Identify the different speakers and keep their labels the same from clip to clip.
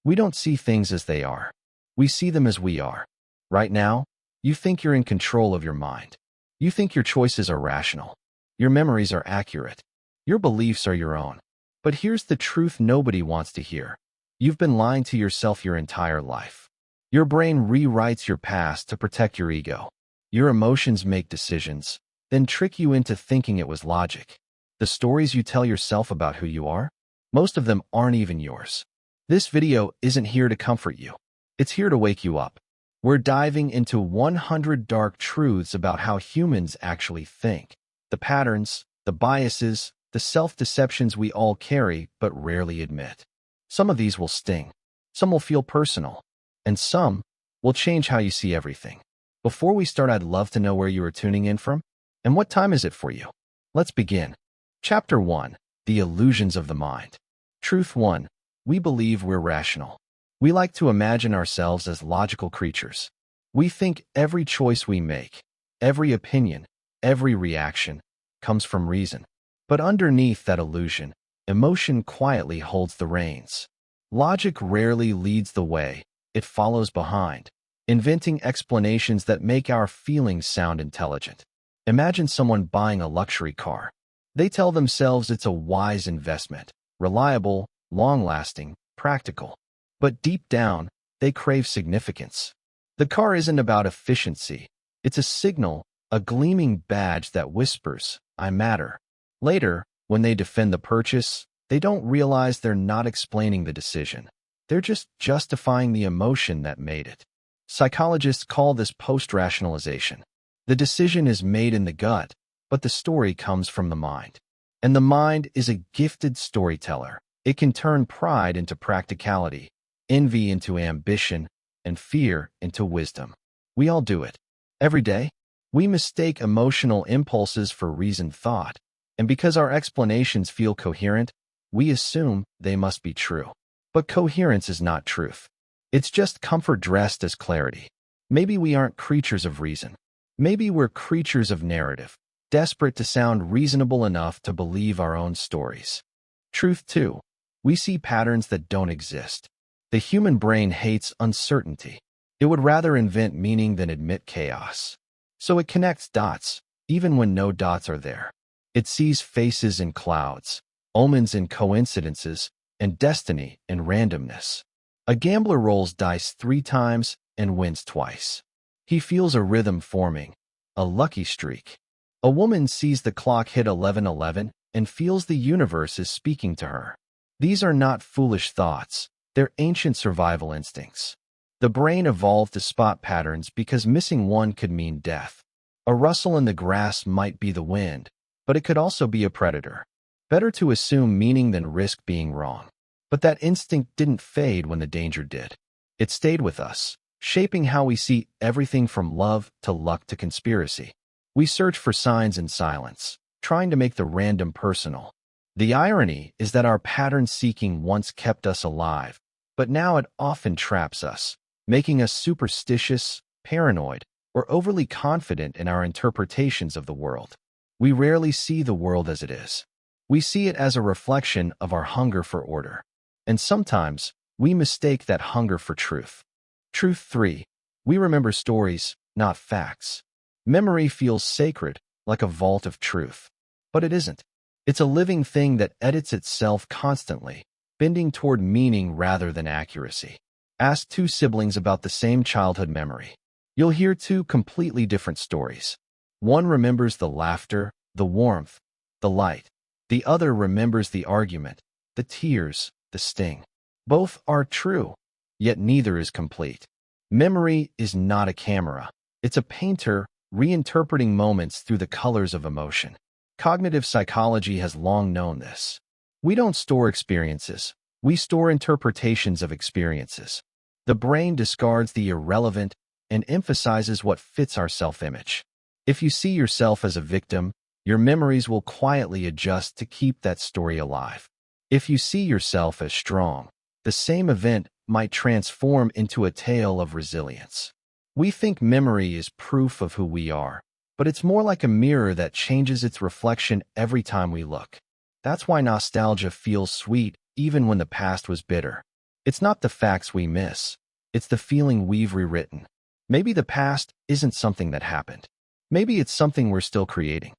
Speaker 1: We don't see things as they are. We see them as we are. Right now, you think you're in control of your mind. You think your choices are rational. Your memories are accurate. Your beliefs are your own. But here's the truth nobody wants to hear. You've been lying to yourself your entire life. Your brain rewrites your past to protect your ego. Your emotions make decisions, then trick you into thinking it was logic. The stories you tell yourself about who you are, most of them aren't even yours. This video isn't here to comfort you. It's here to wake you up. We're diving into 100 dark truths about how humans actually think. The patterns, the biases, the self-deceptions we all carry but rarely admit. Some of these will sting. Some will feel personal. And some will change how you see everything. Before we start, I'd love to know where you are tuning in from and what time is it for you. Let's begin. Chapter 1. The Illusions of the Mind. Truth 1. We believe we're rational. We like to imagine ourselves as logical creatures. We think every choice we make, every opinion, every reaction comes from reason. But underneath that illusion, emotion quietly holds the reins. Logic rarely leads the way. It follows behind, inventing explanations that make our feelings sound intelligent. Imagine someone buying a luxury car. They tell themselves it's a wise investment, reliable, long-lasting, practical. But deep down, they crave significance. The car isn't about efficiency. It's a signal, a gleaming badge that whispers, "I matter." Later, when they defend the purchase, they don't realize they're not explaining the decision. They're just justifying the emotion that made it. Psychologists call this post-rationalization. The decision is made in the gut, but the story comes from the mind. And the mind is a gifted storyteller. It can turn pride into practicality, envy into ambition, and fear into wisdom. We all do it. Every day, we mistake emotional impulses for reasoned thought. And because our explanations feel coherent, we assume they must be true. But coherence is not truth. It's just comfort dressed as clarity. Maybe we aren't creatures of reason. Maybe we're creatures of narrative, desperate to sound reasonable enough to believe our own stories. Truth 2. We see patterns that don't exist. The human brain hates uncertainty. It would rather invent meaning than admit chaos. So it connects dots, even when no dots are there. It sees faces in clouds, omens in coincidences, and destiny in randomness. A gambler rolls dice 3 times and wins twice. He feels a rhythm forming, a lucky streak. A woman sees the clock hit 11:11 and feels the universe is speaking to her. These are not foolish thoughts. They're ancient survival instincts. The brain evolved to spot patterns because missing one could mean death. A rustle in the grass might be the wind, but it could also be a predator. Better to assume meaning than risk being wrong. But that instinct didn't fade when the danger did. It stayed with us, shaping how we see everything from love to luck to conspiracy. We search for signs in silence, trying to make the random personal. The irony is that our pattern seeking once kept us alive, but now it often traps us, making us superstitious, paranoid, or overly confident in our interpretations of the world. We rarely see the world as it is. We see it as a reflection of our hunger for order. And sometimes, we mistake that hunger for truth. Truth 3. We remember stories, not facts. Memory feels sacred, like a vault of truth. But it isn't. It's a living thing that edits itself constantly, bending toward meaning rather than accuracy. Ask 2 siblings about the same childhood memory. You'll hear 2 completely different stories. One remembers the laughter, the warmth, the light. The other remembers the argument, the tears, the sting. Both are true, yet neither is complete. Memory is not a camera. It's a painter reinterpreting moments through the colors of emotion. Cognitive psychology has long known this. We don't store experiences. We store interpretations of experiences. The brain discards the irrelevant and emphasizes what fits our self-image. If you see yourself as a victim, your memories will quietly adjust to keep that story alive. If you see yourself as strong, the same event might transform into a tale of resilience. We think memory is proof of who we are, but it's more like a mirror that changes its reflection every time we look. That's why nostalgia feels sweet even when the past was bitter. It's not the facts we miss. It's the feeling we've rewritten. Maybe the past isn't something that happened. Maybe it's something we're still creating.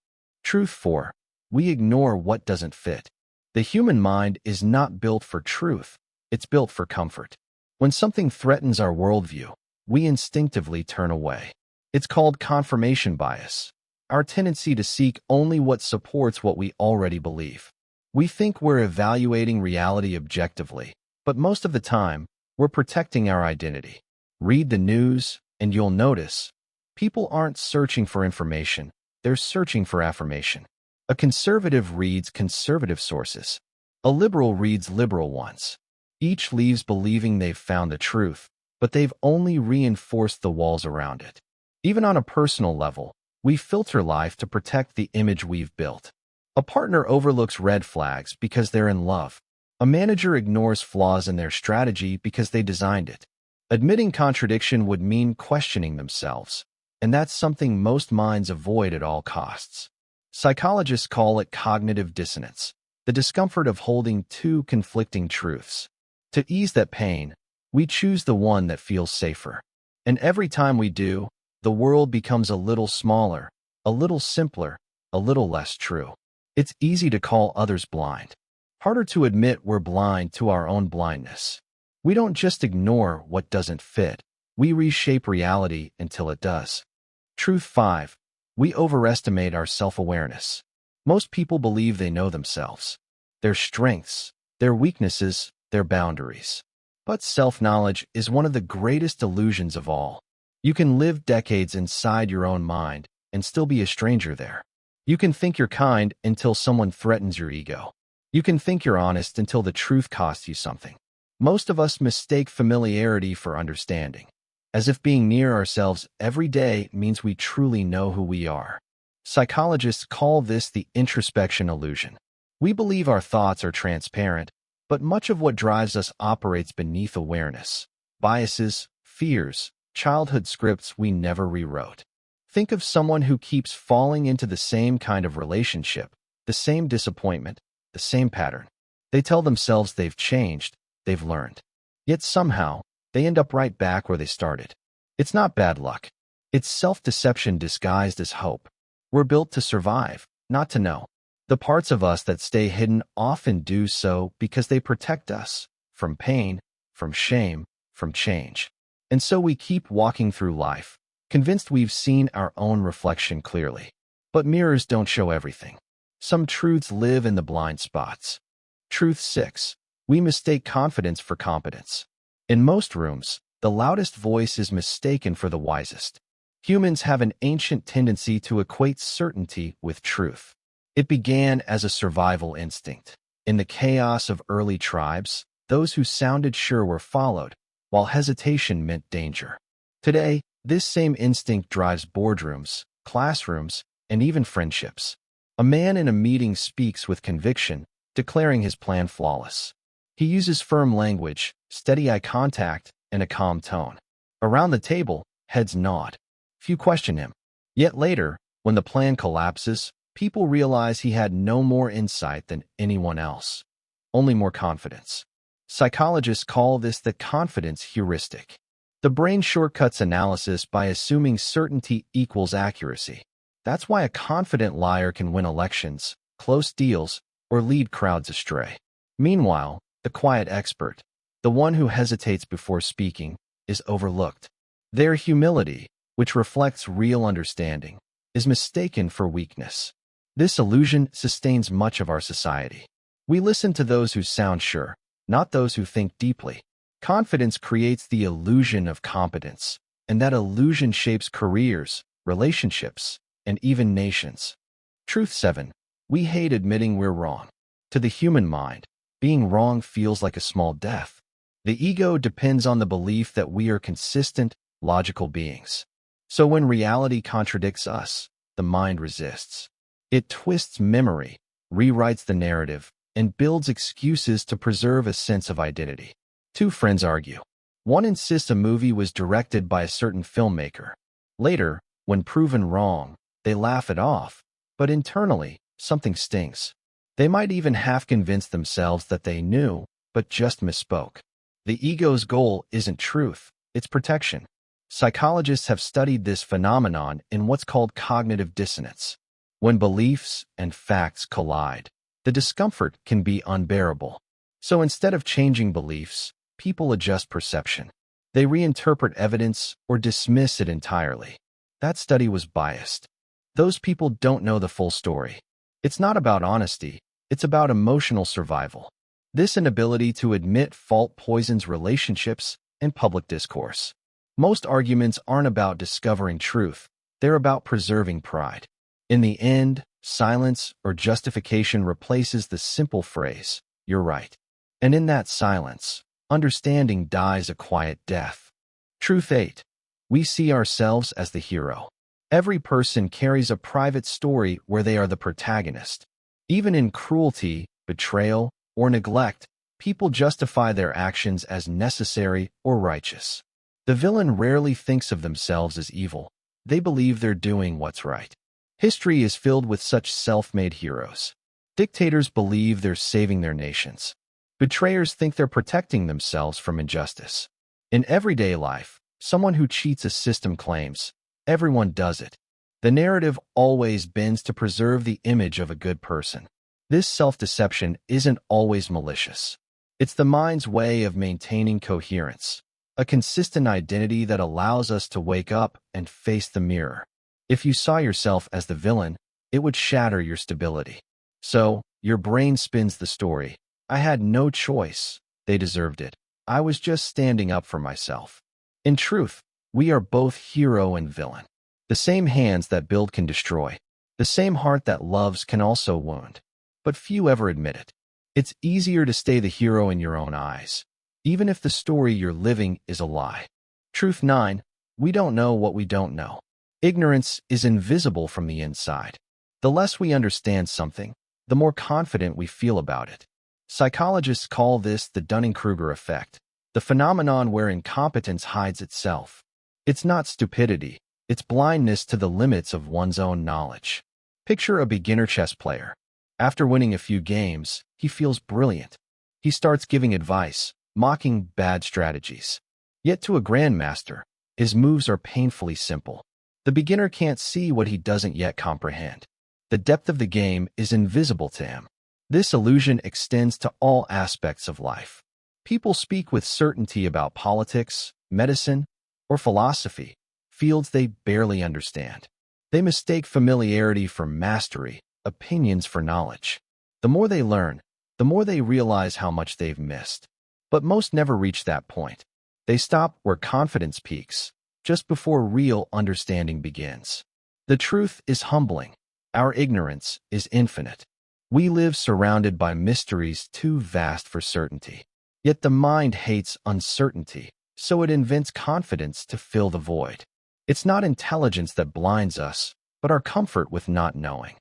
Speaker 1: Truth 4. We ignore what doesn't fit. The human mind is not built for truth. It's built for comfort. When something threatens our worldview, we instinctively turn away. It's called confirmation bias, our tendency to seek only what supports what we already believe. We think we're evaluating reality objectively, but most of the time, we're protecting our identity. Read the news, and you'll notice people aren't searching for information, they're searching for affirmation. A conservative reads conservative sources. A liberal reads liberal ones. Each leaves believing they've found the truth, but they've only reinforced the walls around it. Even on a personal level, we filter life to protect the image we've built. A partner overlooks red flags because they're in love. A manager ignores flaws in their strategy because they designed it. Admitting contradiction would mean questioning themselves, and that's something most minds avoid at all costs. Psychologists call it cognitive dissonance, the discomfort of holding two conflicting truths. To ease that pain, we choose the one that feels safer. And every time we do, the world becomes a little smaller, a little simpler, a little less true. It's easy to call others blind. Harder to admit we're blind to our own blindness. We don't just ignore what doesn't fit. We reshape reality until it does. Truth 5. We overestimate our self-awareness. Most people believe they know themselves, their strengths, their weaknesses, their boundaries. But self-knowledge is one of the greatest illusions of all. You can live decades inside your own mind and still be a stranger there. You can think you're kind until someone threatens your ego. You can think you're honest until the truth costs you something. Most of us mistake familiarity for understanding, as if being near ourselves every day means we truly know who we are. Psychologists call this the introspection illusion. We believe our thoughts are transparent, but much of what drives us operates beneath awareness. Biases, fears, childhood scripts we never rewrote. Think of someone who keeps falling into the same kind of relationship, the same disappointment, the same pattern. They tell themselves they've changed, they've learned. Yet somehow, they end up right back where they started. It's not bad luck. It's self-deception disguised as hope. We're built to survive, not to know. The parts of us that stay hidden often do so because they protect us from pain, from shame, from change. And so we keep walking through life, convinced we've seen our own reflection clearly. But mirrors don't show everything. Some truths live in the blind spots. Truth 6. We mistake confidence for competence. In most rooms, the loudest voice is mistaken for the wisest. Humans have an ancient tendency to equate certainty with truth. It began as a survival instinct. In the chaos of early tribes, those who sounded sure were followed, while hesitation meant danger. Today, this same instinct drives boardrooms, classrooms, and even friendships. A man in a meeting speaks with conviction, declaring his plan flawless. He uses firm language, steady eye contact, and a calm tone. Around the table, heads nod. Few question him. Yet later, when the plan collapses, people realize he had no more insight than anyone else, only more confidence. Psychologists call this the confidence heuristic. The brain shortcuts analysis by assuming certainty equals accuracy. That's why a confident liar can win elections, close deals, or lead crowds astray. Meanwhile, the quiet expert, the one who hesitates before speaking, is overlooked. Their humility, which reflects real understanding, is mistaken for weakness. This illusion sustains much of our society. We listen to those who sound sure, not those who think deeply. Confidence creates the illusion of competence, and that illusion shapes careers, relationships, and even nations. Truth 7. We hate admitting we're wrong. To the human mind, being wrong feels like a small death. The ego depends on the belief that we are consistent, logical beings. So when reality contradicts us, the mind resists. It twists memory, rewrites the narrative, and builds excuses to preserve a sense of identity. Two friends argue. One insists a movie was directed by a certain filmmaker. Later, when proven wrong, they laugh it off, but internally, something stings. They might even half convince themselves that they knew, but just misspoke. The ego's goal isn't truth, it's protection. Psychologists have studied this phenomenon in what's called cognitive dissonance. When beliefs and facts collide, the discomfort can be unbearable. So instead of changing beliefs, people adjust perception. They reinterpret evidence or dismiss it entirely. That study was biased. Those people don't know the full story. It's not about honesty, it's about emotional survival. This inability to admit fault poisons relationships and public discourse. Most arguments aren't about discovering truth, they're about preserving pride. In the end, silence or justification replaces the simple phrase, "You're right." And in that silence, understanding dies a quiet death. Truth 8. We see ourselves as the hero. Every person carries a private story where they are the protagonist. Even in cruelty, betrayal, or neglect, people justify their actions as necessary or righteous. The villain rarely thinks of themselves as evil. They believe they're doing what's right. History is filled with such self-made heroes. Dictators believe they're saving their nations. Betrayers think they're protecting themselves from injustice. In everyday life, someone who cheats a system claims, "Everyone does it." The narrative always bends to preserve the image of a good person. This self-deception isn't always malicious. It's the mind's way of maintaining coherence, a consistent identity that allows us to wake up and face the mirror. If you saw yourself as the villain, it would shatter your stability. So, your brain spins the story. I had no choice. They deserved it. I was just standing up for myself. In truth, we are both hero and villain. The same hands that build can destroy. The same heart that loves can also wound. But few ever admit it. It's easier to stay the hero in your own eyes, even if the story you're living is a lie. Truth 9. We don't know what we don't know. Ignorance is invisible from the inside. The less we understand something, the more confident we feel about it. Psychologists call this the Dunning-Kruger effect, the phenomenon where incompetence hides itself. It's not stupidity, it's blindness to the limits of one's own knowledge. Picture a beginner chess player. After winning a few games, he feels brilliant. He starts giving advice, mocking bad strategies. Yet to a grandmaster, his moves are painfully simple. The beginner can't see what he doesn't yet comprehend. The depth of the game is invisible to him. This illusion extends to all aspects of life. People speak with certainty about politics, medicine, or philosophy, fields they barely understand. They mistake familiarity for mastery, opinions for knowledge. The more they learn, the more they realize how much they've missed. But most never reach that point. They stop where confidence peaks, just before real understanding begins. The truth is humbling. Our ignorance is infinite. We live surrounded by mysteries too vast for certainty. Yet the mind hates uncertainty, so it invents confidence to fill the void. It's not intelligence that blinds us, but our comfort with not knowing.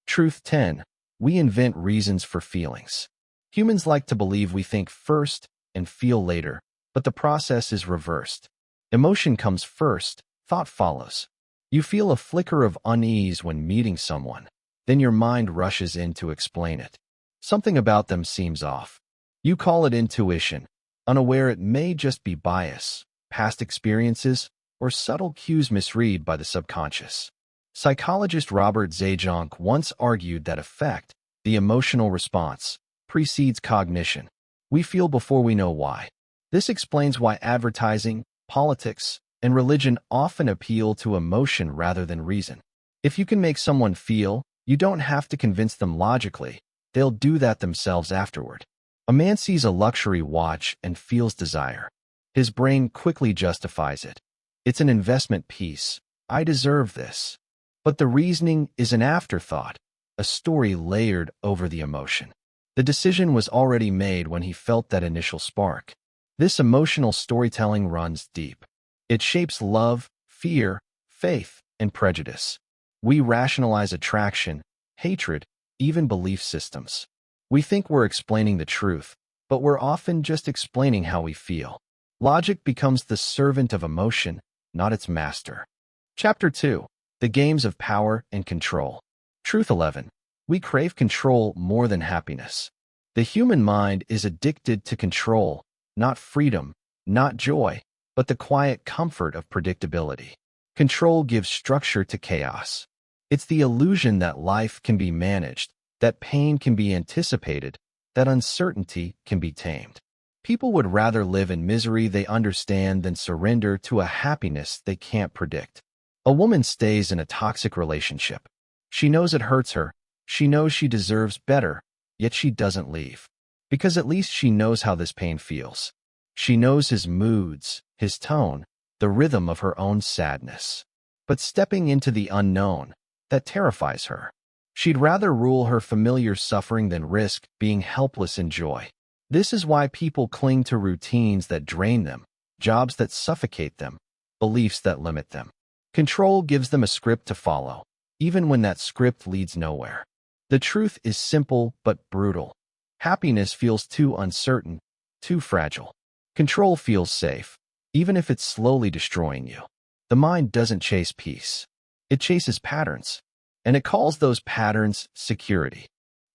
Speaker 1: Truth 10. We invent reasons for feelings. Humans like to believe we think first and feel later, but the process is reversed. Emotion comes first, thought follows. You feel a flicker of unease when meeting someone. Then your mind rushes in to explain it. Something about them seems off. You call it intuition, unaware it may just be bias, past experiences, or subtle cues misread by the subconscious. Psychologist Robert Zajonc once argued that affect, the emotional response, precedes cognition. We feel before we know why. This explains why advertising, politics, and religion often appeal to emotion rather than reason. If you can make someone feel, you don't have to convince them logically. They'll do that themselves afterward. A man sees a luxury watch and feels desire. His brain quickly justifies it. It's an investment piece. I deserve this. But the reasoning is an afterthought, a story layered over the emotion. The decision was already made when he felt that initial spark. This emotional storytelling runs deep. It shapes love, fear, faith, and prejudice. We rationalize attraction, hatred, even belief systems. We think we're explaining the truth, but we're often just explaining how we feel. Logic becomes the servant of emotion, not its master. Chapter 2. The Games of Power and Control. Truth 11. We crave control more than happiness. The human mind is addicted to control, not freedom, not joy, but the quiet comfort of predictability. Control gives structure to chaos. It's the illusion that life can be managed, that pain can be anticipated, that uncertainty can be tamed. People would rather live in misery they understand than surrender to a happiness they can't predict. A woman stays in a toxic relationship. She knows it hurts her. She knows she deserves better, yet she doesn't leave. Because at least she knows how this pain feels. She knows his moods, his tone, the rhythm of her own sadness. But stepping into the unknown, that terrifies her. She'd rather rule her familiar suffering than risk being helpless in joy. This is why people cling to routines that drain them, jobs that suffocate them, beliefs that limit them. Control gives them a script to follow, even when that script leads nowhere. The truth is simple but brutal. Happiness feels too uncertain, too fragile. Control feels safe, even if it's slowly destroying you. The mind doesn't chase peace. It chases patterns, and it calls those patterns security.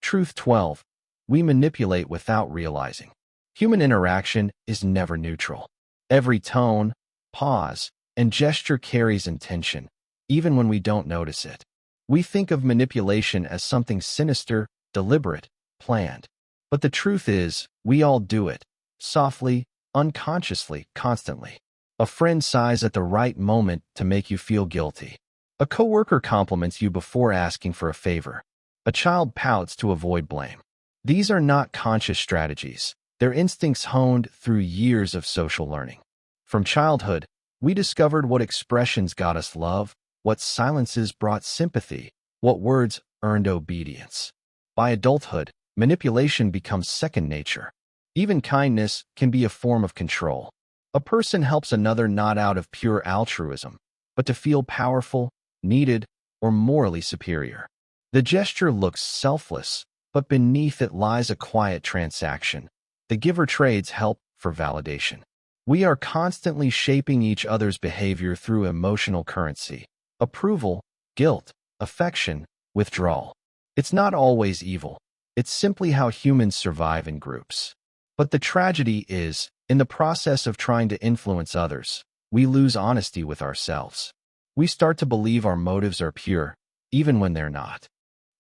Speaker 1: Truth 12. We manipulate without realizing. Human interaction is never neutral. Every tone, pause, and gesture carries intention, even when we don't notice it. We think of manipulation as something sinister, deliberate, planned. But the truth is, we all do it, softly, unconsciously, constantly. A friend sighs at the right moment to make you feel guilty. A coworker compliments you before asking for a favor. A child pouts to avoid blame. These are not conscious strategies. They're instincts honed through years of social learning. From childhood, we discovered what expressions got us love, what silences brought sympathy, what words earned obedience. By adulthood, manipulation becomes second nature. Even kindness can be a form of control. A person helps another not out of pure altruism, but to feel powerful, needed, or morally superior. The gesture looks selfless, but beneath it lies a quiet transaction. The giver trades help for validation. We are constantly shaping each other's behavior through emotional currency. Approval, guilt, affection, withdrawal. It's not always evil. It's simply how humans survive in groups. But the tragedy is, in the process of trying to influence others, we lose honesty with ourselves. We start to believe our motives are pure, even when they're not.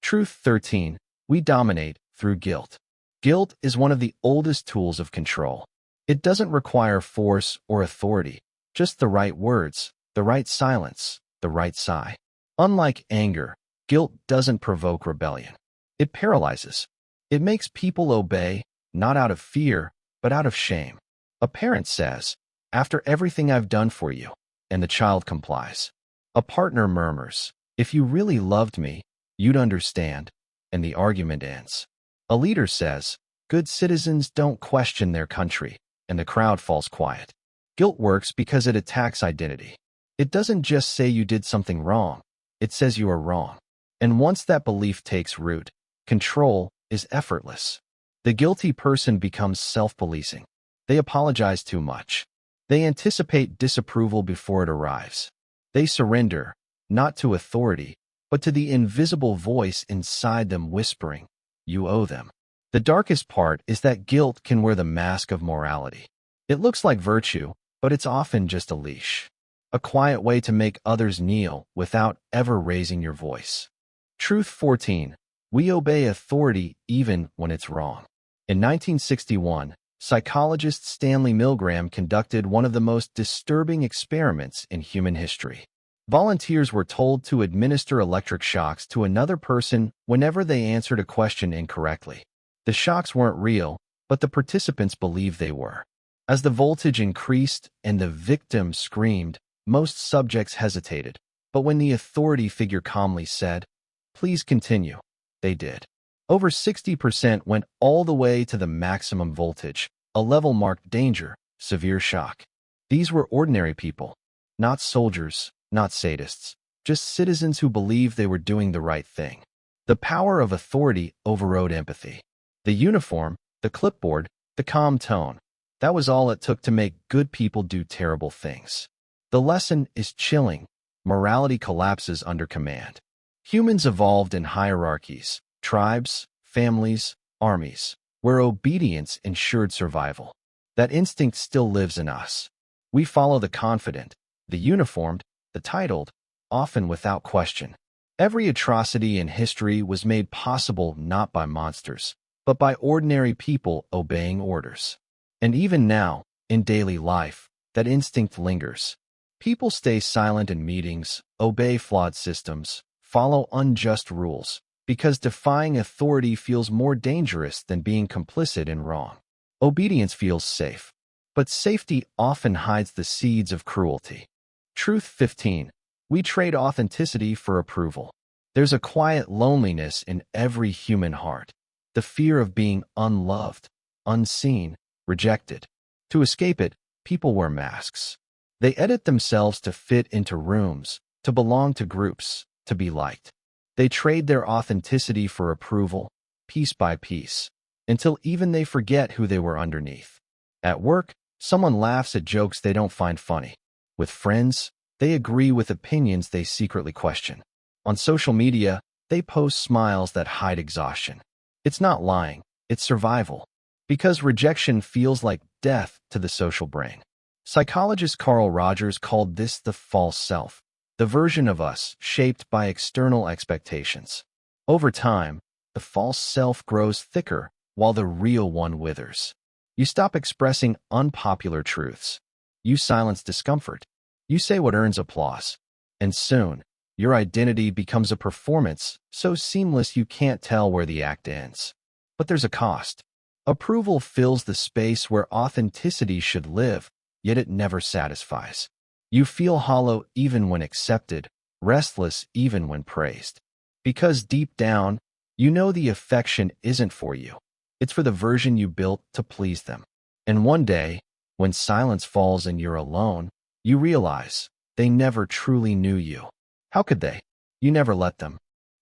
Speaker 1: Truth 13. We dominate through guilt. Guilt is one of the oldest tools of control. It doesn't require force or authority, just the right words, the right silence, the right sigh. Unlike anger, guilt doesn't provoke rebellion. It paralyzes. It makes people obey, not out of fear, but out of shame. A parent says, "After everything I've done for you," and the child complies. A partner murmurs, "If you really loved me, you'd understand," and the argument ends. A leader says, "Good citizens don't question their country," and the crowd falls quiet. Guilt works because it attacks identity. It doesn't just say you did something wrong, it says you are wrong. And once that belief takes root, control is effortless. The guilty person becomes self-policing. They apologize too much. They anticipate disapproval before it arrives. They surrender, not to authority, but to the invisible voice inside them whispering, "You owe them." The darkest part is that guilt can wear the mask of morality. It looks like virtue, but it's often just a leash. A quiet way to make others kneel without ever raising your voice. Truth 14. We obey authority even when it's wrong. In 1961, psychologist Stanley Milgram conducted one of the most disturbing experiments in human history. Volunteers were told to administer electric shocks to another person whenever they answered a question incorrectly. The shocks weren't real, but the participants believed they were. As the voltage increased and the victim screamed, most subjects hesitated. But when the authority figure calmly said, "Please continue," they did. Over 60% went all the way to the maximum voltage, a level marked danger, severe shock. These were ordinary people, not soldiers, not sadists, just citizens who believed they were doing the right thing. The power of authority overrode empathy. The uniform, the clipboard, the calm tone, that was all it took to make good people do terrible things. The lesson is chilling. Morality collapses under command. Humans evolved in hierarchies, tribes, families, armies, where obedience ensured survival. That instinct still lives in us. We follow the confident, the uniformed, the titled, often without question. Every atrocity in history was made possible not by monsters, but by ordinary people obeying orders. And even now, in daily life, that instinct lingers. People stay silent in meetings, obey flawed systems, follow unjust rules, because defying authority feels more dangerous than being complicit in wrong. Obedience feels safe, but safety often hides the seeds of cruelty. Truth 15. We trade authenticity for approval. There's a quiet loneliness in every human heart, the fear of being unloved, unseen, rejected. To escape it, people wear masks. They edit themselves to fit into rooms, to belong to groups, to be liked. They trade their authenticity for approval, piece by piece, until even they forget who they were underneath. At work, someone laughs at jokes they don't find funny. With friends, they agree with opinions they secretly question. On social media, they post smiles that hide exhaustion. It's not lying, it's survival. Because rejection feels like death to the social brain. Psychologist Carl Rogers called this the false self, the version of us shaped by external expectations. Over time, the false self grows thicker while the real one withers. You stop expressing unpopular truths. You silence discomfort. You say what earns applause. And soon, your identity becomes a performance so seamless you can't tell where the act ends. But there's a cost. Approval fills the space where authenticity should live, yet it never satisfies. You feel hollow even when accepted, restless even when praised. Because deep down, you know the affection isn't for you. It's for the version you built to please them. And one day, when silence falls and you're alone, you realize they never truly knew you. How could they? You never let them.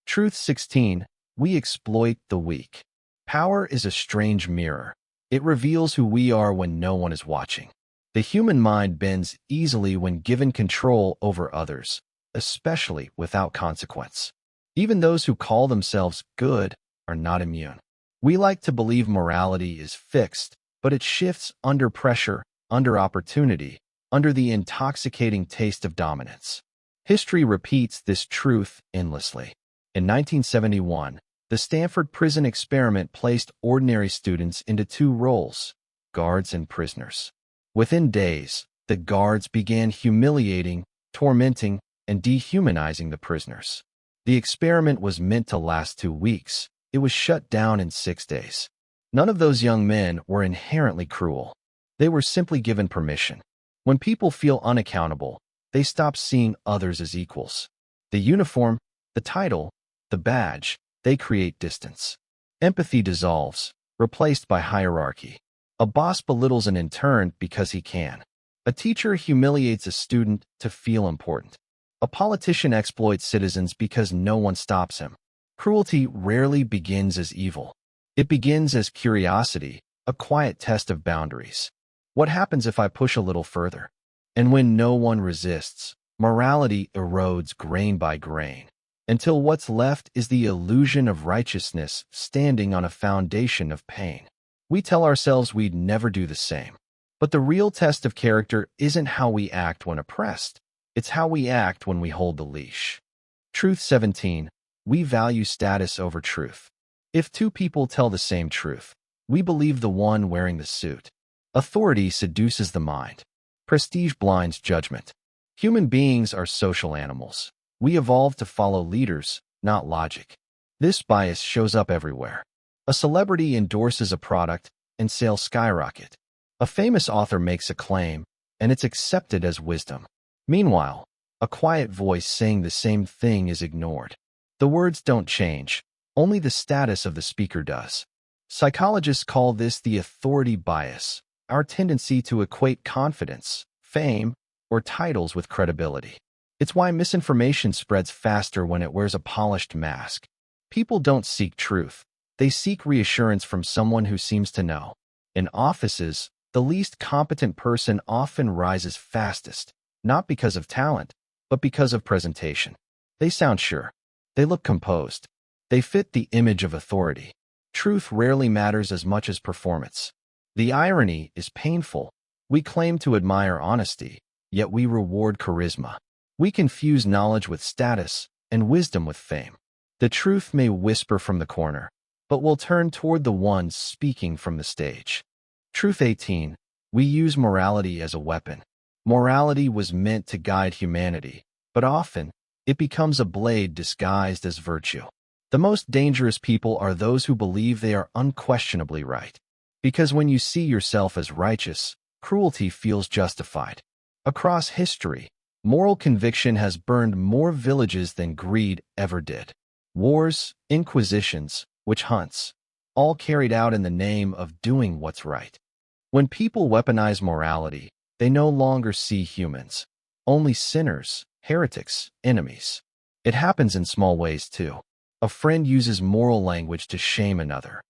Speaker 1: Truth 16. We exploit the weak. Power is a strange mirror. It reveals who we are when no one is watching. The human mind bends easily when given control over others, especially without consequence. Even those who call themselves good are not immune. We like to believe morality is fixed, but it shifts under pressure, under opportunity, under the intoxicating taste of dominance. History repeats this truth endlessly. In 1971, the Stanford prison experiment placed ordinary students into two roles, guards and prisoners. Within days, the guards began humiliating, tormenting, and dehumanizing the prisoners. The experiment was meant to last 2 weeks. It was shut down in 6 days. None of those young men were inherently cruel. They were simply given permission. When people feel unaccountable, they stop seeing others as equals. The uniform, the title, the badge, they create distance. Empathy dissolves, replaced by hierarchy. A boss belittles an intern because he can. A teacher humiliates a student to feel important. A politician exploits citizens because no one stops him. Cruelty rarely begins as evil. It begins as curiosity, a quiet test of boundaries. What happens if I push a little further? And when no one resists, morality erodes grain by grain, until what's left is the illusion of righteousness standing on a foundation of pain. We tell ourselves we'd never do the same. But the real test of character isn't how we act when oppressed. It's how we act when we hold the leash. Truth 17. We value status over truth. If two people tell the same truth, we believe the one wearing the suit. Authority seduces the mind. Prestige blinds judgment. Human beings are social animals. We evolved to follow leaders, not logic. This bias shows up everywhere. A celebrity endorses a product, and sales skyrocket. A famous author makes a claim, and it's accepted as wisdom. Meanwhile, a quiet voice saying the same thing is ignored. The words don't change, only the status of the speaker does. Psychologists call this the authority bias, our tendency to equate confidence, fame, or titles with credibility. It's why misinformation spreads faster when it wears a polished mask. People don't seek truth. They seek reassurance from someone who seems to know. In offices, the least competent person often rises fastest, not because of talent, but because of presentation. They sound sure. They look composed. They fit the image of authority. Truth rarely matters as much as performance. The irony is painful. We claim to admire honesty, yet we reward charisma. We confuse knowledge with status and wisdom with fame. The truth may whisper from the corner, but will turn toward the ones speaking from the stage. Truth 18. We use morality as a weapon. Morality was meant to guide humanity, but often it becomes a blade disguised as virtue. The most dangerous people are those who believe they are unquestionably right. Because when you see yourself as righteous, cruelty feels justified. Across history, moral conviction has burned more villages than greed ever did. Wars, inquisitions, witch hunts, all carried out in the name of doing what's right. When people weaponize morality, they no longer see humans, only sinners, heretics, enemies. It happens in small ways too. A friend uses moral language to shame another.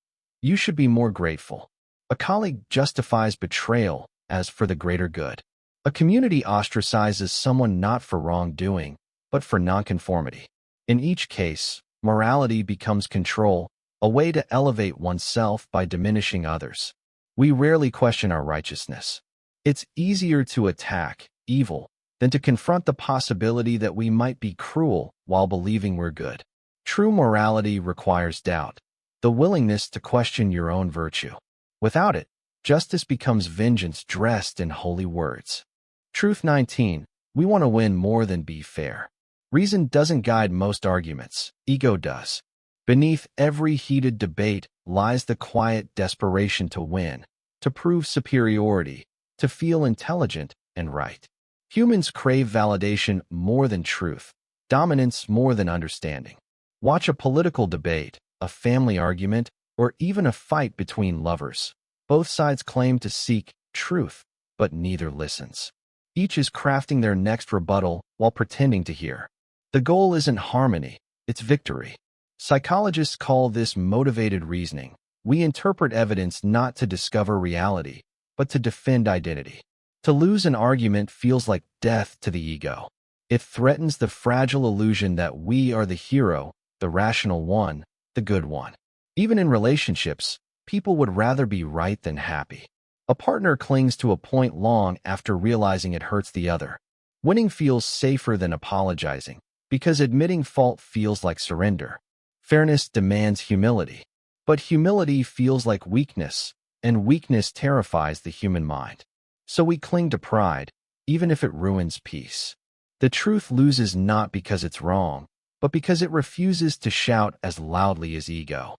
Speaker 1: You should be more grateful. A colleague justifies betrayal as for the greater good. A community ostracizes someone not for wrongdoing, but for nonconformity. In each case, morality becomes control, a way to elevate oneself by diminishing others. We rarely question our righteousness. It's easier to attack evil than to confront the possibility that we might be cruel while believing we're good. True morality requires doubt, the willingness to question your own virtue. Without it, justice becomes vengeance dressed in holy words. Truth 19. We want to win more than be fair. Reason doesn't guide most arguments, ego does. Beneath every heated debate lies the quiet desperation to win, to prove superiority, to feel intelligent and right. Humans crave validation more than truth, dominance more than understanding. Watch a political debate, a family argument, or even a fight between lovers. Both sides claim to seek truth, but neither listens. Each is crafting their next rebuttal while pretending to hear. The goal isn't harmony, it's victory. Psychologists call this motivated reasoning. We interpret evidence not to discover reality, but to defend identity. To lose an argument feels like death to the ego. It threatens the fragile illusion that we are the hero, the rational one, the good one. Even in relationships, people would rather be right than happy. A partner clings to a point long after realizing it hurts the other. Winning feels safer than apologizing, because admitting fault feels like surrender. Fairness demands humility, but humility feels like weakness, and weakness terrifies the human mind. So we cling to pride, even if it ruins peace. The truth loses not because it's wrong, but because it refuses to shout as loudly as ego.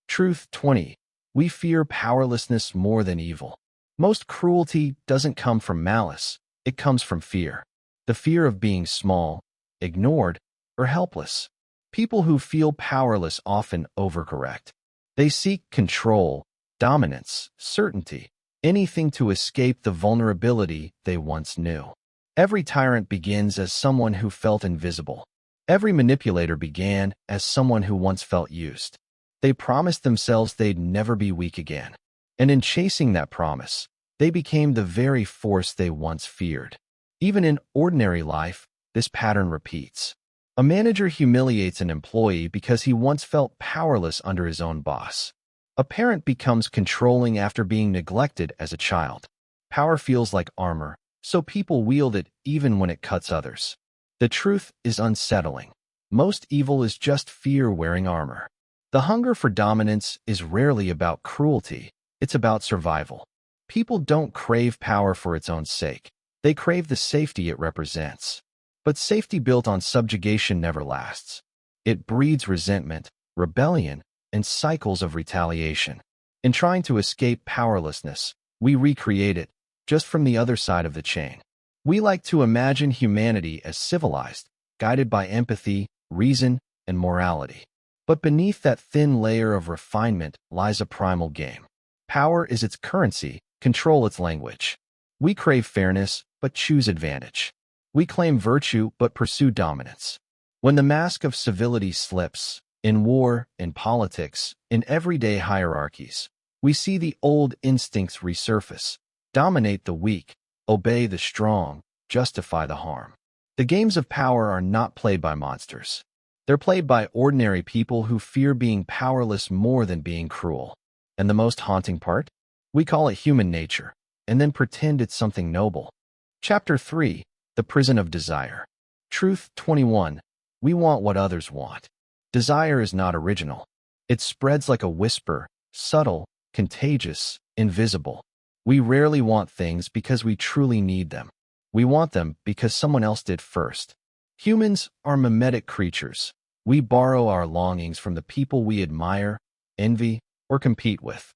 Speaker 1: Truth 20. We fear powerlessness more than evil. Most cruelty doesn't come from malice, it comes from fear. The fear of being small, ignored, or helpless. People who feel powerless often overcorrect. They seek control, dominance, certainty, anything to escape the vulnerability they once knew. Every tyrant begins as someone who felt invisible. Every manipulator began as someone who once felt used. They promised themselves they'd never be weak again. And in chasing that promise, they became the very force they once feared. Even in ordinary life, this pattern repeats. A manager humiliates an employee because he once felt powerless under his own boss. A parent becomes controlling after being neglected as a child. Power feels like armor, so people wield it even when it cuts others. The truth is unsettling. Most evil is just fear wearing armor. The hunger for dominance is rarely about cruelty, it's about survival. People don't crave power for its own sake. They crave the safety it represents. But safety built on subjugation never lasts. It breeds resentment, rebellion, and cycles of retaliation. In trying to escape powerlessness, we recreate it, just from the other side of the chain. We like to imagine humanity as civilized, guided by empathy, reason, and morality. But beneath that thin layer of refinement lies a primal game. Power is its currency, control its language. We crave fairness, but choose advantage. We claim virtue, but pursue dominance. When the mask of civility slips, in war, in politics, in everyday hierarchies, we see the old instincts resurface. Dominate the weak, obey the strong, justify the harm. The games of power are not played by monsters. They're played by ordinary people who fear being powerless more than being cruel. And the most haunting part? We call it human nature, and then pretend it's something noble. Chapter 3. The Prison of Desire. Truth 21. We want what others want. Desire is not original. It spreads like a whisper, subtle, contagious, invisible. We rarely want things because we truly need them. We want them because someone else did first. Humans are mimetic creatures. We borrow our longings from the people we admire, envy, or compete with.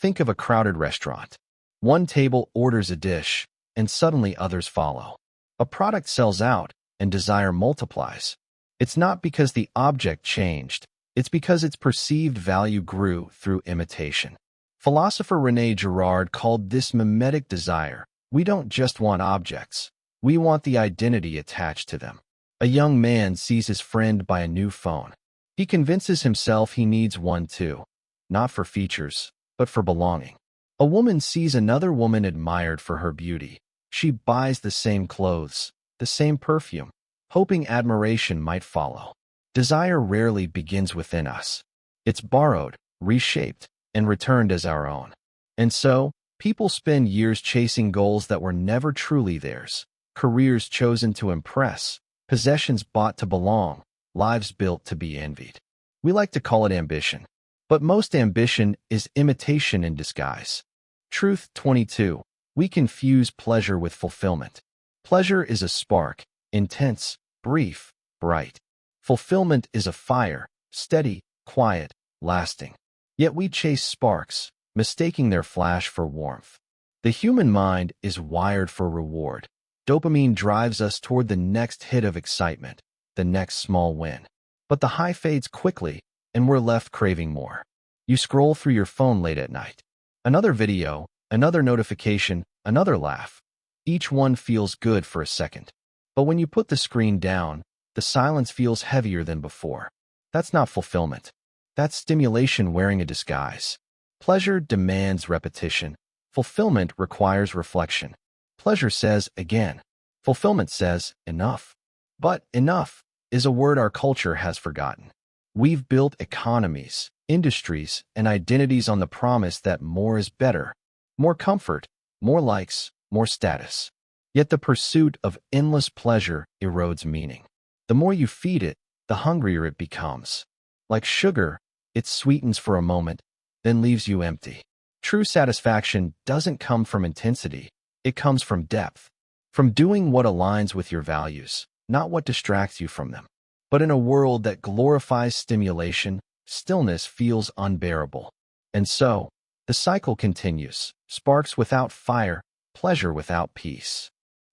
Speaker 1: Think of a crowded restaurant. One table orders a dish, and suddenly others follow. A product sells out, and desire multiplies. It's not because the object changed. It's because its perceived value grew through imitation. Philosopher René Girard called this mimetic desire. We don't just want objects. We want the identity attached to them. A young man sees his friend buy a new phone. He convinces himself he needs one too, not for features, but for belonging. A woman sees another woman admired for her beauty. She buys the same clothes, the same perfume, hoping admiration might follow. Desire rarely begins within us. It's borrowed, reshaped, and returned as our own. And so, people spend years chasing goals that were never truly theirs, careers chosen to impress, possessions bought to belong, lives built to be envied. We like to call it ambition. But most ambition is imitation in disguise. Truth 22. We confuse pleasure with fulfillment. Pleasure is a spark, intense, brief, bright. Fulfillment is a fire, steady, quiet, lasting. Yet we chase sparks, mistaking their flash for warmth. The human mind is wired for reward. Dopamine drives us toward the next hit of excitement, the next small win. But the high fades quickly, and we're left craving more. You scroll through your phone late at night. Another video, another notification, another laugh. Each one feels good for a second. But when you put the screen down, the silence feels heavier than before. That's not fulfillment. That's stimulation wearing a disguise. Pleasure demands repetition. Fulfillment requires reflection. Pleasure says, again. Fulfillment says, enough. But enough is a word our culture has forgotten. We've built economies, industries, and identities on the promise that more is better. More comfort, more likes, more status. Yet the pursuit of endless pleasure erodes meaning. The more you feed it, the hungrier it becomes. Like sugar, it sweetens for a moment, then leaves you empty. True satisfaction doesn't come from intensity. It comes from depth, from doing what aligns with your values, not what distracts you from them. But in a world that glorifies stimulation, stillness feels unbearable. And so, the cycle continues, sparks without fire, pleasure without peace.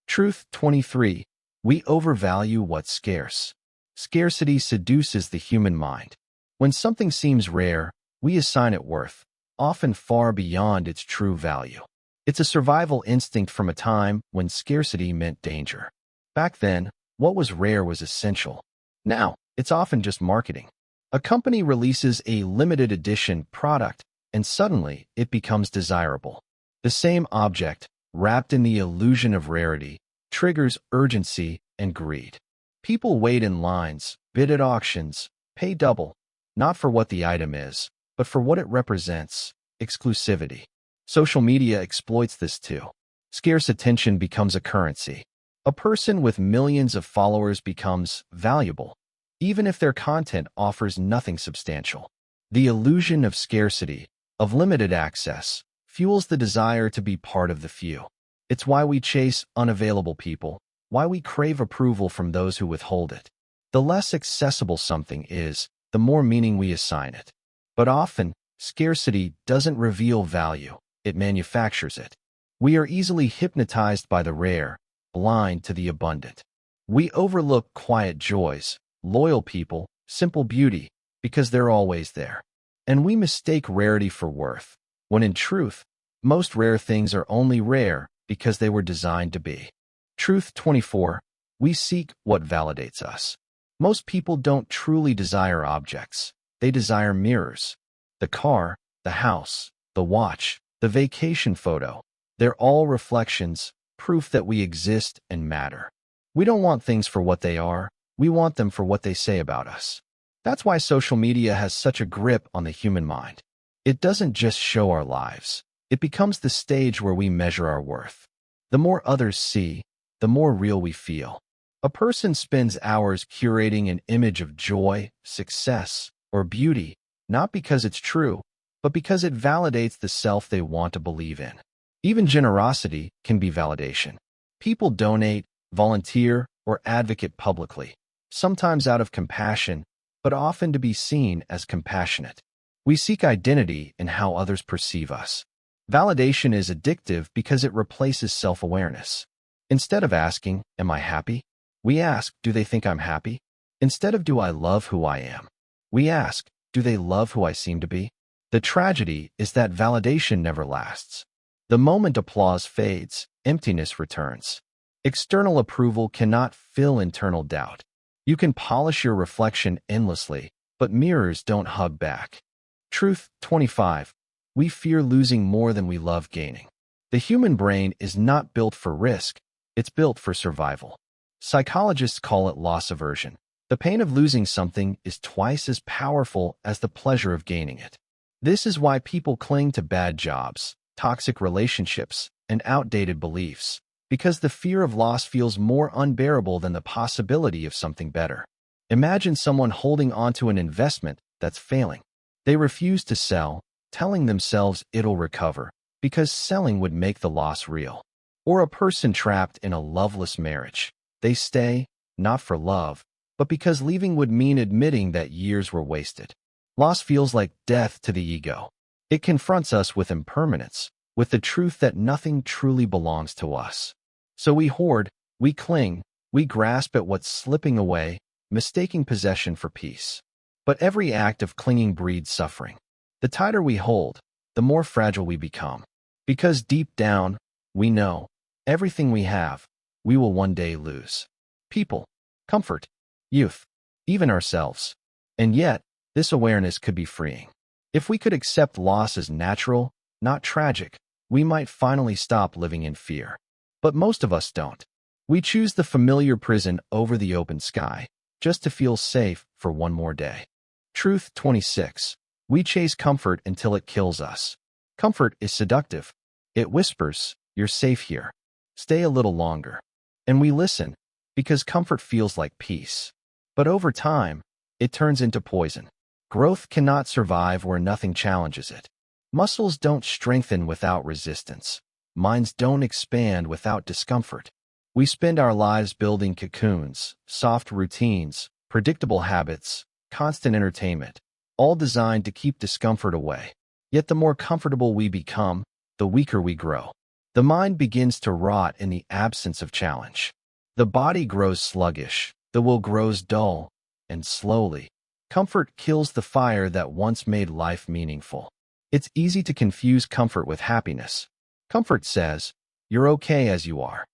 Speaker 1: Truth 23. We overvalue what's scarce. Scarcity seduces the human mind. When something seems rare, we assign it worth, often far beyond its true value. It's a survival instinct from a time when scarcity meant danger. Back then, what was rare was essential. Now, it's often just marketing. A company releases a limited edition product, and suddenly it becomes desirable. The same object, wrapped in the illusion of rarity, triggers urgency and greed. People wait in lines, bid at auctions, pay double, not for what the item is, but for what it represents, exclusivity. Social media exploits this too. Scarce attention becomes a currency. A person with millions of followers becomes valuable, even if their content offers nothing substantial. The illusion of scarcity, of limited access, fuels the desire to be part of the few. It's why we chase unavailable people, why we crave approval from those who withhold it. The less accessible something is, the more meaning we assign it. But often, scarcity doesn't reveal value, it manufactures it. We are easily hypnotized by the rare, blind to the abundant. We overlook quiet joys, loyal people, simple beauty, because they're always there. And we mistake rarity for worth, when in truth, most rare things are only rare because they were designed to be. Truth 24. We seek what validates us. Most people don't truly desire objects. They desire mirrors. The car, the house, the watch, the vacation photo. They're all reflections, proof that we exist and matter. We don't want things for what they are. We want them for what they say about us. That's why social media has such a grip on the human mind. It doesn't just show our lives. It becomes the stage where we measure our worth. The more others see, the more real we feel. A person spends hours curating an image of joy, success, or beauty, not because it's true, but because it validates the self they want to believe in. Even generosity can be validation. People donate, volunteer, or advocate publicly, sometimes out of compassion, but often to be seen as compassionate. We seek identity in how others perceive us. Validation is addictive because it replaces self-awareness. Instead of asking, "Am I happy?" we ask, "Do they think I'm happy?" Instead of "Do I love who I am?" we ask, "Do they love who I seem to be?" The tragedy is that validation never lasts. The moment applause fades, emptiness returns. External approval cannot fill internal doubt. You can polish your reflection endlessly, but mirrors don't hug back. Truth 25. We fear losing more than we love gaining. The human brain is not built for risk, it's built for survival. Psychologists call it loss aversion. The pain of losing something is twice as powerful as the pleasure of gaining it. This is why people cling to bad jobs, toxic relationships, and outdated beliefs, because the fear of loss feels more unbearable than the possibility of something better. Imagine someone holding onto an investment that's failing. They refuse to sell, telling themselves it'll recover, because selling would make the loss real. Or a person trapped in a loveless marriage. They stay, not for love, but because leaving would mean admitting that years were wasted. Loss feels like death to the ego. It confronts us with impermanence, with the truth that nothing truly belongs to us. So we hoard, we cling, we grasp at what's slipping away, mistaking possession for peace. But every act of clinging breeds suffering. The tighter we hold, the more fragile we become. Because deep down, we know, everything we have, we will one day lose. People, comfort, youth, even ourselves. And yet, this awareness could be freeing. If we could accept loss as natural, not tragic, we might finally stop living in fear. But most of us don't. We choose the familiar prison over the open sky, just to feel safe for one more day. Truth 26. We chase comfort until it kills us. Comfort is seductive. It whispers, "You're safe here. Stay a little longer." And we listen, because comfort feels like peace. But over time, it turns into poison. Growth cannot survive where nothing challenges it. Muscles don't strengthen without resistance. Minds don't expand without discomfort. We spend our lives building cocoons, soft routines, predictable habits, constant entertainment, all designed to keep discomfort away. Yet the more comfortable we become, the weaker we grow. The mind begins to rot in the absence of challenge. The body grows sluggish, the will grows dull, and slowly, comfort kills the fire that once made life meaningful. It's easy to confuse comfort with happiness. Comfort says, "You're okay as you are."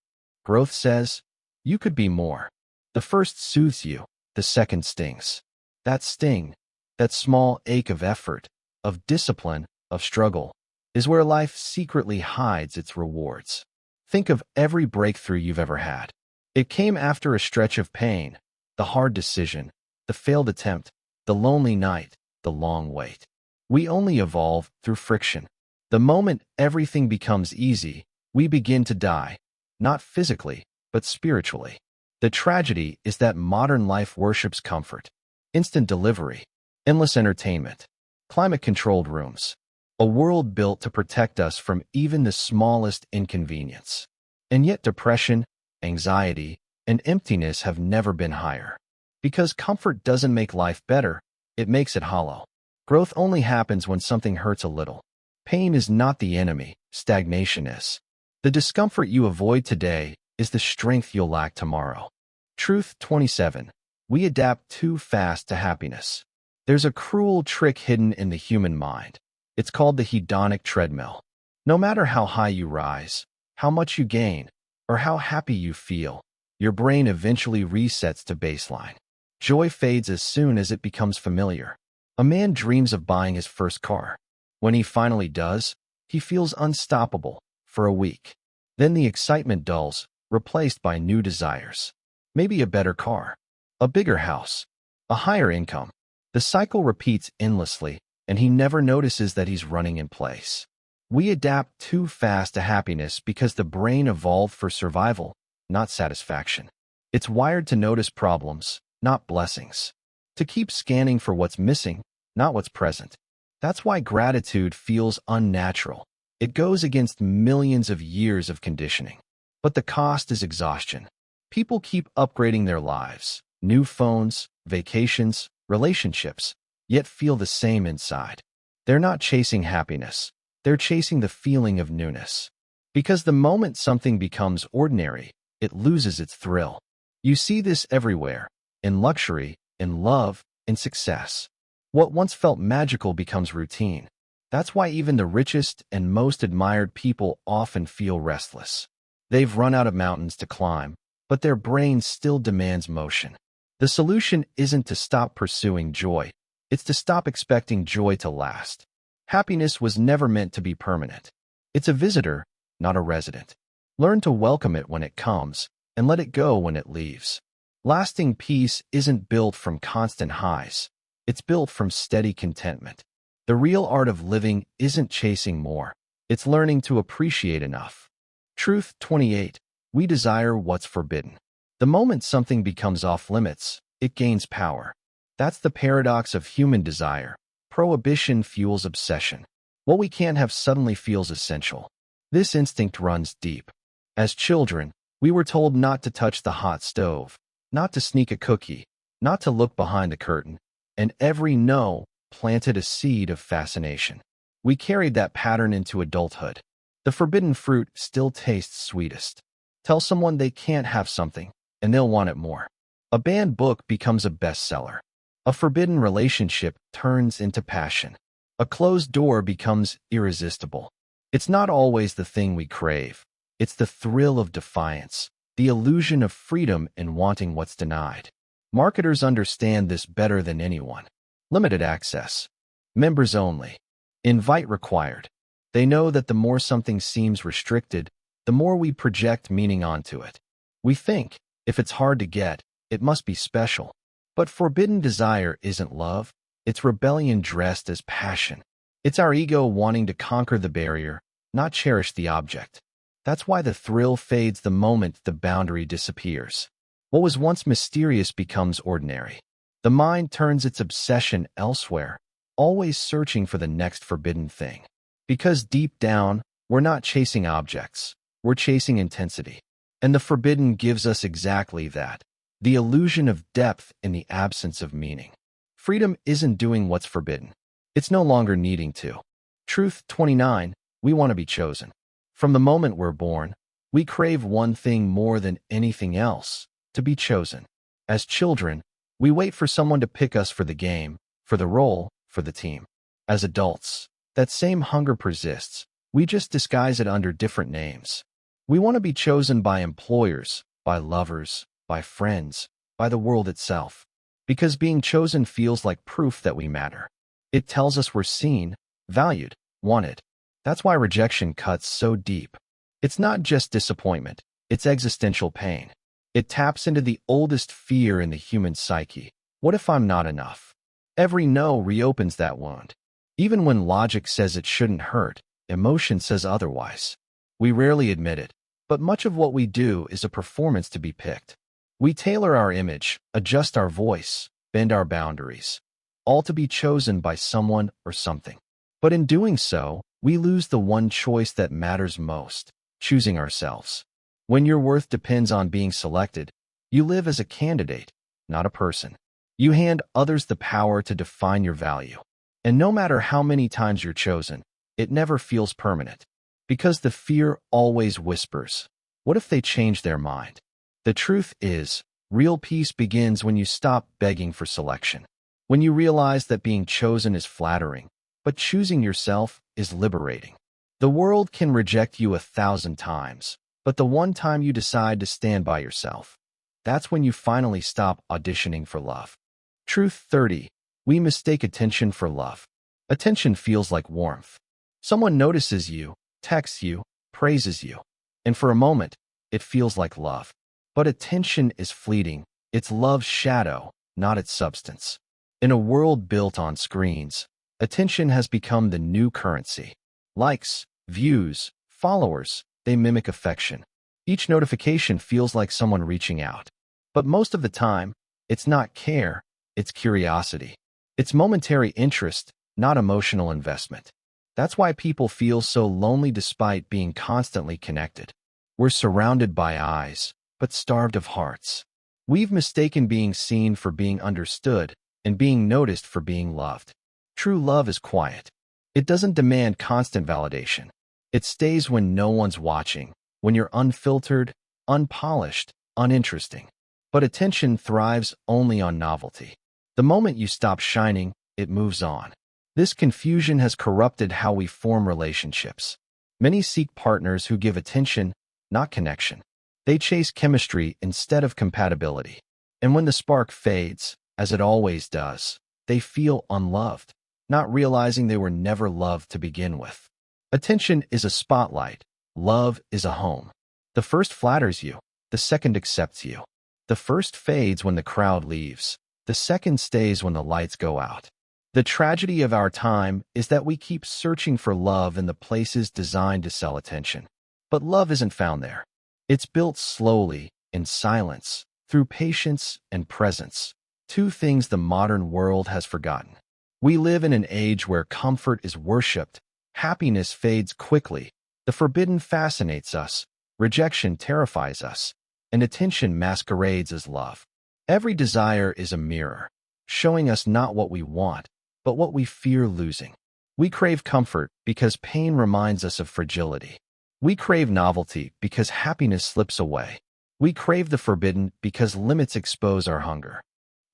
Speaker 1: Growth says, "You could be more." The first soothes you, the second stings. That sting, that small ache of effort, of discipline, of struggle, is where life secretly hides its rewards. Think of every breakthrough you've ever had. It came after a stretch of pain, the hard decision, the failed attempt, the lonely night, the long wait. We only evolve through friction. The moment everything becomes easy, we begin to die, not physically, but spiritually. The tragedy is that modern life worships comfort. Instant delivery, endless entertainment, climate-controlled rooms. A world built to protect us from even the smallest inconvenience. And yet depression, anxiety, and emptiness have never been higher. Because comfort doesn't make life better, it makes it hollow. Growth only happens when something hurts a little. Pain is not the enemy, stagnation is. The discomfort you avoid today is the strength you'll lack tomorrow. Truth 27. We adapt too fast to happiness. There's a cruel trick hidden in the human mind. It's called the hedonic treadmill. No matter how high you rise, how much you gain, or how happy you feel, your brain eventually resets to baseline. Joy fades as soon as it becomes familiar. A man dreams of buying his first car. When he finally does, he feels unstoppable for a week. Then the excitement dulls, replaced by new desires. Maybe a better car, a bigger house, a higher income. The cycle repeats endlessly, and he never notices that he's running in place. We adapt too fast to happiness because the brain evolved for survival, not satisfaction. It's wired to notice problems, not blessings. To keep scanning for what's missing, not what's present. That's why gratitude feels unnatural. It goes against millions of years of conditioning. But the cost is exhaustion. People keep upgrading their lives, new phones, vacations, relationships, yet feel the same inside. They're not chasing happiness. They're chasing the feeling of newness. Because the moment something becomes ordinary, it loses its thrill. You see this everywhere, in luxury, in love, in success. What once felt magical becomes routine. That's why even the richest and most admired people often feel restless. They've run out of mountains to climb, but their brain still demands motion. The solution isn't to stop pursuing joy. It's to stop expecting joy to last. Happiness was never meant to be permanent. It's a visitor, not a resident. Learn to welcome it when it comes, and let it go when it leaves. Lasting peace isn't built from constant highs. It's built from steady contentment. The real art of living isn't chasing more. It's learning to appreciate enough. Truth 28. We desire what's forbidden. The moment something becomes off limits, it gains power. That's the paradox of human desire. Prohibition fuels obsession. What we can't have suddenly feels essential. This instinct runs deep. As children, we were told not to touch the hot stove, not to sneak a cookie, not to look behind the curtain, and every no planted a seed of fascination. We carried that pattern into adulthood. The forbidden fruit still tastes sweetest. Tell someone they can't have something, and they'll want it more. A banned book becomes a bestseller. A forbidden relationship turns into passion. A closed door becomes irresistible. It's not always the thing we crave. It's the thrill of defiance, the illusion of freedom in wanting what's denied. Marketers understand this better than anyone. Limited access. Members only. Invite required. They know that the more something seems restricted, the more we project meaning onto it. We think, if it's hard to get, it must be special. But forbidden desire isn't love. It's rebellion dressed as passion. It's our ego wanting to conquer the barrier, not cherish the object. That's why the thrill fades the moment the boundary disappears. What was once mysterious becomes ordinary. The mind turns its obsession elsewhere, always searching for the next forbidden thing. Because deep down, we're not chasing objects, we're chasing intensity. And the forbidden gives us exactly that, the illusion of depth in the absence of meaning. Freedom isn't doing what's forbidden. It's no longer needing to. Truth 29. We want to be chosen. From the moment we're born, we crave one thing more than anything else, to be chosen. As children, we wait for someone to pick us for the game, for the role, for the team. As adults, that same hunger persists. We just disguise it under different names. We want to be chosen by employers, by lovers, by friends, by the world itself. Because being chosen feels like proof that we matter. It tells us we're seen, valued, wanted. That's why rejection cuts so deep. It's not just disappointment, it's existential pain. It taps into the oldest fear in the human psyche. What if I'm not enough? Every no reopens that wound. Even when logic says it shouldn't hurt, emotion says otherwise. We rarely admit it, but much of what we do is a performance to be picked. We tailor our image, adjust our voice, bend our boundaries, all to be chosen by someone or something. But in doing so, we lose the one choice that matters most, choosing ourselves. When your worth depends on being selected, you live as a candidate, not a person. You hand others the power to define your value. And no matter how many times you're chosen, it never feels permanent. Because the fear always whispers, what if they change their mind? The truth is, real peace begins when you stop begging for selection. When you realize that being chosen is flattering, but choosing yourself is liberating. The world can reject you 1,000 times, but the one time you decide to stand by yourself, that's when you finally stop auditioning for love. Truth 30. We mistake attention for love. Attention feels like warmth. Someone notices you, texts you, praises you, and for a moment, it feels like love. But attention is fleeting. It's love's shadow, not its substance. In a world built on screens, attention has become the new currency. Likes, views, followers, they mimic affection. Each notification feels like someone reaching out. But most of the time, it's not care, it's curiosity. It's momentary interest, not emotional investment. That's why people feel so lonely despite being constantly connected. We're surrounded by eyes, but starved of hearts. We've mistaken being seen for being understood and being noticed for being loved. True love is quiet. It doesn't demand constant validation. It stays when no one's watching, when you're unfiltered, unpolished, uninteresting. But attention thrives only on novelty. The moment you stop shining, it moves on. This confusion has corrupted how we form relationships. Many seek partners who give attention, not connection. They chase chemistry instead of compatibility. And when the spark fades, as it always does, they feel unloved, not realizing they were never loved to begin with. Attention is a spotlight. Love is a home. The first flatters you. The second accepts you. The first fades when the crowd leaves. The second stays when the lights go out. The tragedy of our time is that we keep searching for love in the places designed to sell attention. But love isn't found there. It's built slowly, in silence, through patience and presence, two things the modern world has forgotten. We live in an age where comfort is worshipped, happiness fades quickly, the forbidden fascinates us, rejection terrifies us, and attention masquerades as love. Every desire is a mirror, showing us not what we want, but what we fear losing. We crave comfort because pain reminds us of fragility. We crave novelty because happiness slips away. We crave the forbidden because limits expose our hunger.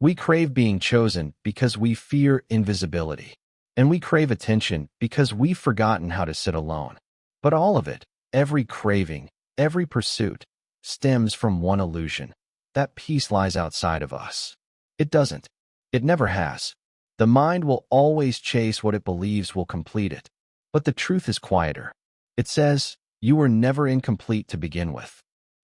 Speaker 1: We crave being chosen because we fear invisibility. And we crave attention because we've forgotten how to sit alone. But all of it, every craving, every pursuit, stems from one illusion. That peace lies outside of us. It doesn't. It never has. The mind will always chase what it believes will complete it. But the truth is quieter. It says, you were never incomplete to begin with.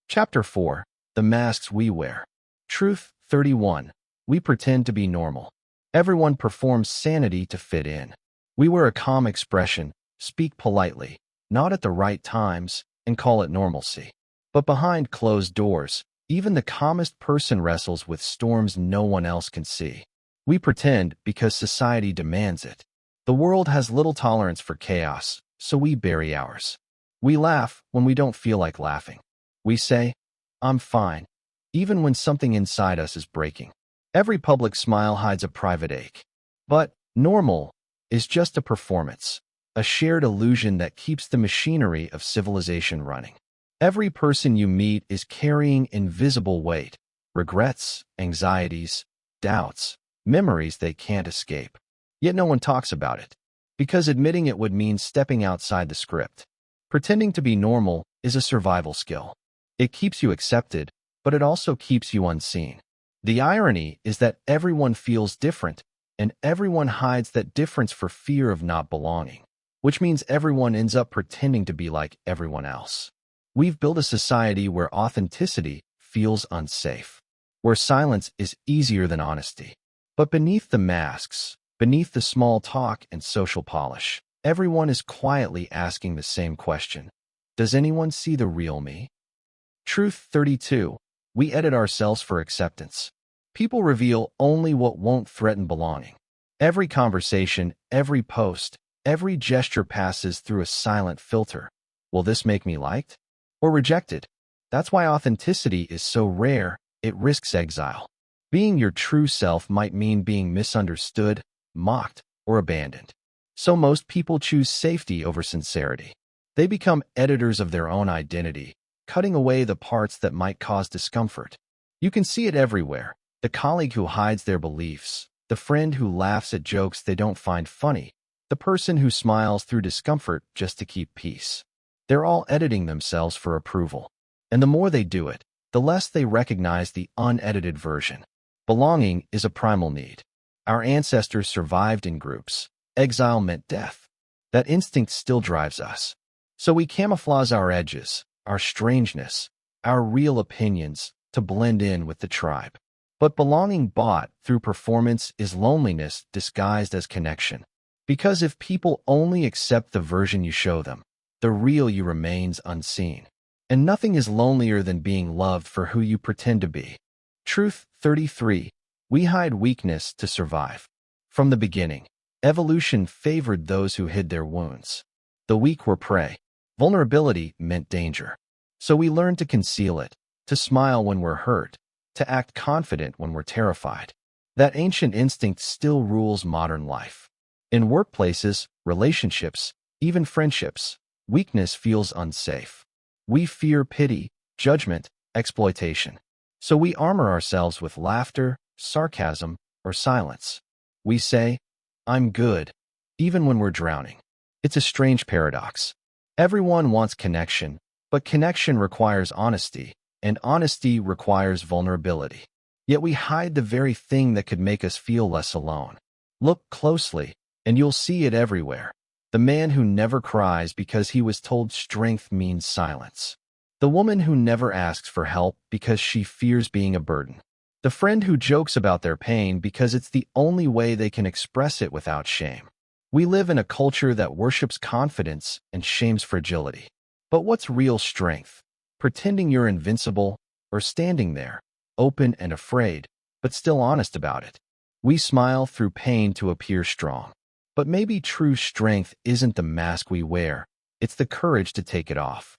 Speaker 1: Chapter 4. The Masks We Wear. Truth 31. We pretend to be normal. Everyone performs sanity to fit in. We wear a calm expression, speak politely, nod at the right times, and call it normalcy. But behind closed doors, even the calmest person wrestles with storms no one else can see. We pretend because society demands it. The world has little tolerance for chaos, so we bury ours. We laugh when we don't feel like laughing. We say, I'm fine, even when something inside us is breaking. Every public smile hides a private ache. But normal is just a performance, a shared illusion that keeps the machinery of civilization running. Every person you meet is carrying invisible weight, regrets, anxieties, doubts, memories they can't escape. Yet no one talks about it, because admitting it would mean stepping outside the script. Pretending to be normal is a survival skill. It keeps you accepted, but it also keeps you unseen. The irony is that everyone feels different, and everyone hides that difference for fear of not belonging, which means everyone ends up pretending to be like everyone else. We've built a society where authenticity feels unsafe, where silence is easier than honesty. But beneath the masks, beneath the small talk and social polish, everyone is quietly asking the same question. Does anyone see the real me? Truth 32. We edit ourselves for acceptance. People reveal only what won't threaten belonging. Every conversation, every post, every gesture passes through a silent filter. Will this make me liked or rejected? That's why authenticity is so rare, it risks exile. Being your true self might mean being misunderstood, mocked, or abandoned. So most people choose safety over sincerity. They become editors of their own identity, cutting away the parts that might cause discomfort. You can see it everywhere. The colleague who hides their beliefs, the friend who laughs at jokes they don't find funny, the person who smiles through discomfort just to keep peace. They're all editing themselves for approval. And the more they do it, the less they recognize the unedited version. Belonging is a primal need. Our ancestors survived in groups. Exile meant death. That instinct still drives us. So we camouflage our edges, our strangeness, our real opinions to blend in with the tribe. But belonging bought through performance is loneliness disguised as connection. Because if people only accept the version you show them, the real you remains unseen. And nothing is lonelier than being loved for who you pretend to be. Truth 33. We hide weakness to survive. From the beginning, evolution favored those who hid their wounds. The weak were prey. Vulnerability meant danger. So we learned to conceal it, to smile when we're hurt, to act confident when we're terrified. That ancient instinct still rules modern life. In workplaces, relationships, even friendships, weakness feels unsafe. We fear pity, judgment, exploitation. So we armor ourselves with laughter, sarcasm, or silence. We say, "I'm good," even when we're drowning. It's a strange paradox. Everyone wants connection, but connection requires honesty, and honesty requires vulnerability. Yet we hide the very thing that could make us feel less alone. Look closely, and you'll see it everywhere. The man who never cries because he was told strength means silence. The woman who never asks for help because she fears being a burden. The friend who jokes about their pain because it's the only way they can express it without shame. We live in a culture that worships confidence and shames fragility. But what's real strength? Pretending you're invincible, or standing there, open and afraid, but still honest about it? We smile through pain to appear strong. But maybe true strength isn't the mask we wear, it's the courage to take it off.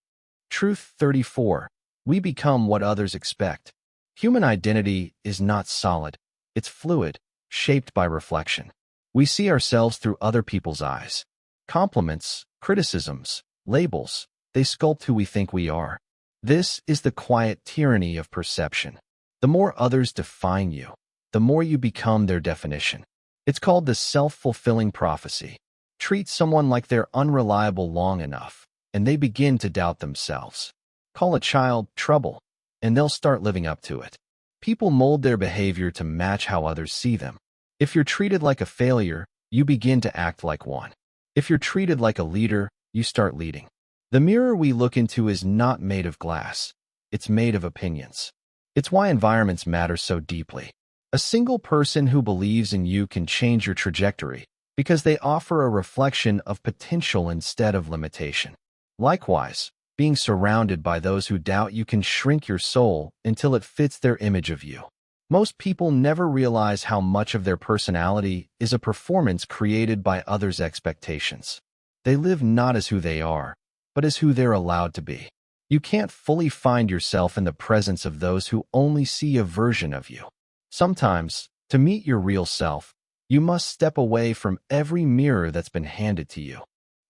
Speaker 1: Truth 34. We become what others expect. Human identity is not solid, it's fluid, shaped by reflection. We see ourselves through other people's eyes. Compliments, criticisms, labels, they sculpt who we think we are. This is the quiet tyranny of perception. The more others define you, the more you become their definition. It's called the self-fulfilling prophecy. Treat someone like they're unreliable long enough, and they begin to doubt themselves. Call a child trouble, and they'll start living up to it. People mold their behavior to match how others see them. If you're treated like a failure, you begin to act like one. If you're treated like a leader, you start leading. The mirror we look into is not made of glass. It's made of opinions. It's why environments matter so deeply. A single person who believes in you can change your trajectory because they offer a reflection of potential instead of limitation. Likewise, being surrounded by those who doubt you can shrink your soul until it fits their image of you. Most people never realize how much of their personality is a performance created by others' expectations. They live not as who they are, but as who they're allowed to be. You can't fully find yourself in the presence of those who only see a version of you. Sometimes, to meet your real self, you must step away from every mirror that's been handed to you.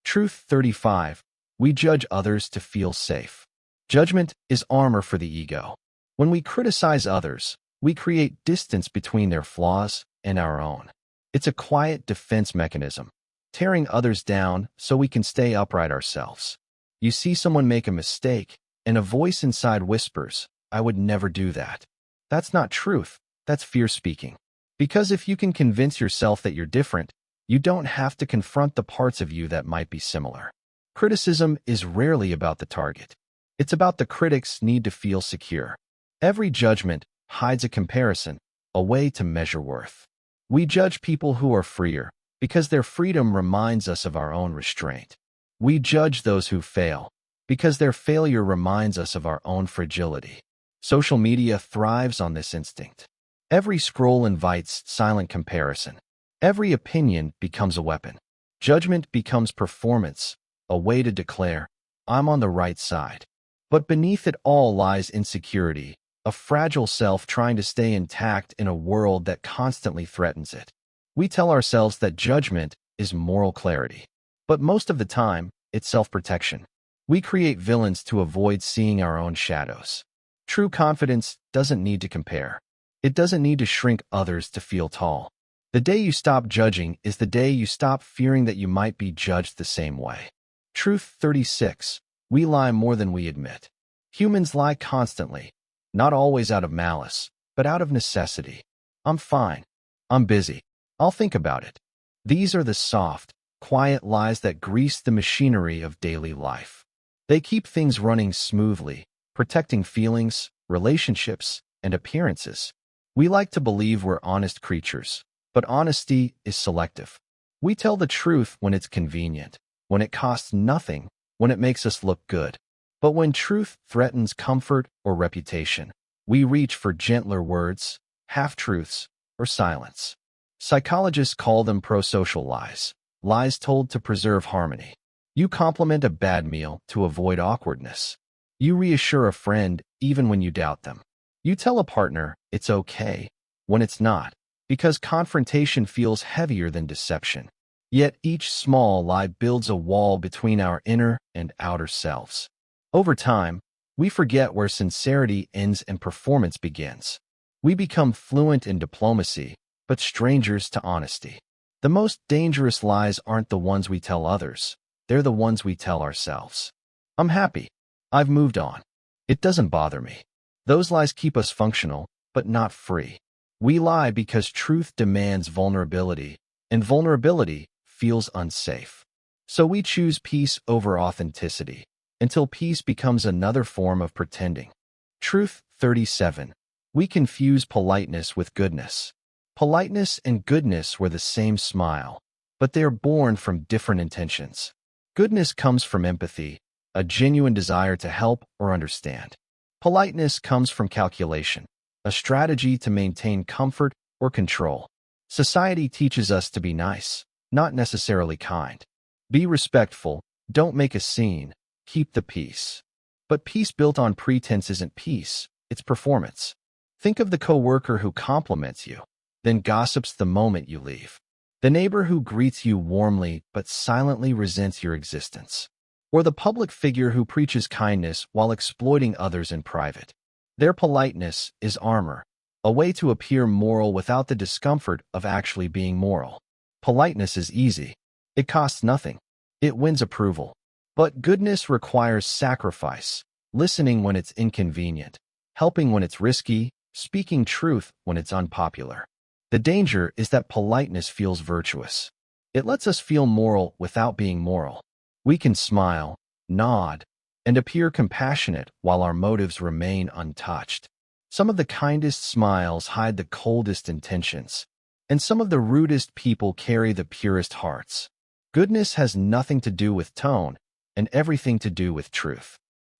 Speaker 1: Truth 35. We judge others to feel safe. Judgment is armor for the ego. When we criticize others, we create distance between their flaws and our own. It's a quiet defense mechanism, tearing others down so we can stay upright ourselves. You see someone make a mistake, and a voice inside whispers, "I would never do that." That's not truth. That's fear speaking. Because if you can convince yourself that you're different, you don't have to confront the parts of you that might be similar. Criticism is rarely about the target. It's about the critic's need to feel secure. Every judgment hides a comparison, a way to measure worth. We judge people who are freer because their freedom reminds us of our own restraint. We judge those who fail because their failure reminds us of our own fragility. Social media thrives on this instinct. Every scroll invites silent comparison. Every opinion becomes a weapon. Judgment becomes performance, a way to declare, "I'm on the right side." But beneath it all lies insecurity, a fragile self trying to stay intact in a world that constantly threatens it. We tell ourselves that judgment is moral clarity. But most of the time, it's self-protection. We create villains to avoid seeing our own shadows. True confidence doesn't need to compare. It doesn't need to shrink others to feel tall. The day you stop judging is the day you stop fearing that you might be judged the same way. Truth 36. We lie more than we admit. Humans lie constantly, not always out of malice, but out of necessity. "I'm fine. I'm busy. I'll think about it." These are the soft, quiet lies that grease the machinery of daily life. They keep things running smoothly, protecting feelings, relationships, and appearances. We like to believe we're honest creatures, but honesty is selective. We tell the truth when it's convenient, when it costs nothing, when it makes us look good. But when truth threatens comfort or reputation, we reach for gentler words, half-truths, or silence. Psychologists call them prosocial lies, lies told to preserve harmony. You compliment a bad meal to avoid awkwardness. You reassure a friend even when you doubt them. You tell a partner it's okay when it's not, because confrontation feels heavier than deception. Yet each small lie builds a wall between our inner and outer selves. Over time, we forget where sincerity ends and performance begins. We become fluent in diplomacy, but strangers to honesty. The most dangerous lies aren't the ones we tell others. They're the ones we tell ourselves. I'm happy. I've moved on. It doesn't bother me. Those lies keep us functional, but not free. We lie because truth demands vulnerability, and vulnerability feels unsafe. So we choose peace over authenticity, until peace becomes another form of pretending. Truth 37. We confuse politeness with goodness. Politeness and goodness were the same smile, but they are born from different intentions. Goodness comes from empathy, a genuine desire to help or understand. Politeness comes from calculation, a strategy to maintain comfort or control. Society teaches us to be nice, not necessarily kind. Be respectful, don't make a scene, keep the peace. But peace built on pretense isn't peace, it's performance. Think of the coworker who compliments you, then gossips the moment you leave. The neighbor who greets you warmly but silently resents your existence. Or the public figure who preaches kindness while exploiting others in private. Their politeness is armor, a way to appear moral without the discomfort of actually being moral. Politeness is easy. It costs nothing. It wins approval. But goodness requires sacrifice, listening when it's inconvenient, helping when it's risky, speaking truth when it's unpopular. The danger is that politeness feels virtuous. It lets us feel moral without being moral. We can smile, nod, and appear compassionate while our motives remain untouched. Some of the kindest smiles hide the coldest intentions, and some of the rudest people carry the purest hearts. Goodness has nothing to do with tone and everything to do with truth.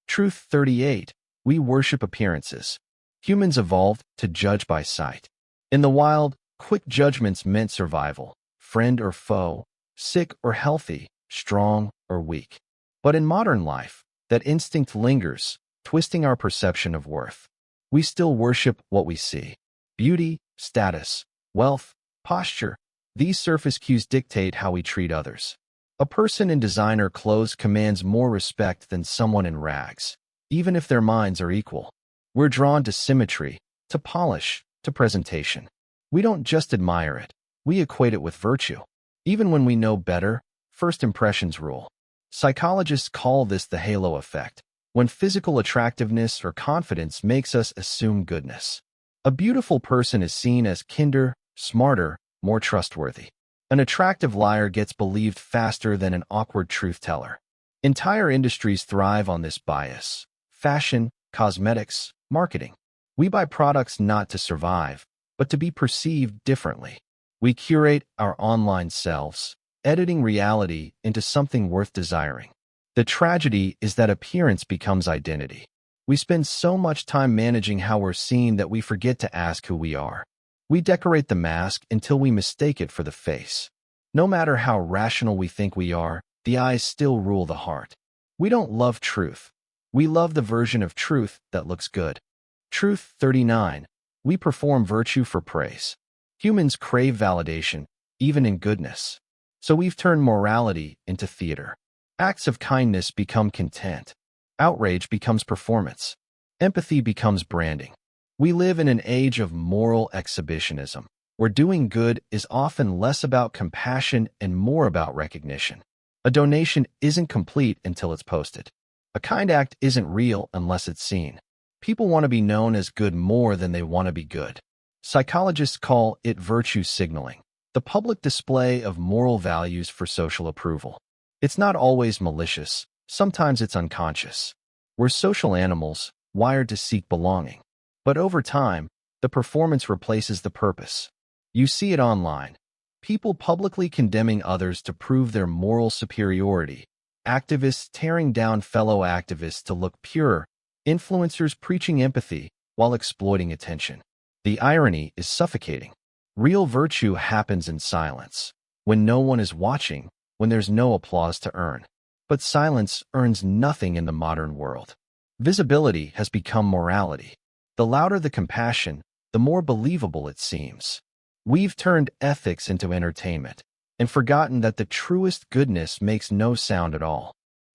Speaker 1: Truth 38. We worship appearances. Humans evolved to judge by sight. In the wild, quick judgments meant survival, friend or foe, sick or healthy, strong or weak. But in modern life, that instinct lingers, twisting our perception of worth. We still worship what we see. Beauty, status, wealth, posture. These surface cues dictate how we treat others. A person in designer clothes commands more respect than someone in rags, even if their minds are equal. We're drawn to symmetry, to polish, to presentation. We don't just admire it, we equate it with virtue. Even when we know better, first impressions rule. Psychologists call this the halo effect, when physical attractiveness or confidence makes us assume goodness. A beautiful person is seen as kinder, smarter, more trustworthy. An attractive liar gets believed faster than an awkward truth-teller. Entire industries thrive on this bias. Fashion, cosmetics, marketing. We buy products not to survive, but to be perceived differently. We curate our online selves, editing reality into something worth desiring. The tragedy is that appearance becomes identity. We spend so much time managing how we're seen that we forget to ask who we are. We decorate the mask until we mistake it for the face. No matter how rational we think we are, the eyes still rule the heart. We don't love truth. We love the version of truth that looks good. Truth 39. We perform virtue for praise. Humans crave validation, even in goodness. So we've turned morality into theater. Acts of kindness become content. Outrage becomes performance. Empathy becomes branding. We live in an age of moral exhibitionism, where doing good is often less about compassion and more about recognition. A donation isn't complete until it's posted. A kind act isn't real unless it's seen. People want to be known as good more than they want to be good. Psychologists call it virtue signaling, the public display of moral values for social approval. It's not always malicious. Sometimes it's unconscious. We're social animals, wired to seek belonging. But over time, the performance replaces the purpose. You see it online. People publicly condemning others to prove their moral superiority, activists tearing down fellow activists to look pure, influencers preaching empathy while exploiting attention. The irony is suffocating. Real virtue happens in silence, when no one is watching, when there's no applause to earn. But silence earns nothing in the modern world. Visibility has become morality. The louder the compassion, the more believable it seems. We've turned ethics into entertainment and forgotten that the truest goodness makes no sound at all.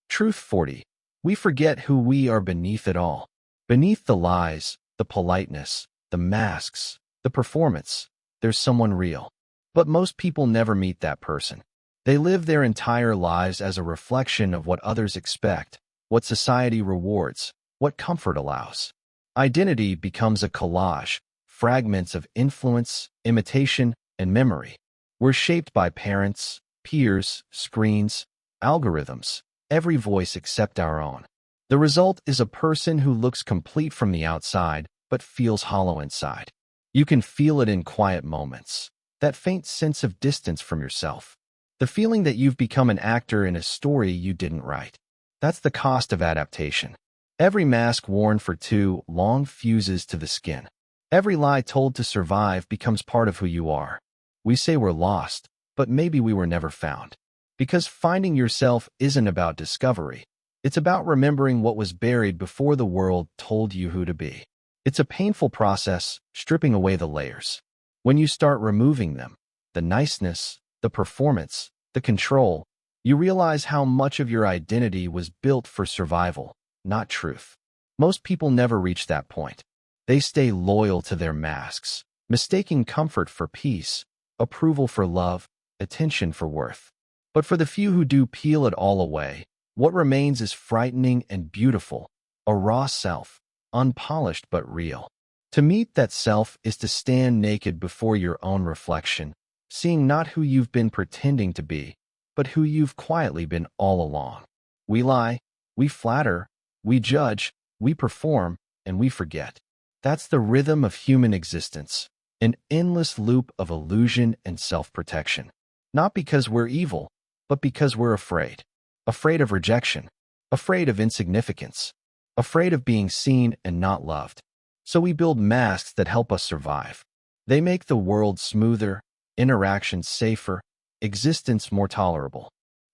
Speaker 1: Truth 40. We forget who we are beneath it all. Beneath the lies, the politeness, the masks, the performance, there's someone real. But most people never meet that person. They live their entire lives as a reflection of what others expect, what society rewards, what comfort allows. Identity becomes a collage, fragments of influence, imitation, and memory. We're shaped by parents, peers, screens, algorithms, every voice except our own. The result is a person who looks complete from the outside, but feels hollow inside. You can feel it in quiet moments, that faint sense of distance from yourself. The feeling that you've become an actor in a story you didn't write. That's the cost of adaptation. Every mask worn for too long fuses to the skin. Every lie told to survive becomes part of who you are. We say we're lost, but maybe we were never found. Because finding yourself isn't about discovery. It's about remembering what was buried before the world told you who to be. It's a painful process, stripping away the layers. When you start removing them, the niceness, the performance, the control, you realize how much of your identity was built for survival, not truth. Most people never reach that point. They stay loyal to their masks, mistaking comfort for peace, approval for love, attention for worth. But for the few who do peel it all away, what remains is frightening and beautiful, a raw self, unpolished but real. To meet that self is to stand naked before your own reflection, seeing not who you've been pretending to be, but who you've quietly been all along. We lie, we flatter, we judge, we perform, and we forget. That's the rhythm of human existence. An endless loop of illusion and self-protection. Not because we're evil, but because we're afraid. Afraid of rejection. Afraid of insignificance. Afraid of being seen and not loved. So we build masks that help us survive. They make the world smoother, interactions safer, existence more tolerable.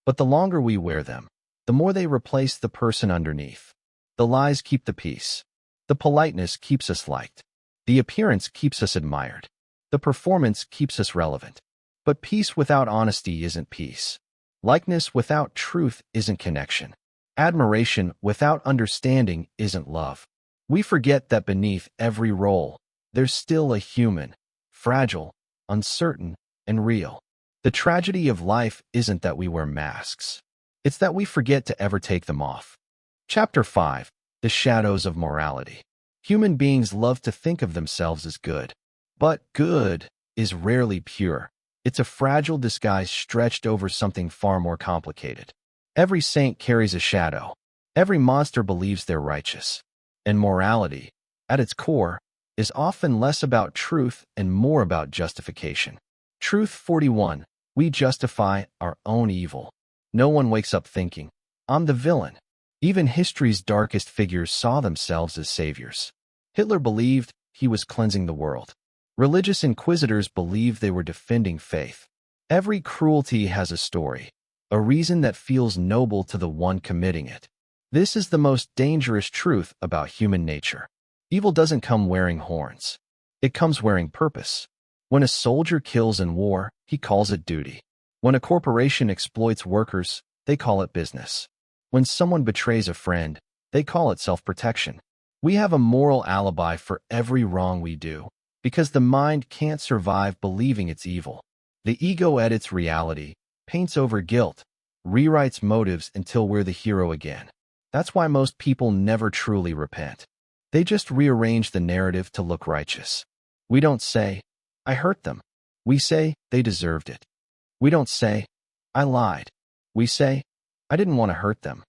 Speaker 1: But the longer we wear them, the more they replace the person underneath. The lies keep the peace. The politeness keeps us liked. The appearance keeps us admired. The performance keeps us relevant. But peace without honesty isn't peace. Likeness without truth isn't connection. Admiration without understanding isn't love. We forget that beneath every role, there's still a human, fragile, uncertain, and real. The tragedy of life isn't that we wear masks. It's that we forget to ever take them off. Chapter 5. The Shadows of Morality. Human beings love to think of themselves as good. But good is rarely pure. It's a fragile disguise stretched over something far more complicated. Every saint carries a shadow. Every monster believes they're righteous. And morality, at its core, is often less about truth and more about justification. Truth 41. We justify our own evil. No one wakes up thinking, I'm the villain. Even history's darkest figures saw themselves as saviors. Hitler believed he was cleansing the world. Religious inquisitors believed they were defending faith. Every cruelty has a story, a reason that feels noble to the one committing it. This is the most dangerous truth about human nature. Evil doesn't come wearing horns. It comes wearing purpose. When a soldier kills in war, he calls it duty. When a corporation exploits workers, they call it business. When someone betrays a friend, they call it self-protection. We have a moral alibi for every wrong we do, because the mind can't survive believing it's evil. The ego edits reality, paints over guilt, rewrites motives until we're the hero again. That's why most people never truly repent. They just rearrange the narrative to look righteous. We don't say, I hurt them. We say, they deserved it. We don't say, I lied. We say, I didn't want to hurt them.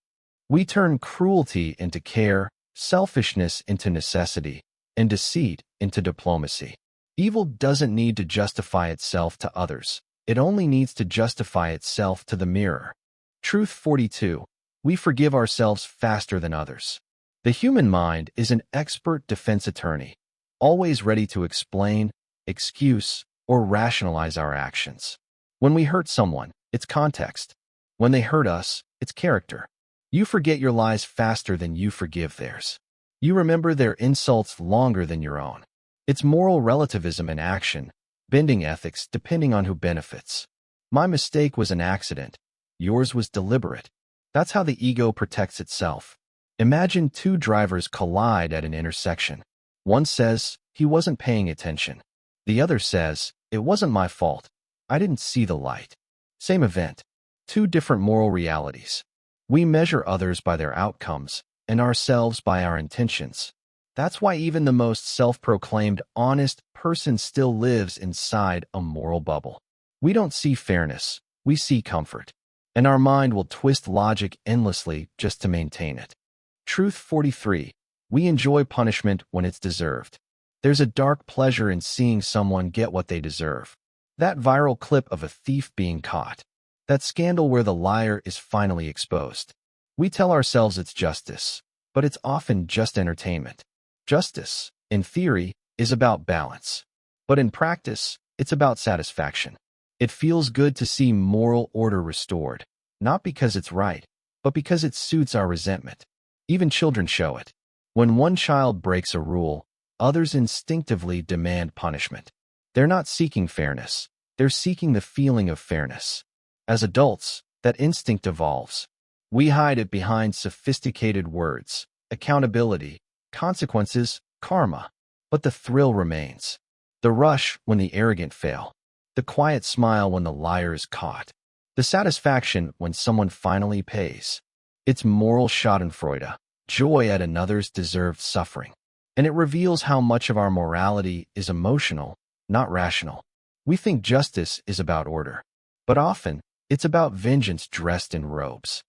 Speaker 1: We turn cruelty into care, selfishness into necessity, and deceit into diplomacy. Evil doesn't need to justify itself to others. It only needs to justify itself to the mirror. Truth 42. We forgive ourselves faster than others. The human mind is an expert defense attorney, always ready to explain, excuse, or rationalize our actions. When we hurt someone, it's context. When they hurt us, it's character. You forget your lies faster than you forgive theirs. You remember their insults longer than your own. It's moral relativism in action, bending ethics depending on who benefits. My mistake was an accident. Yours was deliberate. That's how the ego protects itself. Imagine two drivers collide at an intersection. One says, he wasn't paying attention. The other says, it wasn't my fault. I didn't see the light. Same event. Two different moral realities. We measure others by their outcomes and ourselves by our intentions. That's why even the most self-proclaimed honest person still lives inside a moral bubble. We don't see fairness, we see comfort. And our mind will twist logic endlessly just to maintain it. Truth 43. We enjoy punishment when it's deserved. There's a dark pleasure in seeing someone get what they deserve. That viral clip of a thief being caught. That scandal where the liar is finally exposed. We tell ourselves it's justice, but it's often just entertainment. Justice, in theory, is about balance. But in practice, it's about satisfaction. It feels good to see moral order restored, not because it's right, but because it suits our resentment. Even children show it. When one child breaks a rule, others instinctively demand punishment. They're not seeking fairness. They're seeking the feeling of fairness. As adults, that instinct evolves. We hide it behind sophisticated words, accountability, consequences, karma. But the thrill remains. The rush when the arrogant fail. The quiet smile when the liar is caught. The satisfaction when someone finally pays. It's moral schadenfreude, joy at another's deserved suffering. And it reveals how much of our morality is emotional, not rational. We think justice is about order, but often it's about vengeance dressed in robes.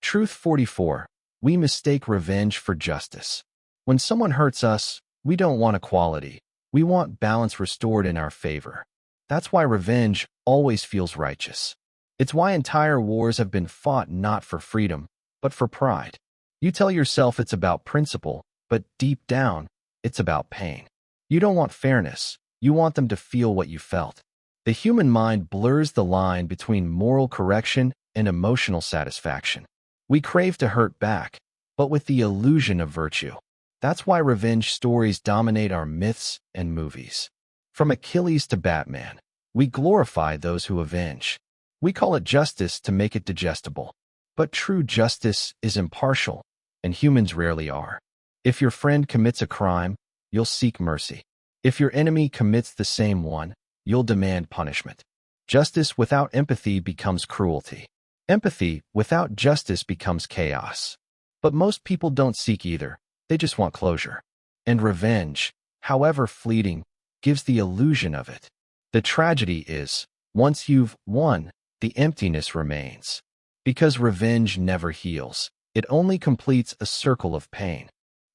Speaker 1: Truth 44. We mistake revenge for justice. When someone hurts us, we don't want equality. We want balance restored in our favor. That's why revenge always feels righteous. It's why entire wars have been fought not for freedom, but for pride. You tell yourself it's about principle, but deep down, it's about pain. You don't want fairness. You want them to feel what you felt. The human mind blurs the line between moral correction and emotional satisfaction. We crave to hurt back, but with the illusion of virtue. That's why revenge stories dominate our myths and movies. From Achilles to Batman, we glorify those who avenge. We call it justice to make it digestible. But true justice is impartial, and humans rarely are. If your friend commits a crime, you'll seek mercy. If your enemy commits the same one, you'll demand punishment. Justice without empathy becomes cruelty. Empathy without justice becomes chaos. But most people don't seek either. They just want closure. And revenge, however fleeting, gives the illusion of it. The tragedy is, once you've won, the emptiness remains. Because revenge never heals. It only completes a circle of pain.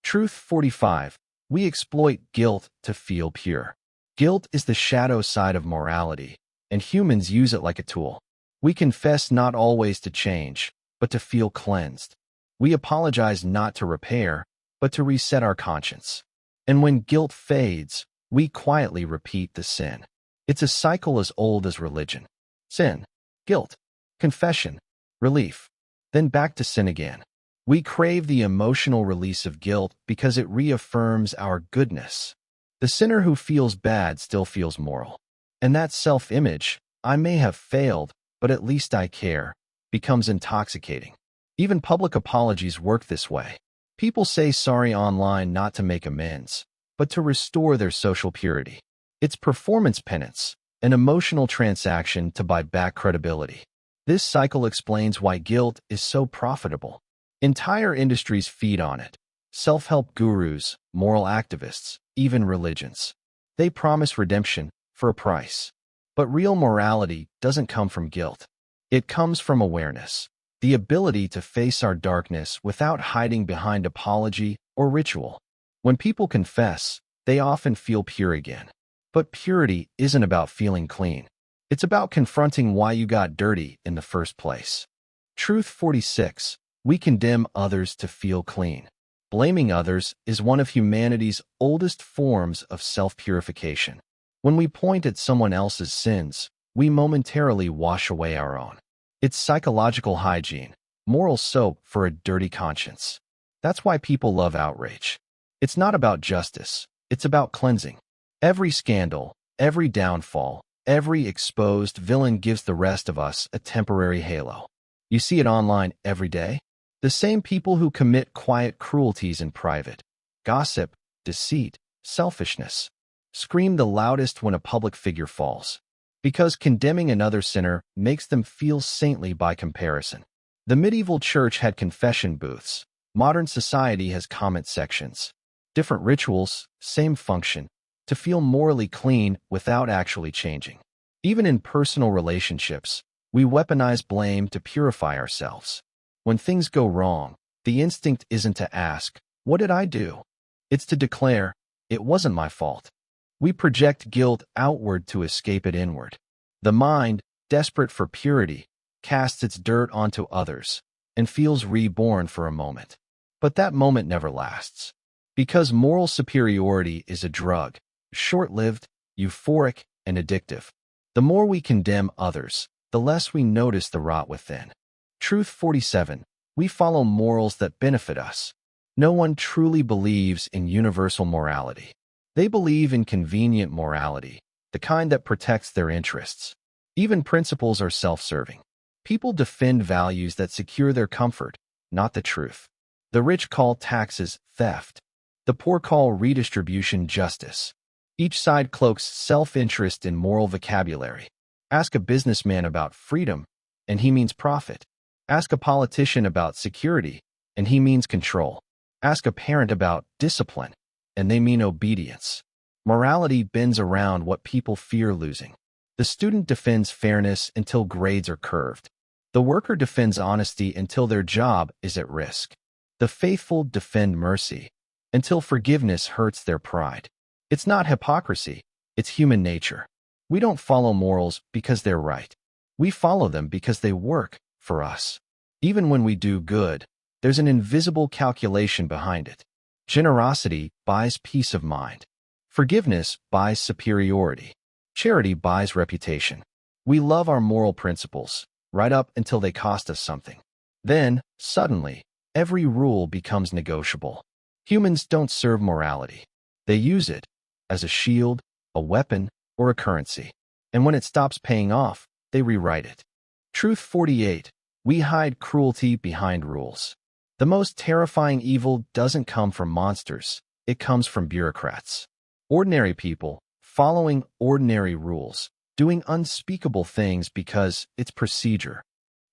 Speaker 1: Truth 45. We exploit guilt to feel pure. Guilt is the shadow side of morality, and humans use it like a tool. We confess not always to change, but to feel cleansed. We apologize not to repair, but to reset our conscience. And when guilt fades, we quietly repeat the sin. It's a cycle as old as religion. Sin, guilt, confession, relief, then back to sin again. We crave the emotional release of guilt because it reaffirms our goodness. The sinner who feels bad still feels moral. And that self-image, I may have failed, but at least I care, becomes intoxicating. Even public apologies work this way. People say sorry online not to make amends, but to restore their social purity. It's performance penance, an emotional transaction to buy back credibility. This cycle explains why guilt is so profitable. Entire industries feed on it. Self-help gurus, moral activists, even religions. They promise redemption for a price. But real morality doesn't come from guilt. It comes from awareness, the ability to face our darkness without hiding behind apology or ritual. When people confess, they often feel pure again. But purity isn't about feeling clean. It's about confronting why you got dirty in the first place. Truth 46. We condemn others to feel clean. Blaming others is one of humanity's oldest forms of self-purification. When we point at someone else's sins, we momentarily wash away our own. It's psychological hygiene, moral soap for a dirty conscience. That's why people love outrage. It's not about justice, it's about cleansing. Every scandal, every downfall, every exposed villain gives the rest of us a temporary halo. You see it online every day. The same people who commit quiet cruelties in private, gossip, deceit, selfishness, scream the loudest when a public figure falls, because condemning another sinner makes them feel saintly by comparison. The medieval church had confession booths. Modern society has comment sections. Different rituals, same function, to feel morally clean without actually changing. Even in personal relationships, we weaponize blame to purify ourselves. When things go wrong, the instinct isn't to ask, "What did I do?" It's to declare, "It wasn't my fault." We project guilt outward to escape it inward. The mind, desperate for purity, casts its dirt onto others and feels reborn for a moment. But that moment never lasts. Because moral superiority is a drug, short-lived, euphoric, and addictive. The more we condemn others, the less we notice the rot within. Truth 47. We follow morals that benefit us. No one truly believes in universal morality. They believe in convenient morality, the kind that protects their interests. Even principles are self-serving. People defend values that secure their comfort, not the truth. The rich call taxes theft. The poor call redistribution justice. Each side cloaks self-interest in moral vocabulary. Ask a businessman about freedom, and he means profit. Ask a politician about security, and he means control. Ask a parent about discipline, and they mean obedience. Morality bends around what people fear losing. The student defends fairness until grades are curved. The worker defends honesty until their job is at risk. The faithful defend mercy until forgiveness hurts their pride. It's not hypocrisy, it's human nature. We don't follow morals because they're right. We follow them because they work for us. Even when we do good, there's an invisible calculation behind it. Generosity buys peace of mind. Forgiveness buys superiority. Charity buys reputation. We love our moral principles, right up until they cost us something. Then, suddenly, every rule becomes negotiable. Humans don't serve morality. They use it as a shield, a weapon, or a currency. And when it stops paying off, they rewrite it. Truth 48. We hide cruelty behind rules. The most terrifying evil doesn't come from monsters. It comes from bureaucrats. Ordinary people, following ordinary rules, doing unspeakable things because it's procedure.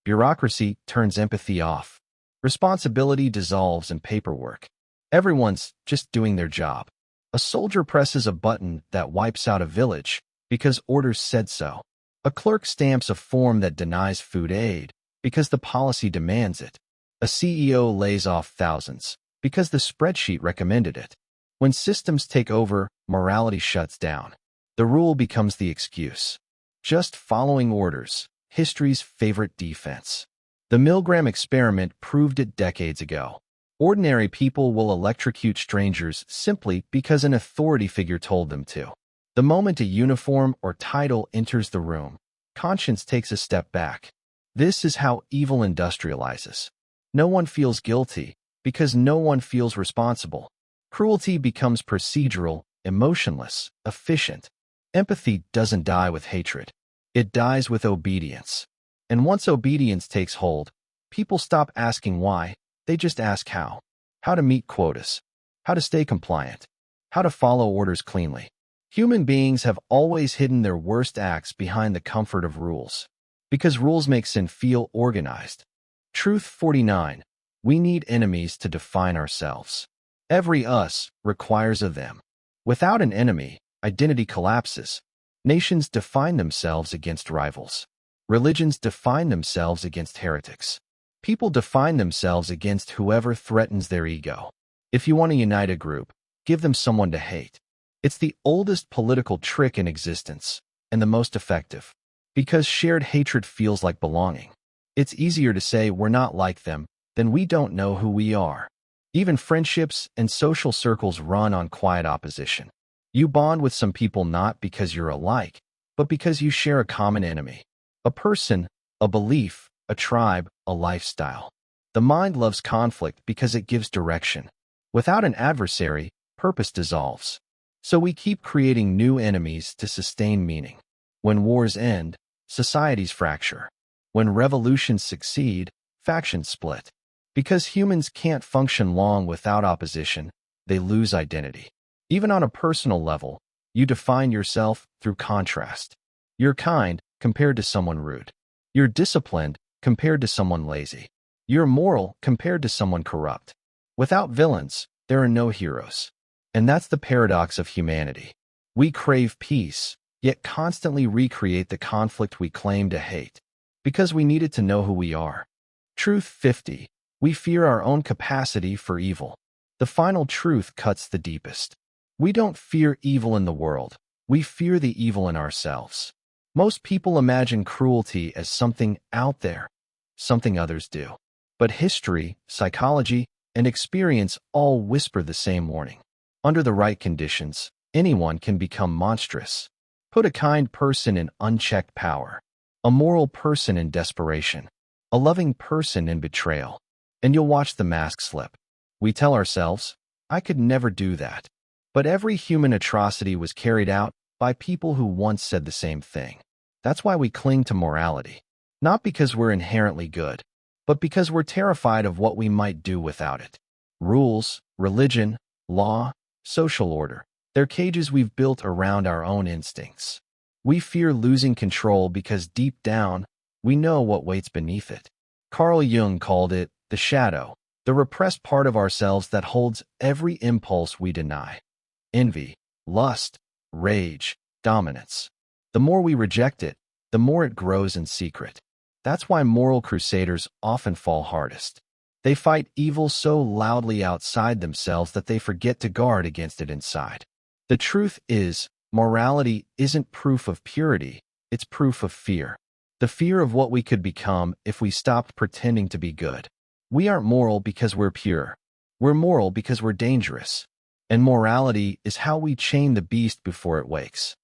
Speaker 1: Bureaucracy turns empathy off. Responsibility dissolves in paperwork. Everyone's just doing their job. A soldier presses a button that wipes out a village because orders said so. A clerk stamps a form that denies food aid because the policy demands it. A CEO lays off thousands because the spreadsheet recommended it. When systems take over, morality shuts down. The rule becomes the excuse. Just following orders, history's favorite defense. The Milgram experiment proved it decades ago. Ordinary people will electrocute strangers simply because an authority figure told them to. The moment a uniform or title enters the room, conscience takes a step back. This is how evil industrializes. No one feels guilty because no one feels responsible. Cruelty becomes procedural, emotionless, efficient. Empathy doesn't die with hatred. It dies with obedience. And once obedience takes hold, people stop asking why. They just ask how. How to meet quotas. How to stay compliant. How to follow orders cleanly. Human beings have always hidden their worst acts behind the comfort of rules. Because rules make sin feel organized. Truth 49. We need enemies to define ourselves. Every us requires a them. Without an enemy, identity collapses. Nations define themselves against rivals. Religions define themselves against heretics. People define themselves against whoever threatens their ego. If you want to unite a group, give them someone to hate. It's the oldest political trick in existence, and the most effective. Because shared hatred feels like belonging. It's easier to say we're not like them then we don't know who we are. Even friendships and social circles run on quiet opposition. You bond with some people not because you're alike, but because you share a common enemy. A person, a belief, a tribe, a lifestyle. The mind loves conflict because it gives direction. Without an adversary, purpose dissolves. So we keep creating new enemies to sustain meaning. When wars end, societies fracture. When revolutions succeed, factions split. Because humans can't function long without opposition, they lose identity. Even on a personal level, you define yourself through contrast. You're kind compared to someone rude. You're disciplined compared to someone lazy. You're moral compared to someone corrupt. Without villains, there are no heroes. And that's the paradox of humanity. We crave peace, yet constantly recreate the conflict we claim to hate. Because we needed to know who we are. Truth 50. We fear our own capacity for evil. The final truth cuts the deepest. We don't fear evil in the world. We fear the evil in ourselves. Most people imagine cruelty as something out there, something others do. But history, psychology, and experience all whisper the same warning. Under the right conditions, anyone can become monstrous. Put a kind person in unchecked power, a moral person in desperation, a loving person in betrayal, and you'll watch the mask slip. We tell ourselves, I could never do that. But every human atrocity was carried out by people who once said the same thing. That's why we cling to morality. Not because we're inherently good, but because we're terrified of what we might do without it. Rules, religion, law, social order, they're cages we've built around our own instincts. We fear losing control because deep down, we know what waits beneath it. Carl Jung called it the shadow, the repressed part of ourselves that holds every impulse we deny. Envy, lust, rage, dominance. The more we reject it, the more it grows in secret. That's why moral crusaders often fall hardest. They fight evil so loudly outside themselves that they forget to guard against it inside. The truth is, morality isn't proof of purity, it's proof of fear. The fear of what we could become if we stopped pretending to be good. We aren't moral because we're pure. We're moral because we're dangerous. And morality is how we chain the beast before it wakes.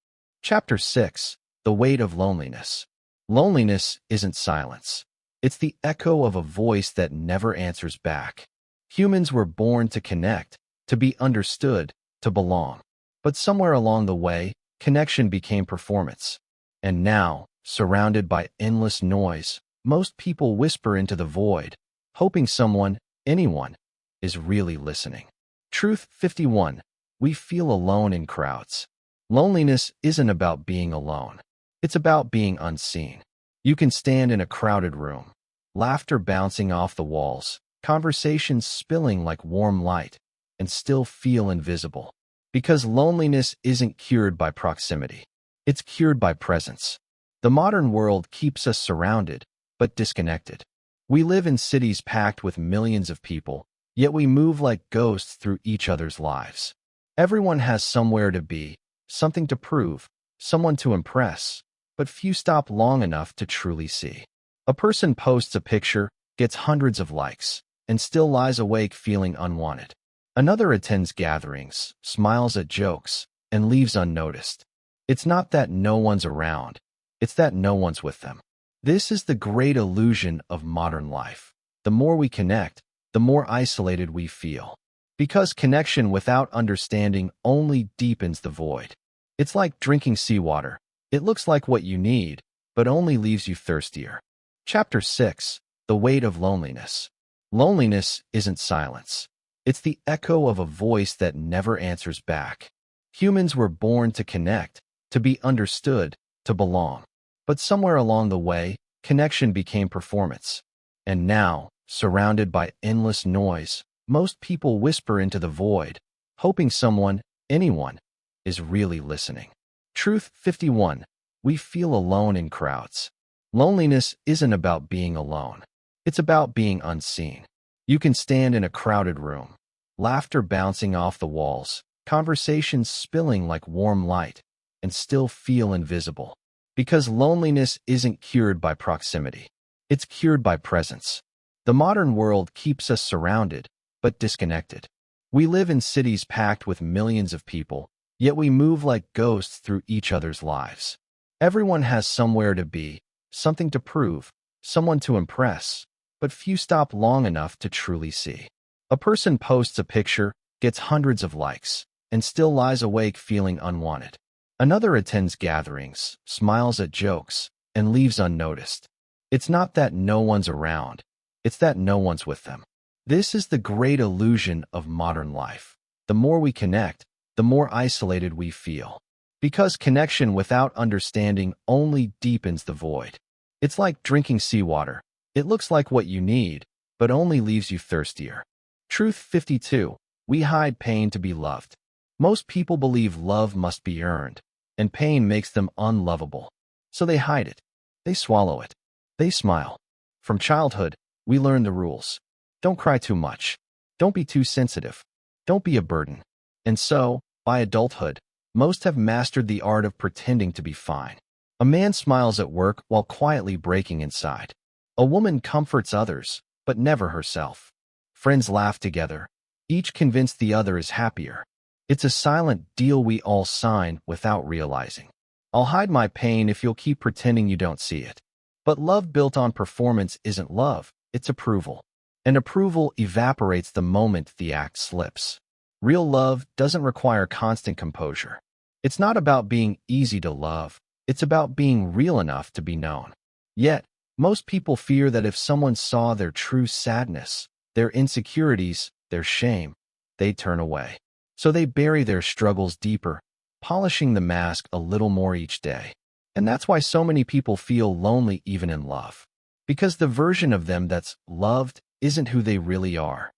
Speaker 1: Chapter 6. The Weight of Loneliness. Loneliness isn't silence. It's the echo of a voice that never answers back. Humans were born to connect, to be understood, to belong. But somewhere along the way, connection became performance. And now, surrounded by endless noise, most people whisper into the void, hoping someone, anyone, is really listening. Truth 51. We feel alone in crowds. Loneliness isn't about being alone. It's about being unseen. You can stand in a crowded room, laughter bouncing off the walls, conversations spilling like warm light, and still feel invisible. Because loneliness isn't cured by proximity. It's cured by presence. The modern world keeps us surrounded, but disconnected. We live in cities packed with millions of people, yet we move like ghosts through each other's lives. Everyone has somewhere to be, something to prove, someone to impress, but few stop long enough to truly see. A person posts a picture, gets hundreds of likes, and still lies awake feeling unwanted. Another attends gatherings, smiles at jokes, and leaves unnoticed. It's not that no one's around, it's that no one's with them. This is the great illusion of modern life. The more we connect, the more isolated we feel. Because connection without understanding only deepens the void. It's like drinking seawater. It looks like what you need, but only leaves you thirstier. Chapter 6. The Weight of Loneliness. Loneliness isn't silence. It's the echo of a voice that never answers back. Humans were born to connect, to be understood, to belong. But somewhere along the way, connection became performance. And now, surrounded by endless noise, most people whisper into the void, hoping someone, anyone, is really listening. Truth 51. We feel alone in crowds. Loneliness isn't about being alone. It's about being unseen. You can stand in a crowded room, laughter bouncing off the walls, conversations spilling like warm light, and still feel invisible. Because loneliness isn't cured by proximity. It's cured by presence. The modern world keeps us surrounded, but disconnected. We live in cities packed with millions of people, yet we move like ghosts through each other's lives. Everyone has somewhere to be, something to prove, someone to impress, but few stop long enough to truly see. A person posts a picture, gets hundreds of likes, and still lies awake feeling unwanted. Another attends gatherings, smiles at jokes, and leaves unnoticed. It's not that no one's around, it's that no one's with them. This is the great illusion of modern life. The more we connect, the more isolated we feel. Because connection without understanding only deepens the void. It's like drinking seawater. It looks like what you need, but only leaves you thirstier. Truth 52. We hide pain to be loved. Most people believe love must be earned, and pain makes them unlovable. So they hide it. They swallow it. They smile. From childhood, we learn the rules. Don't cry too much. Don't be too sensitive. Don't be a burden. And so, by adulthood, most have mastered the art of pretending to be fine. A man smiles at work while quietly breaking inside. A woman comforts others, but never herself. Friends laugh together, each convinced the other is happier. It's a silent deal we all sign without realizing. I'll hide my pain if you'll keep pretending you don't see it. But love built on performance isn't love, it's approval. And approval evaporates the moment the act slips. Real love doesn't require constant composure. It's not about being easy to love, it's about being real enough to be known. Yet, most people fear that if someone saw their true sadness, their insecurities, their shame, they'd turn away. So they bury their struggles deeper, polishing the mask a little more each day. And that's why so many people feel lonely even in love. Because the version of them that's loved isn't who they really are.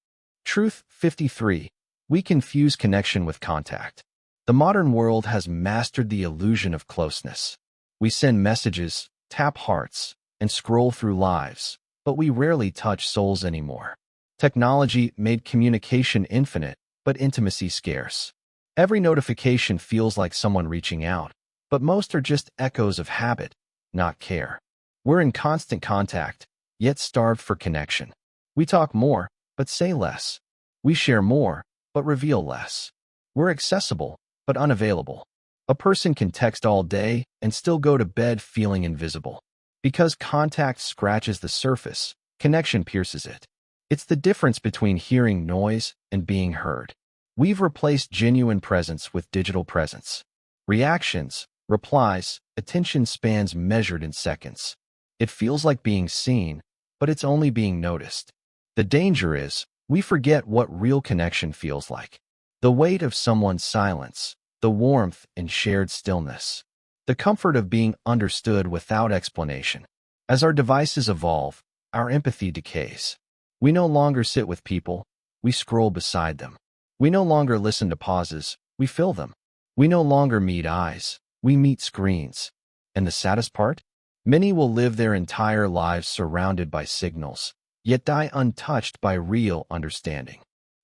Speaker 1: Truth 53. We confuse connection with contact. The modern world has mastered the illusion of closeness. We send messages, tap hearts, and scroll through lives, but we rarely touch souls anymore. Technology made communication infinite, but intimacy scarce. Every notification feels like someone reaching out, but most are just echoes of habit, not care. We're in constant contact, yet starved for connection. We talk more, but say less. We share more, but reveal less. We're accessible, but unavailable. A person can text all day and still go to bed feeling invisible. Because contact scratches the surface, connection pierces it. It's the difference between hearing noise and being heard. We've replaced genuine presence with digital presence. Reactions, replies, attention spans measured in seconds. It feels like being seen, but it's only being noticed. The danger is, we forget what real connection feels like. The weight of someone's silence, the warmth in shared stillness, the comfort of being understood without explanation. As our devices evolve, our empathy decays. We no longer sit with people, we scroll beside them. We no longer listen to pauses, we fill them. We no longer meet eyes, we meet screens. And the saddest part? Many will live their entire lives surrounded by signals, yet die untouched by real understanding.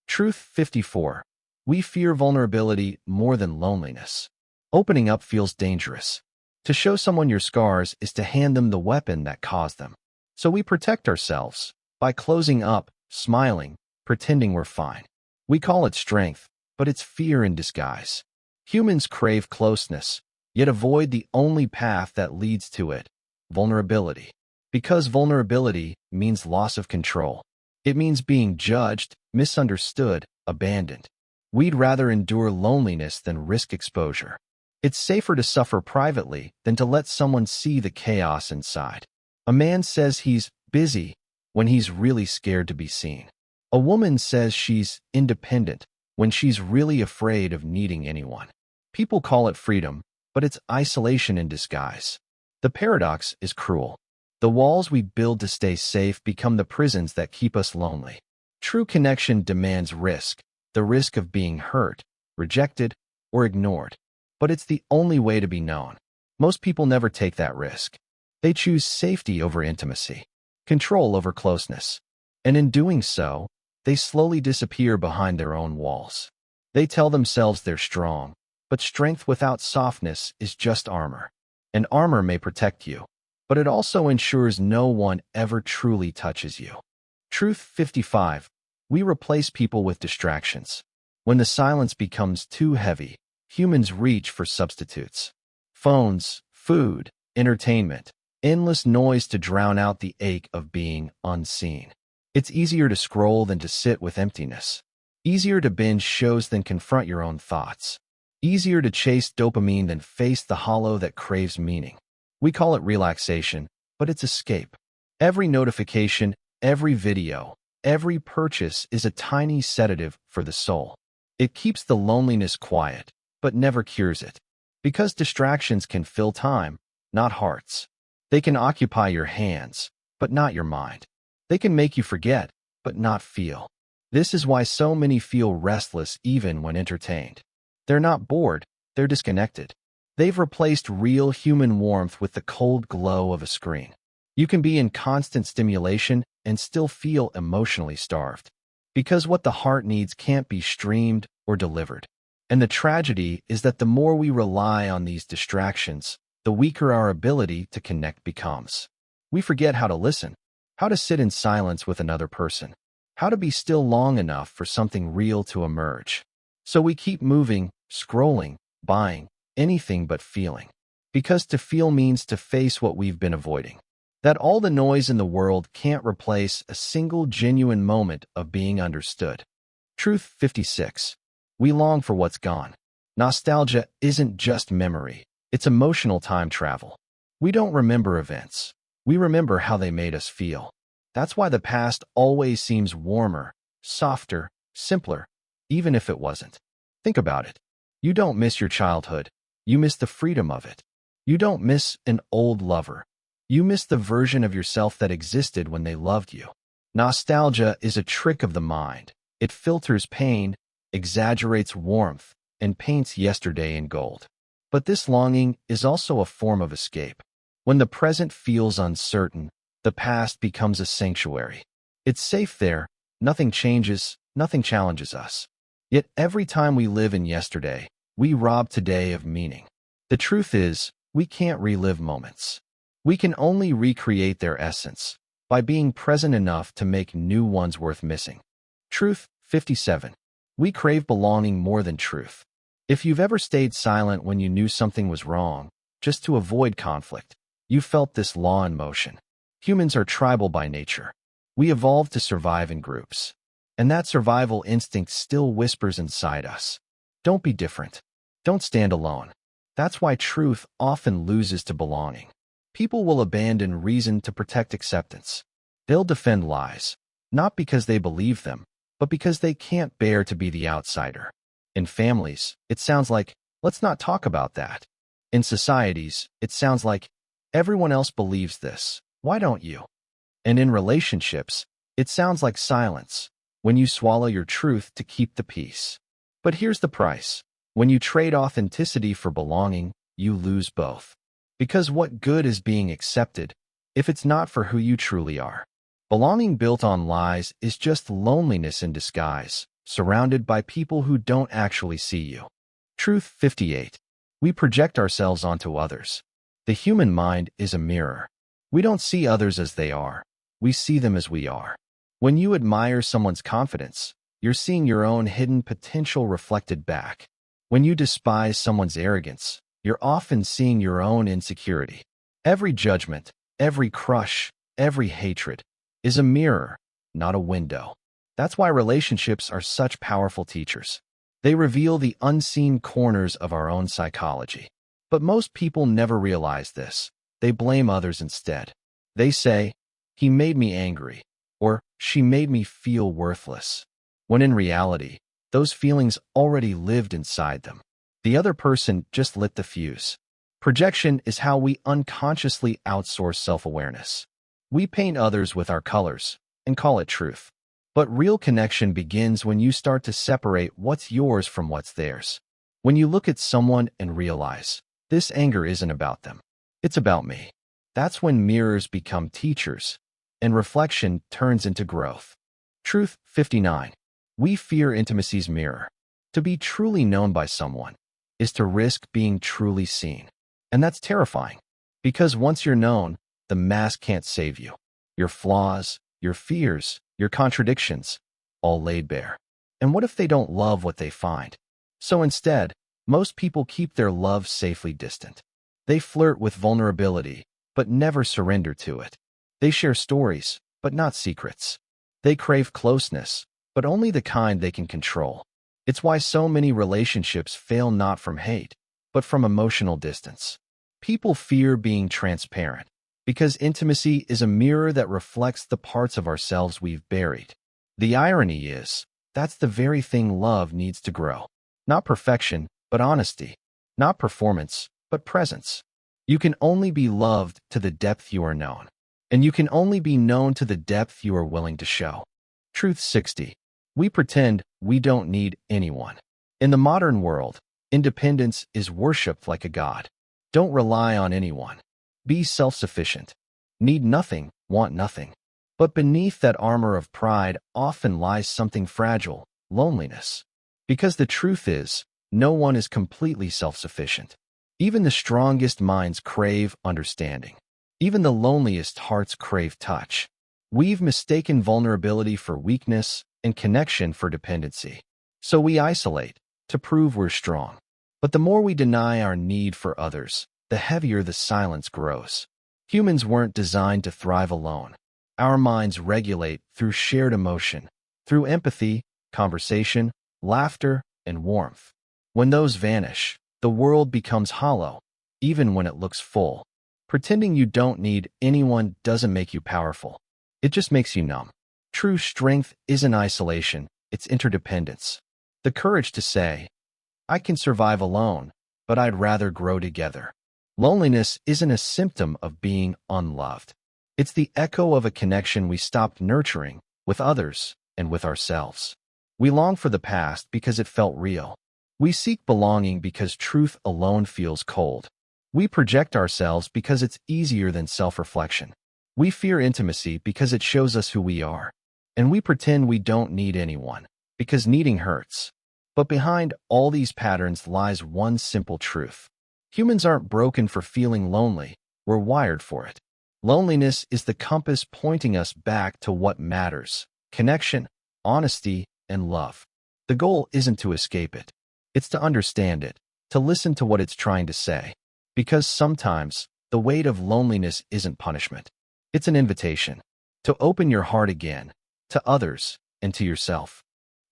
Speaker 1: Truth 54. We fear vulnerability more than loneliness. Opening up feels dangerous. To show someone your scars is to hand them the weapon that caused them. So we protect ourselves by closing up, smiling, pretending we're fine. We call it strength, but it's fear in disguise. Humans crave closeness, yet avoid the only path that leads to it, vulnerability. Because vulnerability means loss of control. It means being judged, misunderstood, abandoned. We'd rather endure loneliness than risk exposure. It's safer to suffer privately than to let someone see the chaos inside. A man says he's busy when he's really scared to be seen. A woman says she's independent when she's really afraid of needing anyone. People call it freedom, but it's isolation in disguise. The paradox is cruel. The walls we build to stay safe become the prisons that keep us lonely. True connection demands risk, the risk of being hurt, rejected, or ignored. But it's the only way to be known. Most people never take that risk. They choose safety over intimacy, control over closeness. And in doing so, they slowly disappear behind their own walls. They tell themselves they're strong, but strength without softness is just armor. And armor may protect you, but it also ensures no one ever truly touches you. Truth 55. We replace people with distractions. When the silence becomes too heavy, humans reach for substitutes. Phones, food, entertainment, endless noise to drown out the ache of being unseen. It's easier to scroll than to sit with emptiness. Easier to binge shows than confront your own thoughts. Easier to chase dopamine than face the hollow that craves meaning. We call it relaxation, but it's escape. Every notification, every video, every purchase is a tiny sedative for the soul. It keeps the loneliness quiet, but never cures it. Because distractions can fill time, not hearts. They can occupy your hands, but not your mind. They can make you forget, but not feel. This is why so many feel restless even when entertained. They're not bored, they're disconnected. They've replaced real human warmth with the cold glow of a screen. You can be in constant stimulation and still feel emotionally starved. Because what the heart needs can't be streamed or delivered. And the tragedy is that the more we rely on these distractions, the weaker our ability to connect becomes. We forget how to listen, how to sit in silence with another person, how to be still long enough for something real to emerge. So we keep moving, scrolling, buying, anything but feeling. Because to feel means to face what we've been avoiding. That all the noise in the world can't replace a single genuine moment of being understood. Truth 56. We long for what's gone. Nostalgia isn't just memory, it's emotional time travel. We don't remember events. We remember how they made us feel. That's why the past always seems warmer, softer, simpler, even if it wasn't. Think about it. You don't miss your childhood. You miss the freedom of it. You don't miss an old lover. You miss the version of yourself that existed when they loved you. Nostalgia is a trick of the mind. It filters pain, exaggerates warmth, and paints yesterday in gold. But this longing is also a form of escape. When the present feels uncertain, the past becomes a sanctuary. It's safe there, nothing changes, nothing challenges us. Yet every time we live in yesterday, we rob today of meaning. The truth is, we can't relive moments. We can only recreate their essence by being present enough to make new ones worth missing. Truth 57. We crave belonging more than truth. If you've ever stayed silent when you knew something was wrong, just to avoid conflict, you felt this law in motion. Humans are tribal by nature. We evolved to survive in groups. And that survival instinct still whispers inside us. Don't be different. Don't stand alone. That's why truth often loses to belonging. People will abandon reason to protect acceptance. They'll defend lies, not because they believe them, but because they can't bear to be the outsider. In families, it sounds like, let's not talk about that. In societies, it sounds like, everyone else believes this, why don't you? And in relationships, it sounds like silence, when you swallow your truth to keep the peace. But here's the price. When you trade authenticity for belonging, you lose both. Because what good is being accepted if it's not for who you truly are? Belonging built on lies is just loneliness in disguise, surrounded by people who don't actually see you. Truth 58. We project ourselves onto others. The human mind is a mirror. We don't see others as they are. We see them as we are. When you admire someone's confidence, you're seeing your own hidden potential reflected back. When you despise someone's arrogance, you're often seeing your own insecurity. Every judgment, every crush, every hatred is a mirror, not a window. That's why relationships are such powerful teachers. They reveal the unseen corners of our own psychology. But most people never realize this. They blame others instead. They say, he made me angry, or she made me feel worthless. When in reality, those feelings already lived inside them. The other person just lit the fuse. Projection is how we unconsciously outsource self-awareness. We paint others with our colors and call it truth. But real connection begins when you start to separate what's yours from what's theirs. When you look at someone and realize, this anger isn't about them. It's about me. That's when mirrors become teachers, and reflection turns into growth. Truth 59. We fear intimacy's mirror. To be truly known by someone is to risk being truly seen. And that's terrifying, because once you're known, the mask can't save you. Your flaws, your fears, your contradictions, all laid bare. And what if they don't love what they find? So instead, most people keep their love safely distant. They flirt with vulnerability, but never surrender to it. They share stories, but not secrets. They crave closeness, but only the kind they can control. It's why so many relationships fail not from hate, but from emotional distance. People fear being transparent, because intimacy is a mirror that reflects the parts of ourselves we've buried. The irony is, that's the very thing love needs to grow. Not perfection, but honesty. Not performance, but presence. You can only be loved to the depth you are known. And you can only be known to the depth you are willing to show. Truth 60. We pretend we don't need anyone. In the modern world, independence is worshipped like a god. Don't rely on anyone. Be self-sufficient. Need nothing, want nothing. But beneath that armor of pride often lies something fragile, loneliness. Because the truth is, no one is completely self-sufficient. Even the strongest minds crave understanding. Even the loneliest hearts crave touch. We've mistaken vulnerability for weakness and connection for dependency. So we isolate, to prove we're strong. But the more we deny our need for others, the heavier the silence grows. Humans weren't designed to thrive alone. Our minds regulate through shared emotion, through empathy, conversation, laughter, and warmth. When those vanish, the world becomes hollow, even when it looks full. Pretending you don't need anyone doesn't make you powerful. It just makes you numb. True strength isn't isolation, it's interdependence. The courage to say, I can survive alone, but I'd rather grow together. Loneliness isn't a symptom of being unloved. It's the echo of a connection we stopped nurturing with others and with ourselves. We long for the past because it felt real. We seek belonging because truth alone feels cold. We project ourselves because it's easier than self-reflection. We fear intimacy because it shows us who we are. And we pretend we don't need anyone because needing hurts. But behind all these patterns lies one simple truth. Humans aren't broken for feeling lonely. We're wired for it. Loneliness is the compass pointing us back to what matters: connection, honesty, and love. The goal isn't to escape it. It's to understand it, to listen to what it's trying to say. Because sometimes, the weight of loneliness isn't punishment. It's an invitation to open your heart again, to others, and to yourself.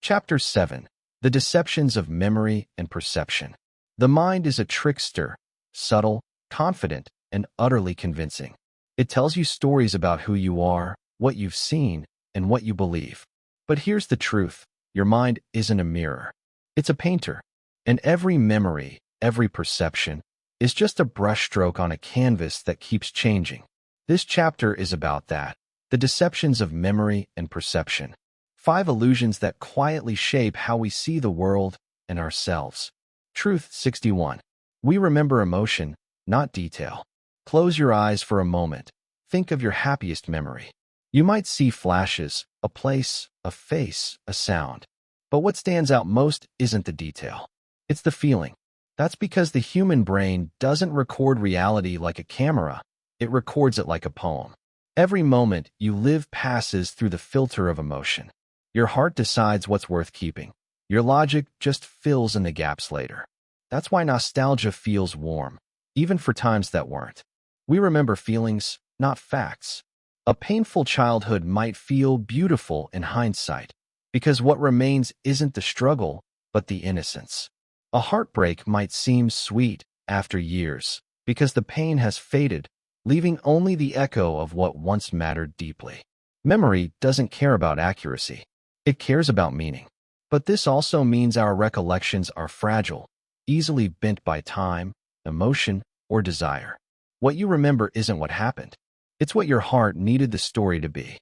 Speaker 1: Chapter 7. The Deceptions of Memory and Perception. The mind is a trickster, subtle, confident, and utterly convincing. It tells you stories about who you are, what you've seen, and what you believe. But here's the truth. Your mind isn't a mirror. It's a painter. And every memory, every perception, is just a brushstroke on a canvas that keeps changing. This chapter is about that. The deceptions of memory and perception. 5 illusions that quietly shape how we see the world and ourselves. Truth 61. We remember emotion, not detail. Close your eyes for a moment. Think of your happiest memory. You might see flashes, a place, a face, a sound. But what stands out most isn't the detail. It's the feeling. That's because the human brain doesn't record reality like a camera. It records it like a poem. Every moment you live passes through the filter of emotion. Your heart decides what's worth keeping. Your logic just fills in the gaps later. That's why nostalgia feels warm, even for times that weren't. We remember feelings, not facts. A painful childhood might feel beautiful in hindsight, because what remains isn't the struggle, but the innocence. A heartbreak might seem sweet after years, because the pain has faded, leaving only the echo of what once mattered deeply. Memory doesn't care about accuracy. It cares about meaning. But this also means our recollections are fragile, easily bent by time, emotion, or desire. What you remember isn't what happened. It's what your heart needed the story to be.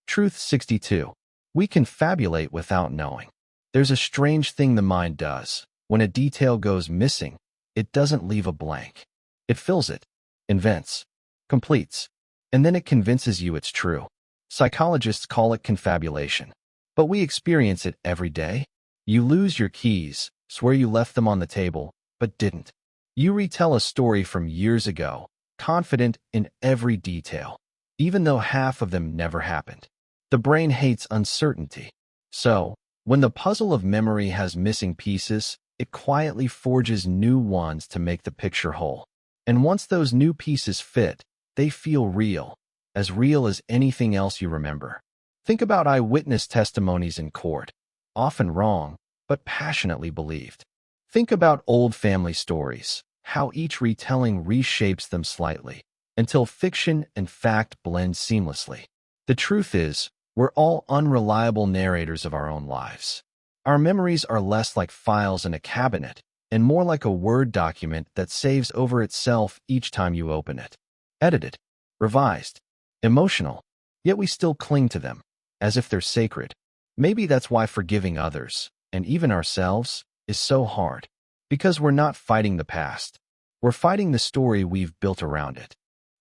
Speaker 1: Truth 62. We confabulate without knowing. There's a strange thing the mind does. When a detail goes missing, it doesn't leave a blank. It fills it, invents, completes, and then it convinces you it's true. Psychologists call it confabulation. But we experience it every day. You lose your keys, swear you left them on the table, but didn't. You retell a story from years ago, confident in every detail, even though half of them never happened. The brain hates uncertainty. So, when the puzzle of memory has missing pieces, it quietly forges new ones to make the picture whole. And once those new pieces fit, they feel real as anything else you remember. Think about eyewitness testimonies in court, often wrong, but passionately believed. Think about old family stories, how each retelling reshapes them slightly, until fiction and fact blend seamlessly. The truth is, we're all unreliable narrators of our own lives. Our memories are less like files in a cabinet and more like a Word document that saves over itself each time you open it. Edited, revised, emotional, yet we still cling to them, as if they're sacred. Maybe that's why forgiving others, and even ourselves, is so hard. Because we're not fighting the past. We're fighting the story we've built around it.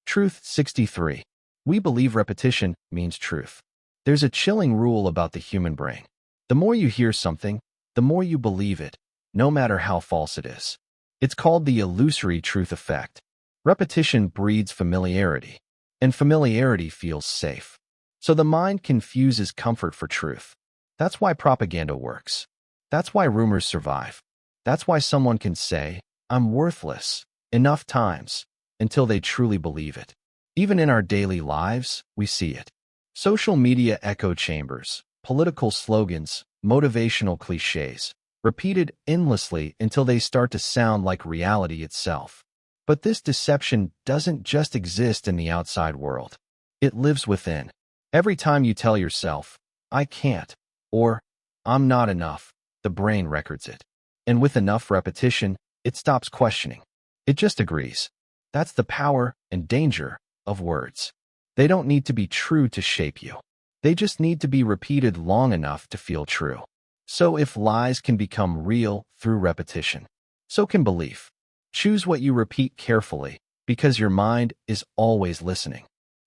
Speaker 1: Truth 63. We believe repetition means truth. There's a chilling rule about the human brain. The more you hear something, the more you believe it, no matter how false it is. It's called the illusory truth effect. Repetition breeds familiarity, and familiarity feels safe. So the mind confuses comfort for truth. That's why propaganda works. That's why rumors survive. That's why someone can say, "I'm worthless," enough times, until they truly believe it. Even in our daily lives, we see it. Social media echo chambers, political slogans, motivational cliches, repeated endlessly until they start to sound like reality itself. But this deception doesn't just exist in the outside world. It lives within. Every time you tell yourself, "I can't," or "I'm not enough," the brain records it. And with enough repetition, it stops questioning. It just agrees. That's the power and danger of words. They don't need to be true to shape you. They just need to be repeated long enough to feel true. So if lies can become real through repetition, so can belief. Choose what you repeat carefully, because your mind is always listening.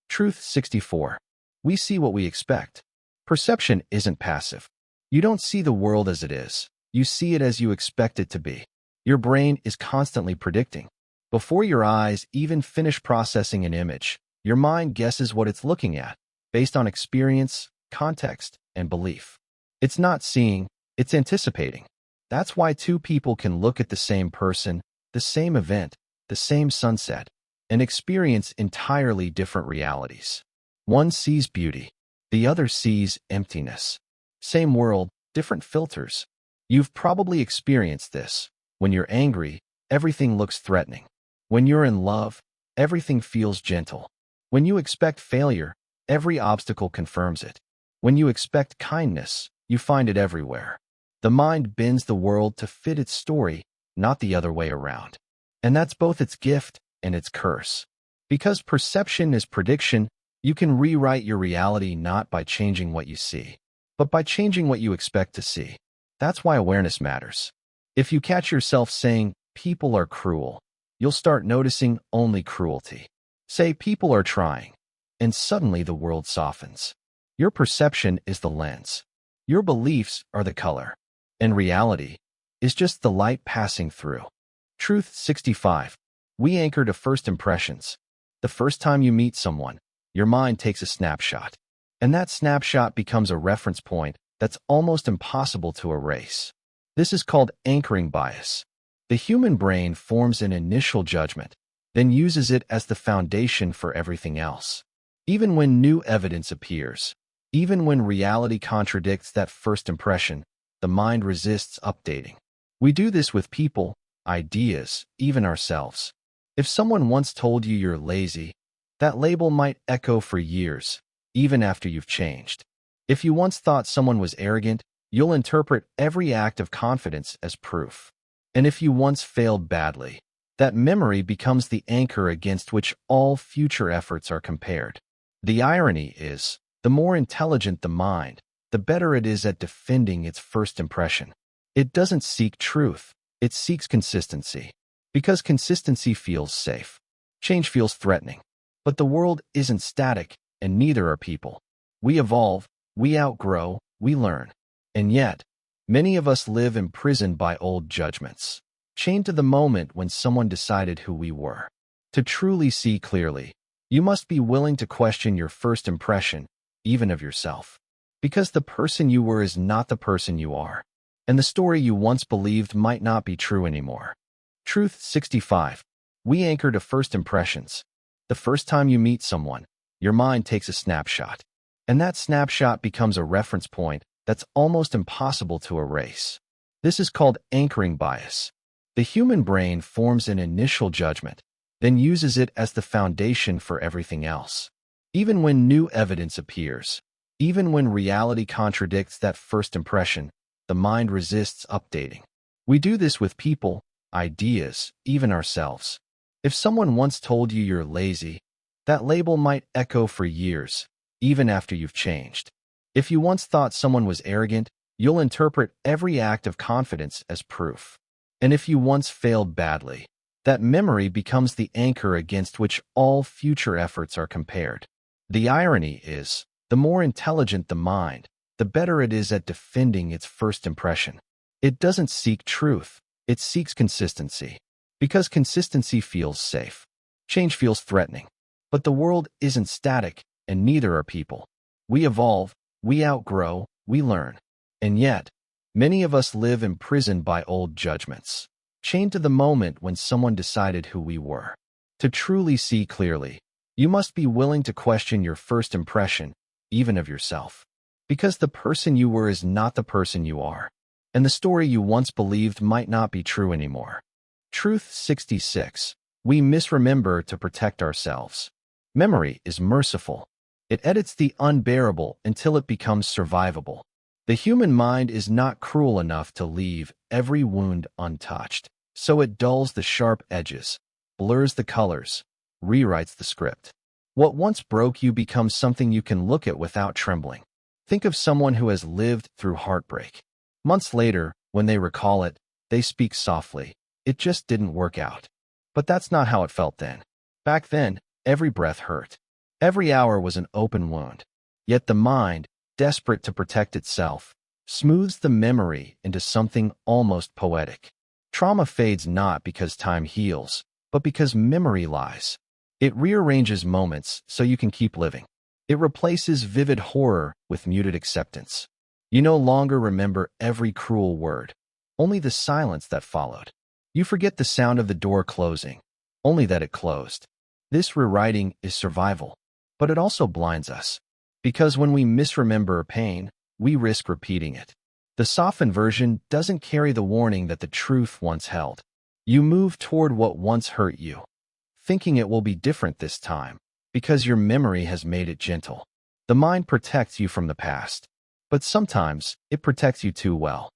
Speaker 1: Truth 64. We see what we expect. Perception isn't passive. You don't see the world as it is. You see it as you expect it to be. Your brain is constantly predicting. Before your eyes even finish processing an image, your mind guesses what it's looking at, based on experience, context, and belief. It's not seeing, it's anticipating. That's why two people can look at the same person, the same event, the same sunset, and experience entirely different realities. One sees beauty, the other sees emptiness. Same world, different filters. You've probably experienced this. When you're angry, everything looks threatening. When you're in love, everything feels gentle. When you expect failure, every obstacle confirms it. When you expect kindness, you find it everywhere. The mind bends the world to fit its story, not the other way around. And that's both its gift and its curse. Because perception is prediction, you can rewrite your reality not by changing what you see, but by changing what you expect to see. That's why awareness matters. If you catch yourself saying, "People are cruel," you'll start noticing only cruelty. Say, "People are trying," and suddenly the world softens. Your perception is the lens. Your beliefs are the color. And reality is just the light passing through. Truth 65. We anchor to first impressions. The first time you meet someone, your mind takes a snapshot. And that snapshot becomes a reference point that's almost impossible to erase. This is called anchoring bias. The human brain forms an initial judgment, then uses it as the foundation for everything else. Even when new evidence appears, even when reality contradicts that first impression, the mind resists updating. We do this with people, ideas, even ourselves. If someone once told you you're lazy, that label might echo for years, even after you've changed. If you once thought someone was arrogant, you'll interpret every act of confidence as proof. And if you once failed badly, that memory becomes the anchor against which all future efforts are compared. The irony is, the more intelligent the mind, the better it is at defending its first impression. It doesn't seek truth, it seeks consistency. Because consistency feels safe. Change feels threatening. But the world isn't static, and neither are people. We evolve, we outgrow, we learn. And yet, many of us live imprisoned by old judgments, chained to the moment when someone decided who we were. To truly see clearly, you must be willing to question your first impression, even of yourself. Because the person you were is not the person you are, and the story you once believed might not be true anymore. Truth 65. We anchor to first impressions. The first time you meet someone, your mind takes a snapshot, and that snapshot becomes a reference point that's almost impossible to erase. This is called anchoring bias. The human brain forms an initial judgment, then uses it as the foundation for everything else. Even when new evidence appears, even when reality contradicts that first impression, the mind resists updating. We do this with people, ideas, even ourselves. If someone once told you you're lazy, that label might echo for years, even after you've changed. If you once thought someone was arrogant, you'll interpret every act of confidence as proof. And if you once failed badly, that memory becomes the anchor against which all future efforts are compared. The irony is, the more intelligent the mind, the better it is at defending its first impression. It doesn't seek truth, it seeks consistency. Because consistency feels safe. Change feels threatening. But the world isn't static, and neither are people. We evolve, we outgrow, we learn. And yet, many of us live imprisoned by old judgments, chained to the moment when someone decided who we were. To truly see clearly, you must be willing to question your first impression, even of yourself. Because the person you were is not the person you are, and the story you once believed might not be true anymore. Truth 66. We misremember to protect ourselves. Memory is merciful. It edits the unbearable until it becomes survivable. The human mind is not cruel enough to leave every wound untouched, so it dulls the sharp edges, blurs the colors, rewrites the script. What once broke you becomes something you can look at without trembling. Think of someone who has lived through heartbreak. Months later, when they recall it, they speak softly. It just didn't work out. But that's not how it felt then. Back then, every breath hurt. Every hour was an open wound. Yet the mind, desperate to protect itself, smooths the memory into something almost poetic. Trauma fades not because time heals, but because memory lies. It rearranges moments so you can keep living. It replaces vivid horror with muted acceptance. You no longer remember every cruel word, only the silence that followed. You forget the sound of the door closing, only that it closed. This rewriting is survival, but it also blinds us. Because when we misremember pain, we risk repeating it. The softened version doesn't carry the warning that the truth once held. You move toward what once hurt you, thinking it will be different this time, because your memory has made it gentle. The mind protects you from the past, but sometimes it protects you too well.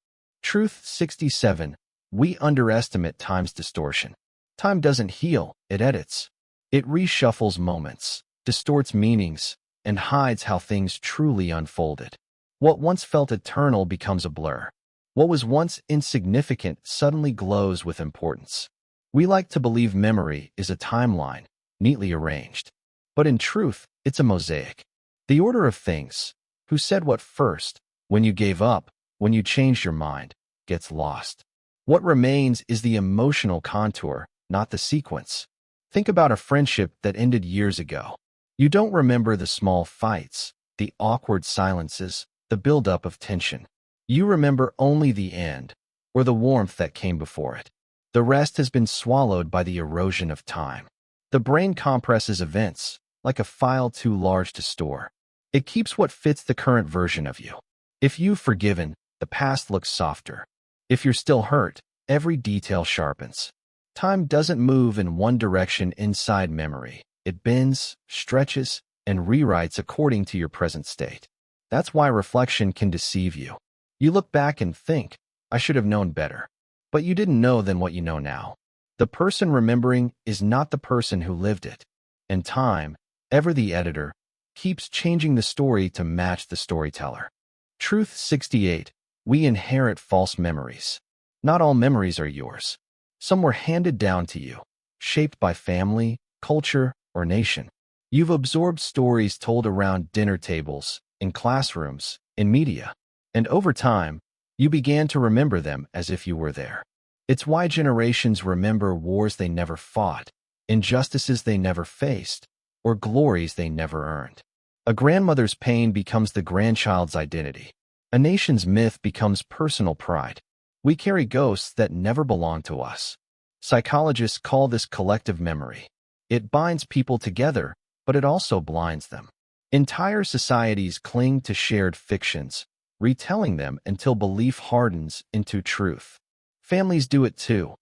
Speaker 1: Truth 67. We underestimate time's distortion. Time doesn't heal, it edits. It reshuffles moments, distorts meanings, and hides how things truly unfolded. What once felt eternal becomes a blur. What was once insignificant suddenly glows with importance. We like to believe memory is a timeline, neatly arranged. But in truth, it's a mosaic. The order of things, who said what first, when you gave up, when you changed your mind, gets lost. What remains is the emotional contour, not the sequence. Think about a friendship that ended years ago. You don't remember the small fights, the awkward silences, the buildup of tension. You remember only the end, or the warmth that came before it. The rest has been swallowed by the erosion of time. The brain compresses events, like a file too large to store. It keeps what fits the current version of you. If you've forgiven, the past looks softer. If you're still hurt, every detail sharpens. Time doesn't move in one direction inside memory. It bends, stretches, and rewrites according to your present state. That's why reflection can deceive you. You look back and think, I should have known better. But you didn't know then what you know now. The person remembering is not the person who lived it. And time, ever the editor, keeps changing the story to match the storyteller. Truth 68. We inherit false memories. Not all memories are yours. Some were handed down to you, shaped by family, culture, or nation. You've absorbed stories told around dinner tables, in classrooms, in media. And over time, you began to remember them as if you were there. It's why generations remember wars they never fought, injustices they never faced, or glories they never earned. A grandmother's pain becomes the grandchild's identity. A nation's myth becomes personal pride. We carry ghosts that never belong to us. Psychologists call this collective memory. It binds people together, but it also blinds them. Entire societies cling to shared fictions, retelling them until belief hardens into truth. Families do it too,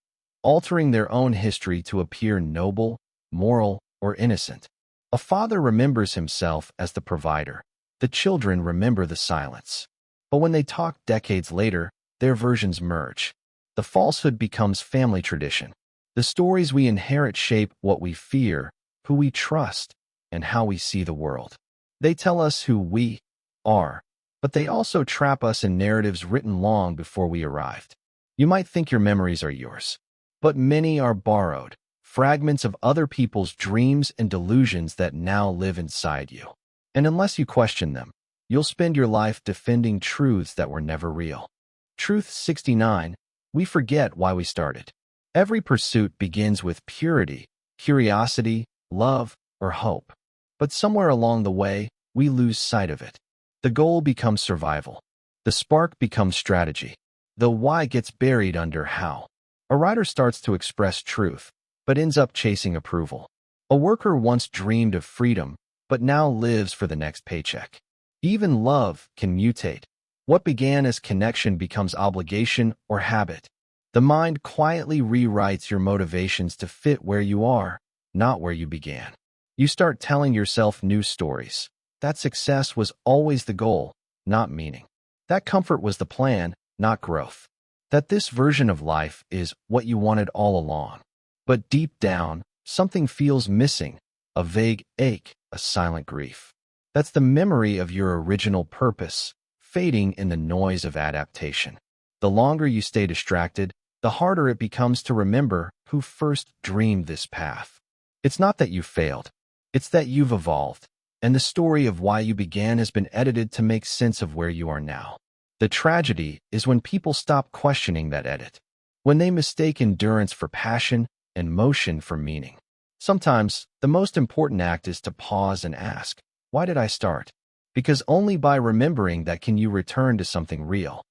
Speaker 1: altering their own history to appear noble, moral, or innocent. A father remembers himself as the provider. The children remember the silence. But when they talk decades later, their versions merge. The falsehood becomes family tradition. The stories we inherit shape what we fear, who we trust, and how we see the world. They tell us who we are, but they also trap us in narratives written long before we arrived. You might think your memories are yours, but many are borrowed, fragments of other people's dreams and delusions that now live inside you. And unless you question them, you'll spend your life defending truths that were never real. Truth 69. We forget why we started. Every pursuit begins with purity, curiosity, love, or hope. But somewhere along the way, we lose sight of it. The goal becomes survival. The spark becomes strategy. The why gets buried under how. A writer starts to express truth, but ends up chasing approval. A worker once dreamed of freedom, but now lives for the next paycheck. Even love can mutate. What began as connection becomes obligation or habit. The mind quietly rewrites your motivations to fit where you are, not where you began. You start telling yourself new stories. That success was always the goal, not meaning. That comfort was the plan, not growth. That this version of life is what you wanted all along. But deep down, something feels missing, a vague ache, a silent grief. That's the memory of your original purpose, fading in the noise of adaptation. The longer you stay distracted, the harder it becomes to remember who first dreamed this path. It's not that you failed. It's that you've evolved, and the story of why you began has been edited to make sense of where you are now. The tragedy is when people stop questioning that edit, when they mistake endurance for passion and motion for meaning. Sometimes, the most important act is to pause and ask, why did I start? Because only by remembering that can you return to something real.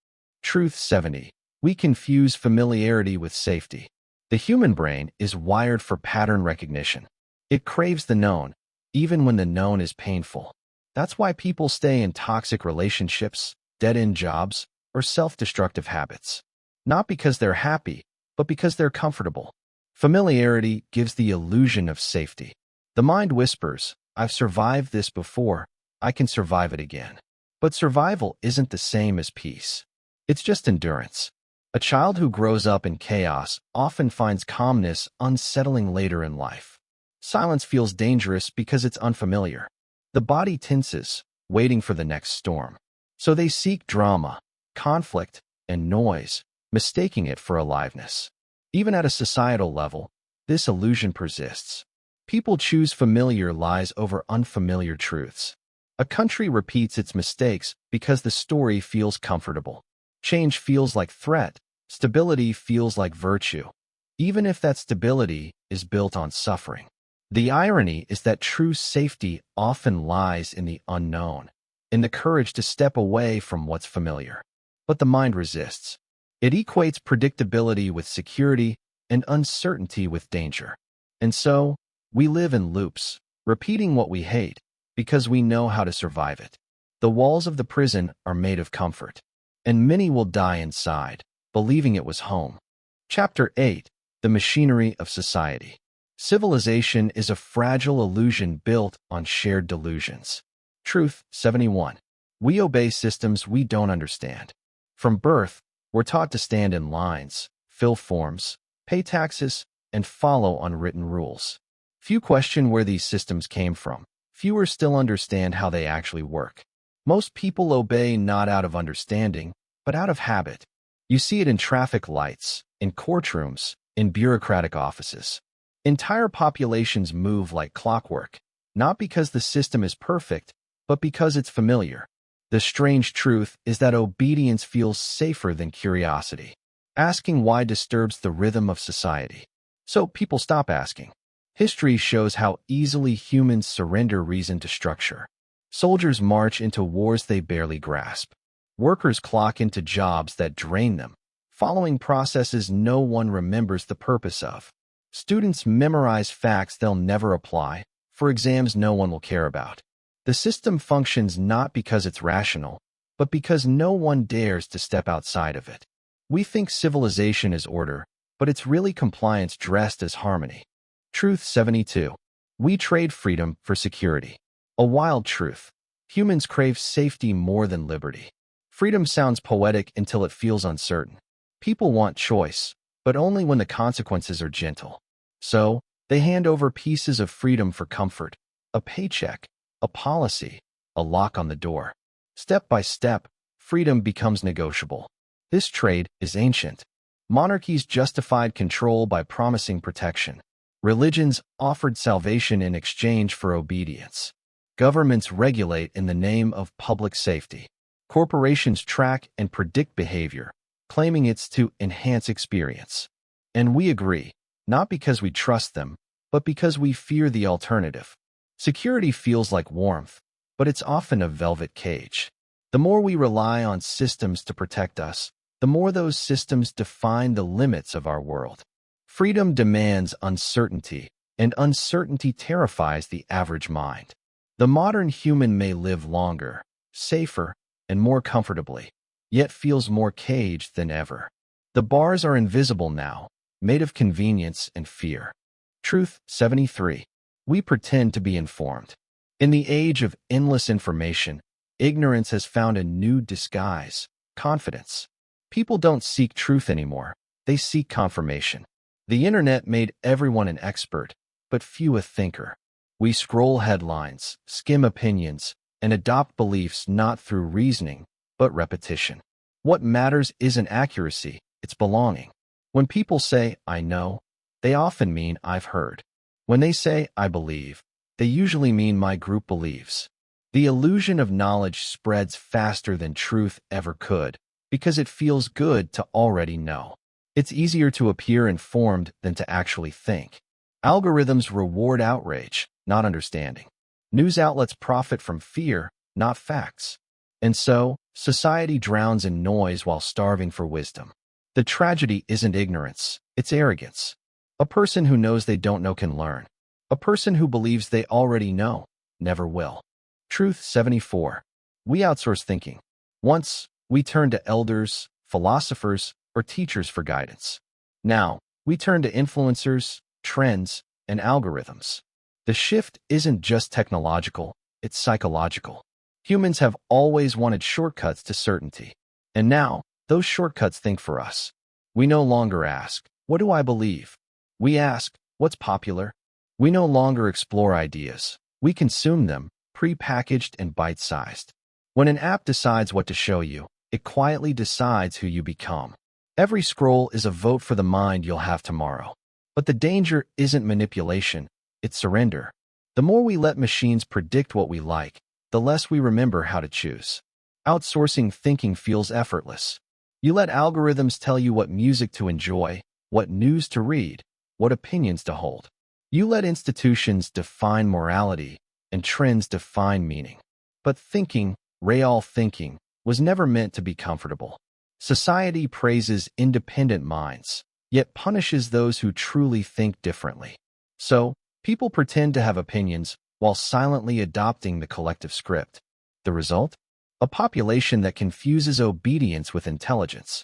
Speaker 1: Truth 70. We confuse familiarity with safety. The human brain is wired for pattern recognition. It craves the known, even when the known is painful. That's why people stay in toxic relationships, dead-end jobs, or self-destructive habits. Not because they're happy, but because they're comfortable. Familiarity gives the illusion of safety. The mind whispers, I've survived this before, I can survive it again. But survival isn't the same as peace. It's just endurance. A child who grows up in chaos often finds calmness unsettling later in life. Silence feels dangerous because it's unfamiliar. The body tenses, waiting for the next storm. So they seek drama, conflict, and noise, mistaking it for aliveness. Even at a societal level, this illusion persists. People choose familiar lies over unfamiliar truths. A country repeats its mistakes because the story feels comfortable. Change feels like threat. Stability feels like virtue, even if that stability is built on suffering. The irony is that true safety often lies in the unknown, in the courage to step away from what's familiar. But the mind resists. It equates predictability with security and uncertainty with danger. And so, we live in loops, repeating what we hate, because we know how to survive it. The walls of the prison are made of comfort, and many will die inside, believing it was home. Chapter 8. The Machinery of Society. Civilization is a fragile illusion built on shared delusions. Truth 71. We obey systems we don't understand. From birth, we're taught to stand in lines, fill forms, pay taxes, and follow unwritten rules. Few question where these systems came from. Fewer still understand how they actually work. Most people obey not out of understanding, but out of habit. You see it in traffic lights, in courtrooms, in bureaucratic offices. Entire populations move like clockwork, not because the system is perfect, but because it's familiar. The strange truth is that obedience feels safer than curiosity. Asking why disturbs the rhythm of society. So people stop asking. History shows how easily humans surrender reason to structure. Soldiers march into wars they barely grasp. Workers clock into jobs that drain them, following processes no one remembers the purpose of. Students memorize facts they'll never apply for exams no one will care about. The system functions not because it's rational, but because no one dares to step outside of it. We think civilization is order, but it's really compliance dressed as harmony. Truth 72. We trade freedom for security. A wild truth. Humans crave safety more than liberty. Freedom sounds poetic until it feels uncertain. People want choice, but only when the consequences are gentle. So, they hand over pieces of freedom for comfort, a paycheck, a policy, a lock on the door. Step by step, freedom becomes negotiable. This trade is ancient. Monarchies justified control by promising protection. Religions offered salvation in exchange for obedience. Governments regulate in the name of public safety. Corporations track and predict behavior, claiming it's to enhance experience. And we agree, not because we trust them, but because we fear the alternative. Security feels like warmth, but it's often a velvet cage. The more we rely on systems to protect us, the more those systems define the limits of our world. Freedom demands uncertainty, and uncertainty terrifies the average mind. The modern human may live longer, safer, and more comfortably, yet feels more caged than ever. The bars are invisible now, made of convenience and fear. Truth 73. We pretend to be informed. In the age of endless information, ignorance has found a new disguise: confidence. People don't seek truth anymore, they seek confirmation. The internet made everyone an expert, but few a thinker. We scroll headlines, skim opinions, and adopt beliefs not through reasoning, but repetition. What matters isn't accuracy, it's belonging. When people say, "I know," they often mean "I've heard." When they say, "I believe," they usually mean "my group believes." The illusion of knowledge spreads faster than truth ever could, because it feels good to already know. It's easier to appear informed than to actually think. Algorithms reward outrage, not understanding. News outlets profit from fear, not facts. And so, society drowns in noise while starving for wisdom. The tragedy isn't ignorance, it's arrogance. A person who knows they don't know can learn. A person who believes they already know never will. Truth 74. We outsource thinking. Once, we turned to elders, philosophers, or teachers for guidance. Now, we turn to influencers, trends, and algorithms. The shift isn't just technological, it's psychological. Humans have always wanted shortcuts to certainty. And now, those shortcuts think for us. We no longer ask, "What do I believe?" We ask, "What's popular?" We no longer explore ideas. We consume them, pre-packaged and bite-sized. When an app decides what to show you, it quietly decides who you become. Every scroll is a vote for the mind you'll have tomorrow. But the danger isn't manipulation, it's surrender. The more we let machines predict what we like, the less we remember how to choose. Outsourcing thinking feels effortless. You let algorithms tell you what music to enjoy, what news to read, what opinions to hold. You let institutions define morality, and trends define meaning. But thinking, real thinking, was never meant to be comfortable. Society praises independent minds, yet punishes those who truly think differently. So, people pretend to have opinions while silently adopting the collective script. The result? A population that confuses obedience with intelligence.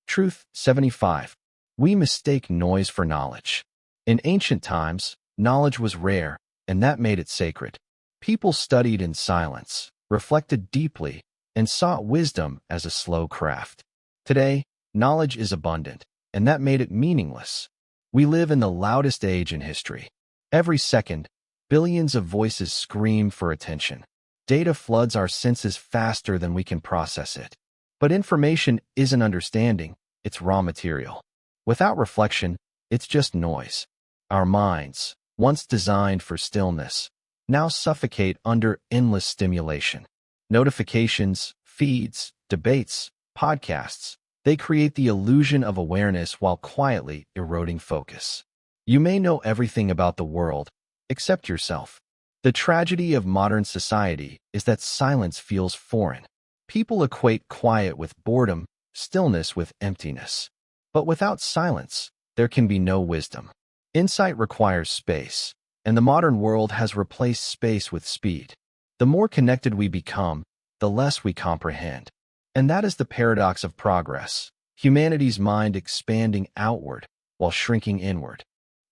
Speaker 1: Truth 75. We mistake noise for knowledge. In ancient times, knowledge was rare, and that made it sacred. People studied in silence, reflected deeply, and sought wisdom as a slow craft. Today, knowledge is abundant, and that made it meaningless. We live in the loudest age in history. Every second, billions of voices scream for attention. Data floods our senses faster than we can process it. But information isn't understanding, it's raw material. Without reflection, it's just noise. Our minds, once designed for stillness, now suffocate under endless stimulation. Notifications, feeds, debates, podcasts, they create the illusion of awareness while quietly eroding focus. You may know everything about the world, except yourself. The tragedy of modern society is that silence feels foreign. People equate quiet with boredom, stillness with emptiness. But without silence, there can be no wisdom. Insight requires space, and the modern world has replaced space with speed. The more connected we become, the less we comprehend. And that is the paradox of progress, humanity's mind expanding outward while shrinking inward.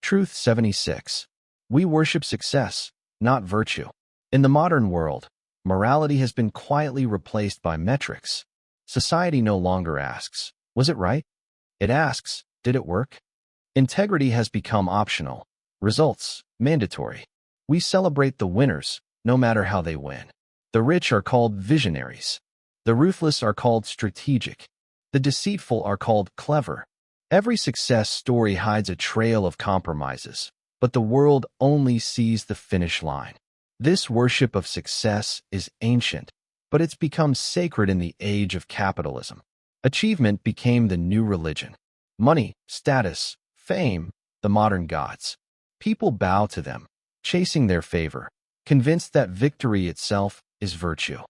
Speaker 1: Truth 76. We worship success, not virtue. In the modern world, morality has been quietly replaced by metrics. Society no longer asks, was it right? It asks, did it work? Integrity has become optional, results mandatory. We celebrate the winners, no matter how they win. The rich are called visionaries. The ruthless are called strategic. The deceitful are called clever. Every success story hides a trail of compromises, but the world only sees the finish line. This worship of success is ancient, but it's become sacred in the age of capitalism. Achievement became the new religion. Money, status, fame, the modern gods. People bow to them, chasing their favor, convinced that victory itself is virtue.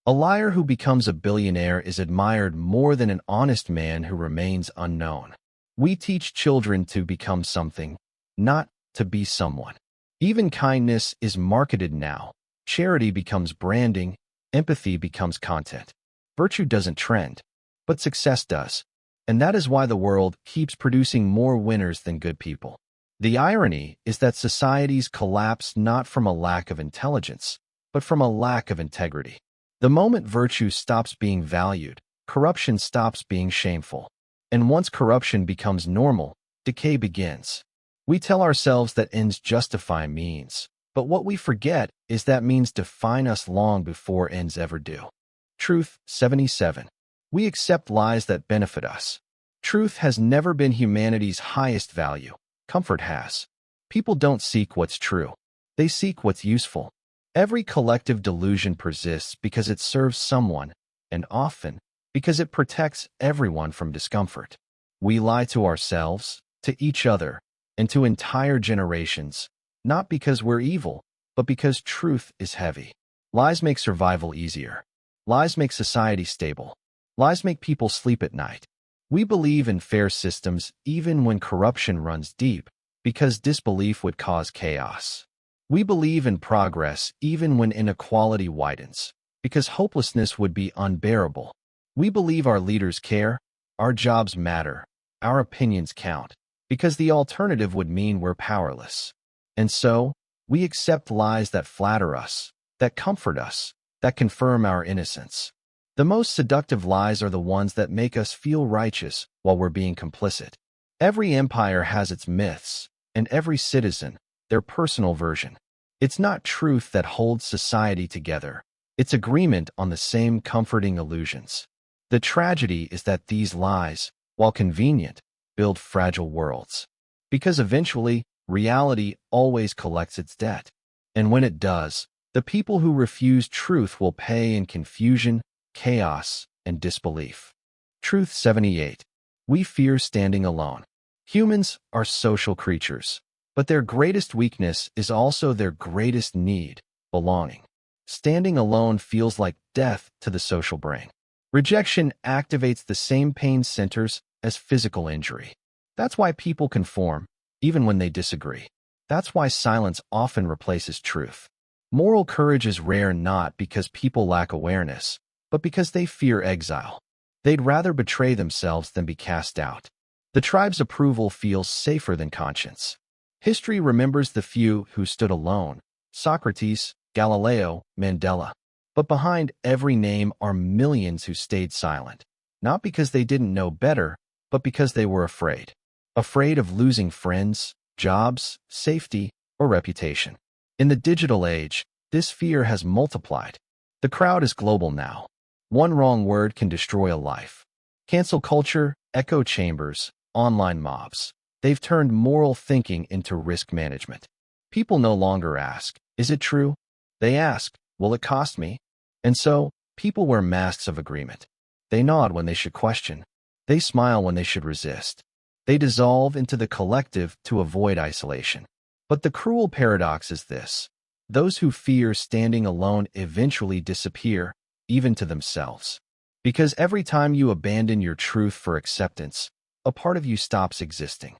Speaker 1: A liar who becomes a billionaire is admired more than an honest man who remains unknown. We teach children to become something, not to be someone. Even kindness is marketed now. Charity becomes branding, empathy becomes content. Virtue doesn't trend, but success does. And that is why the world keeps producing more winners than good people. The irony is that societies collapse not from a lack of intelligence, but from a lack of integrity. The moment virtue stops being valued, corruption stops being shameful. And once corruption becomes normal, decay begins. We tell ourselves that ends justify means, but what we forget is that means define us long before ends ever do. Truth 77. We accept lies that benefit us. Truth has never been humanity's highest value. Comfort has. People don't seek what's true. They seek what's useful. Every collective delusion persists because it serves someone, and often because it protects everyone from discomfort. We lie to ourselves, to each other, and to entire generations, not because we're evil, but because truth is heavy. Lies make survival easier. Lies make society stable. Lies make people sleep at night. We believe in fair systems even when corruption runs deep, because disbelief would cause chaos. We believe in progress even when inequality widens, because hopelessness would be unbearable. We believe our leaders care, our jobs matter, our opinions count, because the alternative would mean we're powerless. And so, we accept lies that flatter us, that comfort us, that confirm our innocence. The most seductive lies are the ones that make us feel righteous while we're being complicit. Every empire has its myths, and every citizen, their personal version. It's not truth that holds society together. It's agreement on the same comforting illusions. The tragedy is that these lies, while convenient, build fragile worlds. Because eventually, reality always collects its debt. And when it does, the people who refuse truth will pay in confusion, chaos, and disbelief. Truth 78. We fear standing alone. Humans are social creatures, but their greatest weakness is also their greatest need, belonging. Standing alone feels like death to the social brain. Rejection activates the same pain centers as physical injury. That's why people conform, even when they disagree. That's why silence often replaces truth. Moral courage is rare not because people lack awareness, but because they fear exile. They'd rather betray themselves than be cast out. The tribe's approval feels safer than conscience. History remembers the few who stood alone: Socrates, Galileo, Mandela. But behind every name are millions who stayed silent, not because they didn't know better, but because they were afraid. Afraid of losing friends, jobs, safety, or reputation. In the digital age, this fear has multiplied. The crowd is global now. One wrong word can destroy a life. Cancel culture, echo chambers, online mobs. They've turned moral thinking into risk management. People no longer ask, is it true? They ask, will it cost me? And so, people wear masks of agreement. They nod when they should question. They smile when they should resist. They dissolve into the collective to avoid isolation. But the cruel paradox is this: Those who fear standing alone eventually disappear, even to themselves. Because every time you abandon your truth for acceptance, a part of you stops existing.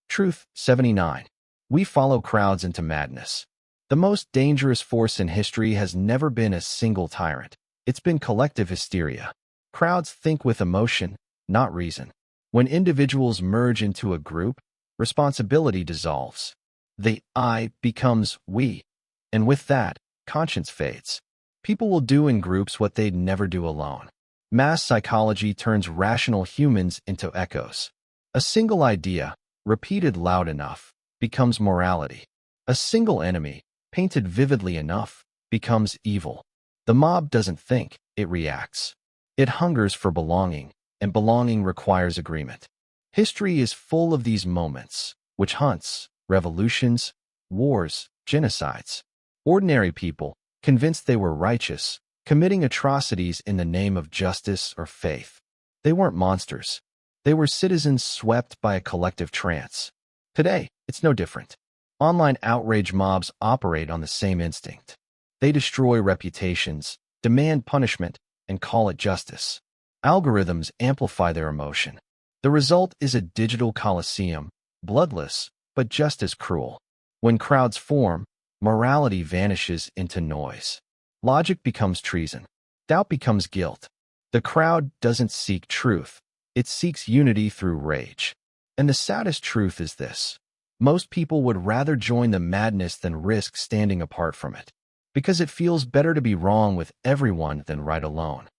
Speaker 1: Truth 79. We follow crowds into madness. The most dangerous force in history has never been a single tyrant. It's been collective hysteria. Crowds think with emotion, not reason. When individuals merge into a group, responsibility dissolves. The I becomes we. And with that, conscience fades. People will do in groups what they'd never do alone. Mass psychology turns rational humans into echoes. A single idea, repeated loud enough, becomes morality. A single enemy, painted vividly enough, becomes evil. The mob doesn't think, it reacts. It hungers for belonging, and belonging requires agreement. History is full of these moments: witch hunts, revolutions, wars, genocides. Ordinary people, convinced they were righteous, committing atrocities in the name of justice or faith. They weren't monsters. They were citizens swept by a collective trance. Today, it's no different. Online outrage mobs operate on the same instinct. They destroy reputations, demand punishment, and call it justice. Algorithms amplify their emotion. The result is a digital coliseum, bloodless, but just as cruel. When crowds form, morality vanishes into noise. Logic becomes treason. Doubt becomes guilt. The crowd doesn't seek truth. It seeks unity through rage. And the saddest truth is this: most people would rather join the madness than risk standing apart from it, because it feels better to be wrong with everyone than right alone.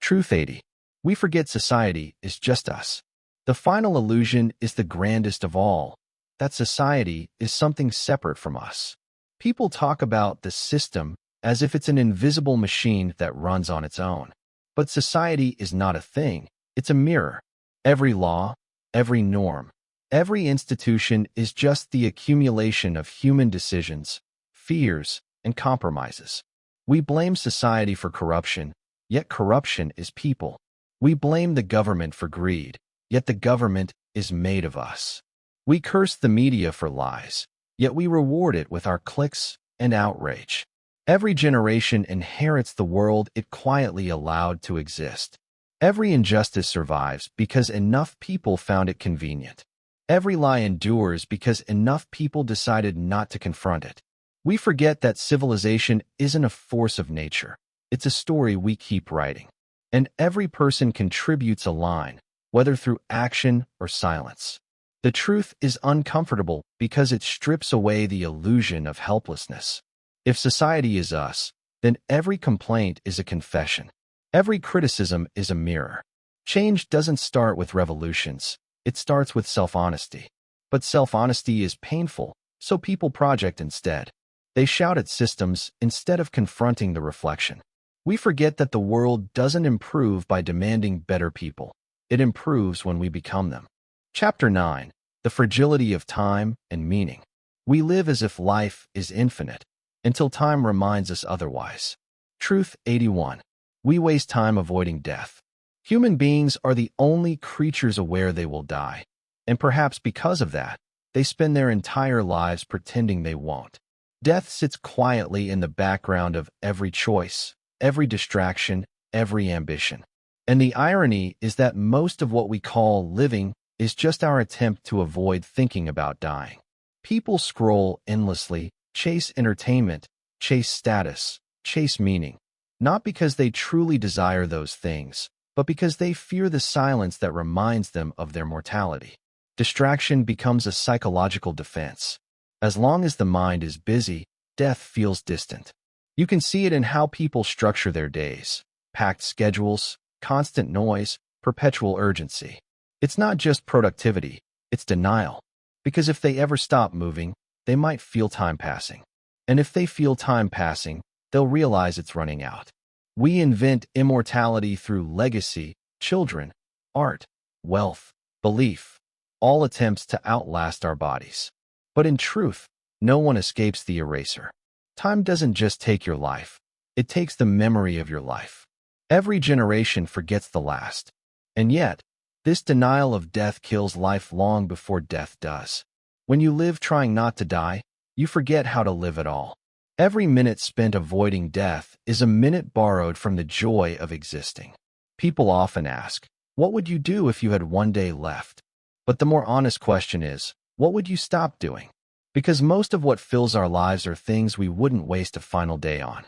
Speaker 1: Truth 80. We forget society is just us. The final illusion is the grandest of all, that society is something separate from us. People talk about the system as if it's an invisible machine that runs on its own. But society is not a thing, it's a mirror. Every law, every norm, every institution is just the accumulation of human decisions, fears, and compromises. We blame society for corruption, yet corruption is people. We blame the government for greed, yet the government is made of us. We curse the media for lies, yet we reward it with our clicks and outrage. Every generation inherits the world it quietly allowed to exist. Every injustice survives because enough people found it convenient. Every lie endures because enough people decided not to confront it. We forget that civilization isn't a force of nature. It's a story we keep writing. And every person contributes a line, whether through action or silence. The truth is uncomfortable because it strips away the illusion of helplessness. If society is us, then every complaint is a confession. Every criticism is a mirror. Change doesn't start with revolutions. It starts with self-honesty. But self-honesty is painful, so people project instead. They shout at systems instead of confronting the reflection. We forget that the world doesn't improve by demanding better people. It improves when we become them. Chapter 9. The Fragility of Time and Meaning. We live as if life is infinite, until time reminds us otherwise. Truth 81. We waste time avoiding death. Human beings are the only creatures aware they will die, and perhaps because of that, they spend their entire lives pretending they won't. Death sits quietly in the background of every choice, every distraction, every ambition. And the irony is that most of what we call living is just our attempt to avoid thinking about dying. People scroll endlessly, chase entertainment, chase status, chase meaning, not because they truly desire those things, but because they fear the silence that reminds them of their mortality. Distraction becomes a psychological defense. As long as the mind is busy, death feels distant. You can see it in how people structure their days: packed schedules, constant noise, perpetual urgency. It's not just productivity, it's denial. Because if they ever stop moving, they might feel time passing. And if they feel time passing, they'll realize it's running out. We invent immortality through legacy, children, art, wealth, belief, all attempts to outlast our bodies. But in truth, no one escapes the eraser. Time doesn't just take your life, it takes the memory of your life. Every generation forgets the last. And yet, this denial of death kills life long before death does. When you live trying not to die, you forget how to live at all. Every minute spent avoiding death is a minute borrowed from the joy of existing. People often ask, what would you do if you had one day left? But the more honest question is, what would you stop doing? Because most of what fills our lives are things we wouldn't waste a final day on.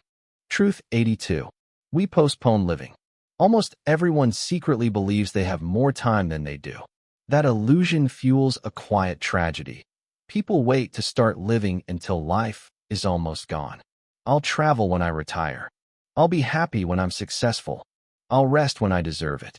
Speaker 1: Truth 82. We postpone living. Almost everyone secretly believes they have more time than they do. That illusion fuels a quiet tragedy. People wait to start living until life is almost gone. I'll travel when I retire. I'll be happy when I'm successful. I'll rest when I deserve it.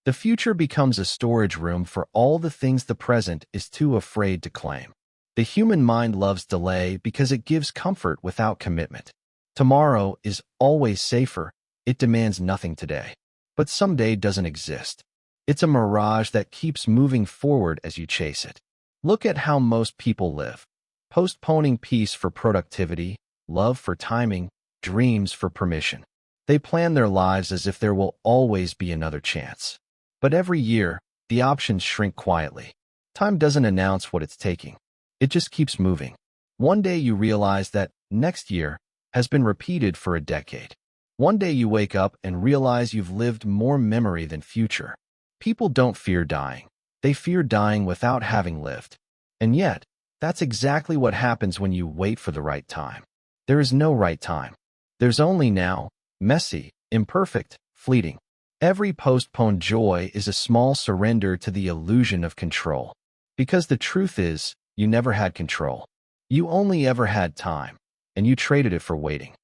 Speaker 1: The future becomes a storage room for all the things the present is too afraid to claim. The human mind loves delay because it gives comfort without commitment. Tomorrow is always safer. It demands nothing today. But someday doesn't exist. It's a mirage that keeps moving forward as you chase it. Look at how most people live. Postponing peace for productivity, love for timing, dreams for permission. They plan their lives as if there will always be another chance. But every year, the options shrink quietly. Time doesn't announce what it's taking. It just keeps moving. One day you realize that next year has been repeated for a decade. One day you wake up and realize you've lived more memory than future. People don't fear dying. They fear dying without having lived. And yet, that's exactly what happens when you wait for the right time. There is no right time. There's only now, messy, imperfect, fleeting. Every postponed joy is a small surrender to the illusion of control. Because the truth is, you never had control. You only ever had time, and you traded it for waiting.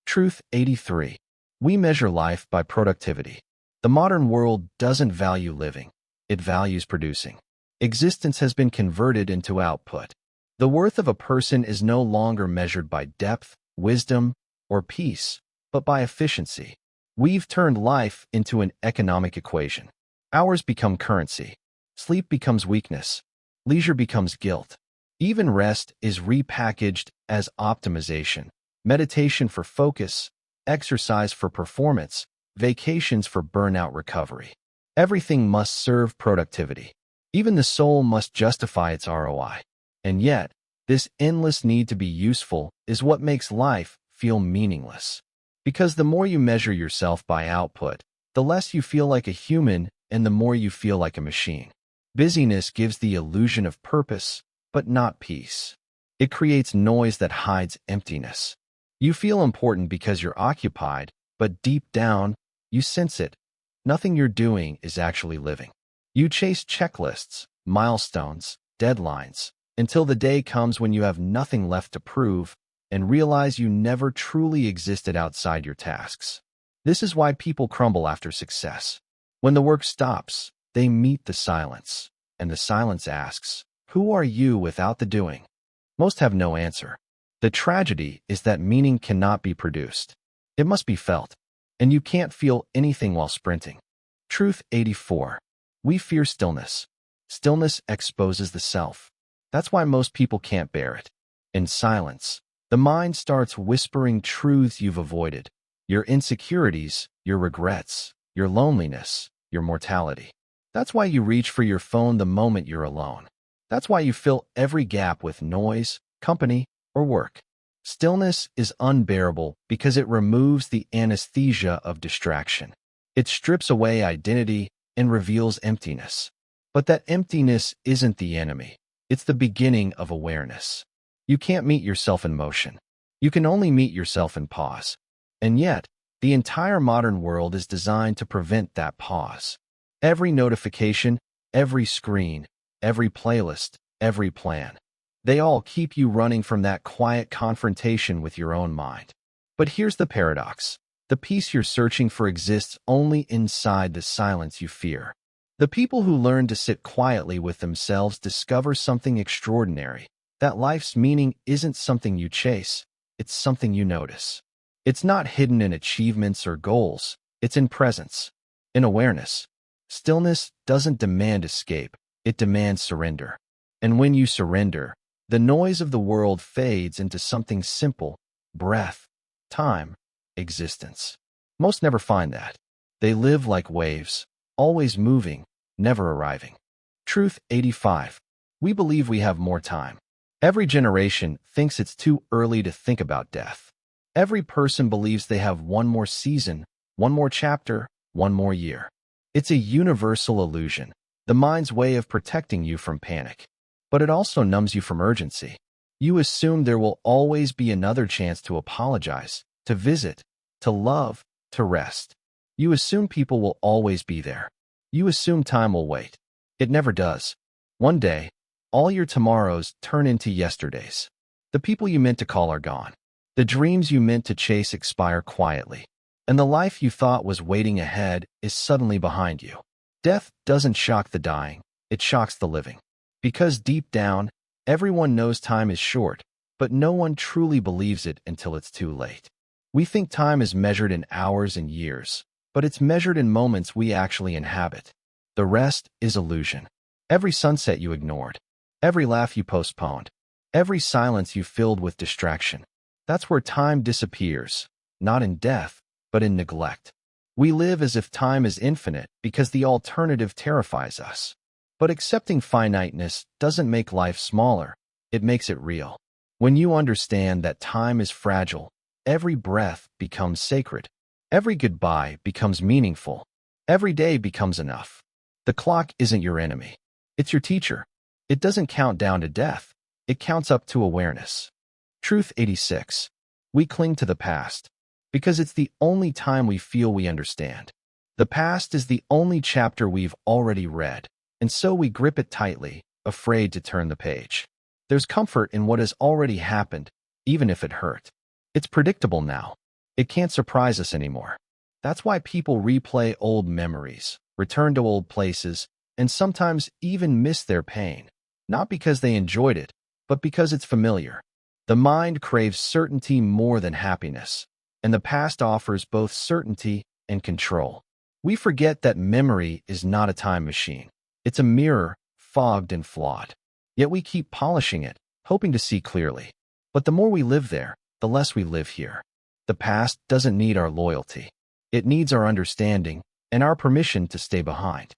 Speaker 1: Truth 83. We measure life by productivity. The modern world doesn't value living. It values producing. Existence has been converted into output. The worth of a person is no longer measured by depth, wisdom, or peace, but by efficiency. We've turned life into an economic equation. Hours become currency. Sleep becomes weakness. Leisure becomes guilt. Even rest is repackaged as optimization. Meditation for focus, exercise for performance, vacations for burnout recovery. Everything must serve productivity. Even the soul must justify its ROI. And yet, this endless need to be useful is what makes life feel meaningless. Because the more you measure yourself by output, the less you feel like a human and the more you feel like a machine. Busyness gives the illusion of purpose, but not peace. It creates noise that hides emptiness. You feel important because you're occupied, but deep down, you sense it. Nothing you're doing is actually living. You chase checklists, milestones, deadlines, until the day comes when you have nothing left to prove and realize you never truly existed outside your tasks. This is why people crumble after success. When the work stops, they meet the silence, and the silence asks, "Who are you without the doing?" Most have no answer. The tragedy is that meaning cannot be produced. It must be felt, and you can't feel anything while sprinting. Truth 84. We fear stillness. Stillness exposes the self. That's why most people can't bear it. In silence, the mind starts whispering truths you've avoided. Your insecurities, your regrets, your loneliness, your mortality. That's why you reach for your phone the moment you're alone. That's why you fill every gap with noise, company, or work. Stillness is unbearable because it removes the anesthesia of distraction. It strips away identity and reveals emptiness. But that emptiness isn't the enemy. It's the beginning of awareness. You can't meet yourself in motion. You can only meet yourself in pause. And yet, the entire modern world is designed to prevent that pause. Every notification, every screen, every playlist, every plan. They all keep you running from that quiet confrontation with your own mind. But here's the paradox. The peace you're searching for exists only inside the silence you fear. The people who learn to sit quietly with themselves discover something extraordinary. That life's meaning isn't something you chase, it's something you notice. It's not hidden in achievements or goals, it's in presence, in awareness. Stillness doesn't demand escape, it demands surrender. And when you surrender, the noise of the world fades into something simple: breath, time, existence. Most never find that. They live like waves, always moving, never arriving. Truth 85. We believe we have more time. Every generation thinks it's too early to think about death. Every person believes they have one more season, one more chapter, one more year. It's a universal illusion, the mind's way of protecting you from panic. But it also numbs you from urgency. You assume there will always be another chance to apologize, to visit, to love, to rest. You assume people will always be there. You assume time will wait. It never does. One day, all your tomorrows turn into yesterdays. The people you meant to call are gone. The dreams you meant to chase expire quietly. And the life you thought was waiting ahead is suddenly behind you. Death doesn't shock the dying, it shocks the living. Because deep down, everyone knows time is short, but no one truly believes it until it's too late. We think time is measured in hours and years, but it's measured in moments we actually inhabit. The rest is illusion. Every sunset you ignored, every laugh you postponed, every silence you filled with distraction. That's where time disappears, not in death, but in neglect. We live as if time is infinite because the alternative terrifies us. But accepting finiteness doesn't make life smaller, it makes it real. When you understand that time is fragile, every breath becomes sacred. Every goodbye becomes meaningful. Every day becomes enough. The clock isn't your enemy. It's your teacher. It doesn't count down to death. It counts up to awareness. Truth 86. We cling to the past because it's the only time we feel we understand. The past is the only chapter we've already read, and so we grip it tightly, afraid to turn the page. There's comfort in what has already happened, even if it hurt. It's predictable now. It can't surprise us anymore. That's why people replay old memories, return to old places, and sometimes even miss their pain. Not because they enjoyed it, but because it's familiar. The mind craves certainty more than happiness, and the past offers both certainty and control. We forget that memory is not a time machine. It's a mirror, fogged and flawed. Yet we keep polishing it, hoping to see clearly. But the more we live there, the less we live here. The past doesn't need our loyalty. It needs our understanding and our permission to stay behind.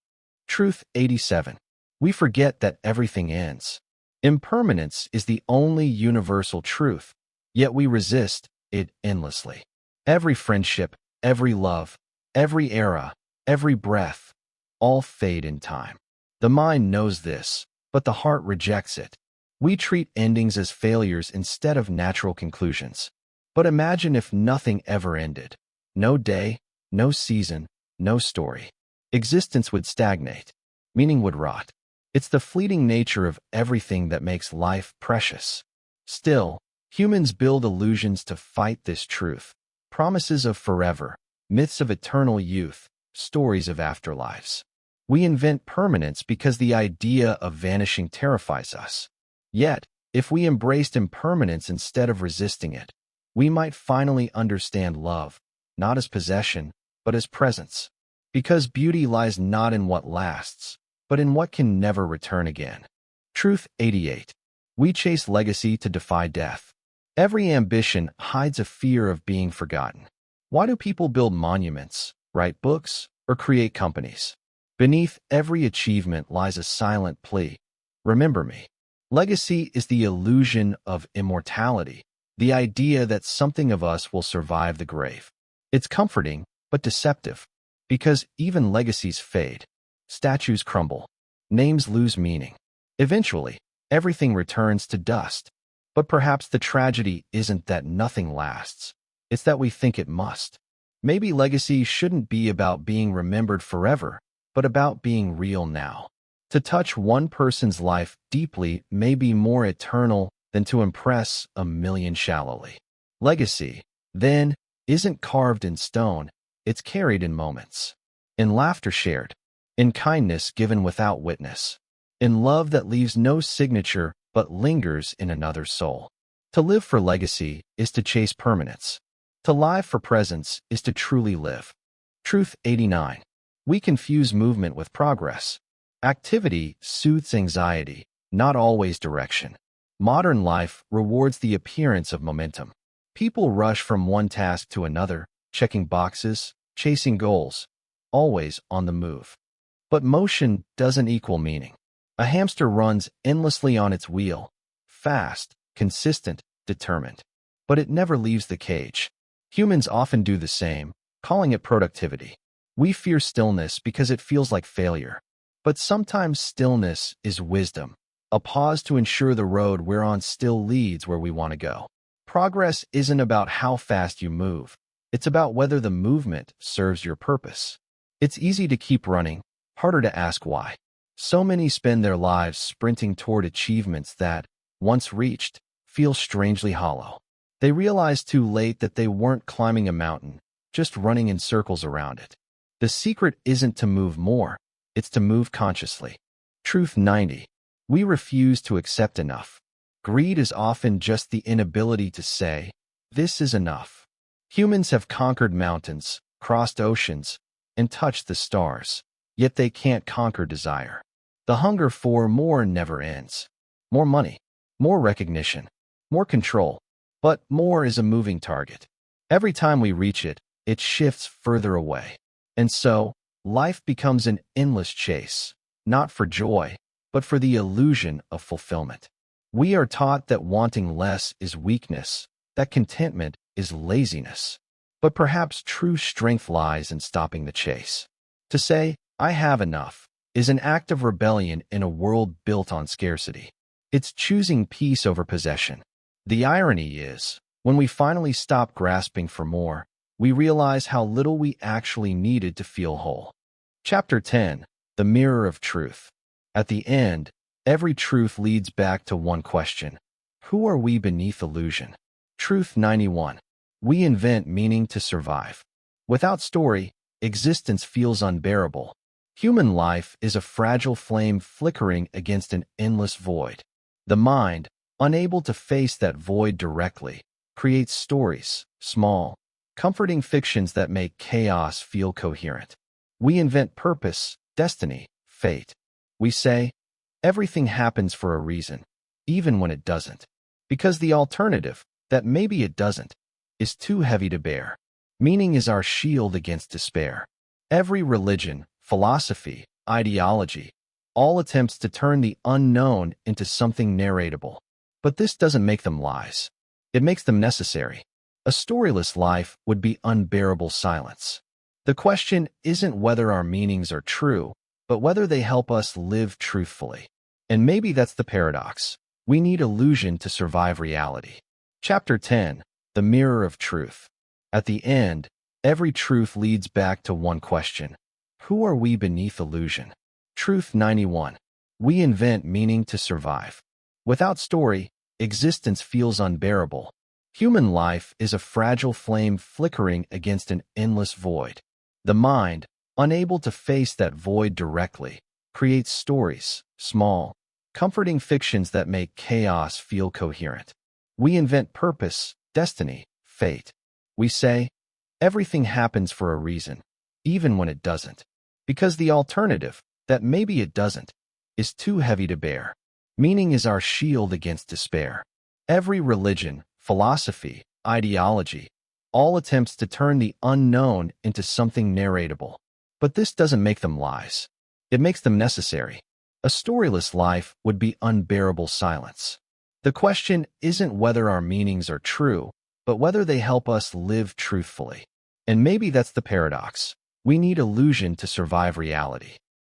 Speaker 1: Truth 87. We forget that everything ends. Impermanence is the only universal truth, yet we resist it endlessly. Every friendship, every love, every era, every breath, all fade in time. The mind knows this, but the heart rejects it. We treat endings as failures instead of natural conclusions. But imagine if nothing ever ended. No day, no season, no story. Existence would stagnate. Meaning would rot. It's the fleeting nature of everything that makes life precious. Still, humans build illusions to fight this truth. Promises of forever, myths of eternal youth, stories of afterlives. We invent permanence because the idea of vanishing terrifies us. Yet, if we embraced impermanence instead of resisting it, we might finally understand love, not as possession, but as presence. Because beauty lies not in what lasts, but in what can never return again. Truth 88. We chase legacy to defy death. Every ambition hides a fear of being forgotten. Why do people build monuments, write books, or create companies? Beneath every achievement lies a silent plea. Remember me. Legacy is the illusion of immortality, the idea that something of us will survive the grave. It's comforting, but deceptive, because even legacies fade. Statues crumble. Names lose meaning. Eventually, everything returns to dust. But perhaps the tragedy isn't that nothing lasts. It's that we think it must. Maybe legacy shouldn't be about being remembered forever, but about being real now. To touch one person's life deeply may be more eternal than to impress a million shallowly. Legacy, then, isn't carved in stone, it's carried in moments. In laughter shared, in kindness given without witness, in love that leaves no signature but lingers in another's soul. To live for legacy is to chase permanence. To live for presence is to truly live. Truth 89. We confuse movement with progress. Activity soothes anxiety, not always direction. Modern life rewards the appearance of momentum. People rush from one task to another, checking boxes, chasing goals, always on the move. But motion doesn't equal meaning. A hamster runs endlessly on its wheel, fast, consistent, determined. But it never leaves the cage. Humans often do the same, calling it productivity. We fear stillness because it feels like failure. But sometimes stillness is wisdom, a pause to ensure the road we're on still leads where we want to go. Progress isn't about how fast you move. It's about whether the movement serves your purpose. It's easy to keep running, harder to ask why. So many spend their lives sprinting toward achievements that, once reached, feel strangely hollow. They realize too late that they weren't climbing a mountain, just running in circles around it. The secret isn't to move more, it's to move consciously. Truth 90. We refuse to accept enough. Greed is often just the inability to say, "This is enough." Humans have conquered mountains, crossed oceans, and touched the stars, yet they can't conquer desire. The hunger for more never ends. More money, more recognition, more control, but more is a moving target. Every time we reach it, it shifts further away. And so, life becomes an endless chase, not for joy, but for the illusion of fulfillment. We are taught that wanting less is weakness, that contentment is laziness. But perhaps true strength lies in stopping the chase. To say, "I have enough," is an act of rebellion in a world built on scarcity. It's choosing peace over possession. The irony is, when we finally stop grasping for more, we realize how little we actually needed to feel whole. Chapter 10. The Mirror of Truth. At the end, every truth leads back to one question. Who are we beneath illusion? Truth 91. We invent meaning to survive. Without story, existence feels unbearable. Human life is a fragile flame flickering against an endless void. The mind, unable to face that void directly, creates stories, small, comforting fictions that make chaos feel coherent. We invent purpose, destiny, fate. We say, everything happens for a reason, even when it doesn't. Because the alternative, that maybe it doesn't, is too heavy to bear. Meaning is our shield against despair. Every religion, philosophy, ideology, all attempts to turn the unknown into something narratable. But this doesn't make them lies. It makes them necessary. A storyless life would be unbearable silence. The question isn't whether our meanings are true, but whether they help us live truthfully. And maybe that's the paradox. We need illusion to survive reality. Chapter 10. The Mirror of Truth. At the end, every truth leads back to one question. Who are we beneath illusion? Truth 91. We invent meaning to survive. Without story, existence feels unbearable. Human life is a fragile flame flickering against an endless void. The mind, unable to face that void directly, creates stories, small, comforting fictions that make chaos feel coherent. We invent purpose, destiny, fate. We say, everything happens for a reason, even when it doesn't. Because the alternative, that maybe it doesn't, is too heavy to bear. Meaning is our shield against despair. Every religion, philosophy, ideology, all attempts to turn the unknown into something narratable. But this doesn't make them lies. It makes them necessary. A storyless life would be unbearable silence. The question isn't whether our meanings are true, but whether they help us live truthfully. And maybe that's the paradox. We need illusion to survive reality.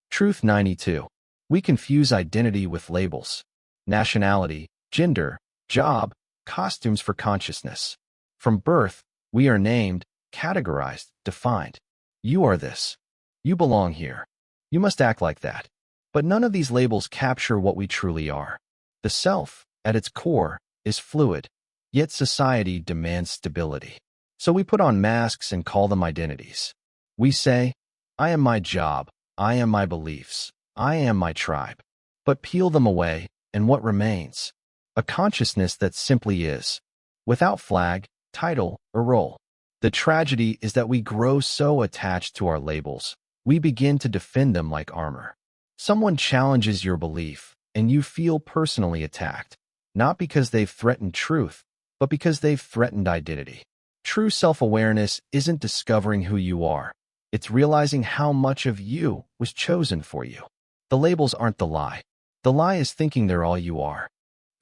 Speaker 1: Truth 92. We confuse identity with labels. Nationality, gender, job, costumes for consciousness. From birth, we are named, categorized, defined. You are this. You belong here. You must act like that. But none of these labels capture what we truly are. The self, at its core, is fluid, yet society demands stability. So we put on masks and call them identities. We say, I am my job, I am my beliefs, I am my tribe. But peel them away, and what remains? A consciousness that simply is, without flag, title, or role. The tragedy is that we grow so attached to our labels, we begin to defend them like armor. Someone challenges your belief, and you feel personally attacked, not because they've threatened truth, but because they've threatened identity. True self-awareness isn't discovering who you are. It's realizing how much of you was chosen for you. The labels aren't the lie. The lie is thinking they're all you are.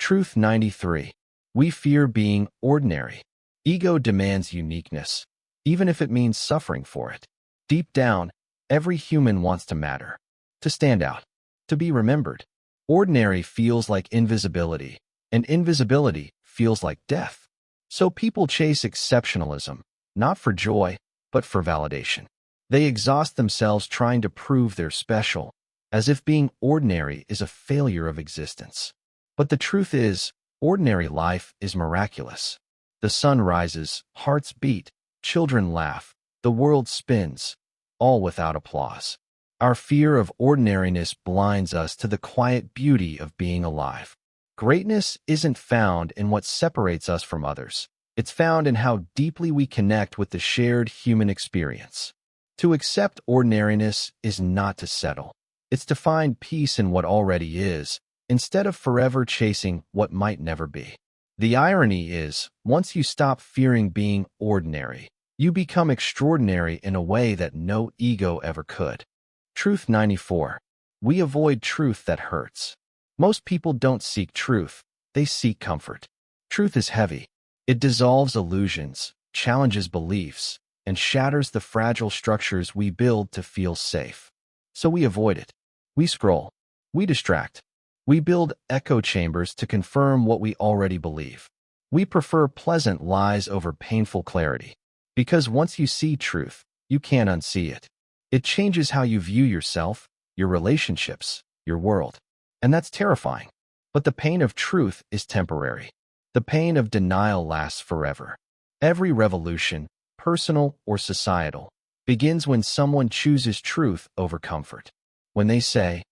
Speaker 1: Truth 93. We fear being ordinary. Ego demands uniqueness, even if it means suffering for it. Deep down, every human wants to matter, to stand out, to be remembered. Ordinary feels like invisibility, and invisibility feels like death. So people chase exceptionalism, not for joy, but for validation. They exhaust themselves trying to prove they're special, as if being ordinary is a failure of existence. But the truth is, ordinary life is miraculous. The sun rises, hearts beat, children laugh, the world spins, all without applause. Our fear of ordinariness blinds us to the quiet beauty of being alive. Greatness isn't found in what separates us from others. It's found in how deeply we connect with the shared human experience. To accept ordinariness is not to settle. It's to find peace in what already is, instead of forever chasing what might never be. The irony is, once you stop fearing being ordinary, you become extraordinary in a way that no ego ever could. Truth 94. We avoid truth that hurts. Most people don't seek truth, they seek comfort. Truth is heavy. It dissolves illusions, challenges beliefs, and shatters the fragile structures we build to feel safe. So we avoid it. We scroll. We distract. We build echo chambers to confirm what we already believe. We prefer pleasant lies over painful clarity. Because once you see truth, you can't unsee it. It changes how you view yourself, your relationships, your world. And that's terrifying. But the pain of truth is temporary. The pain of denial lasts forever. Every revolution, personal or societal, begins when someone chooses truth over comfort. When they say,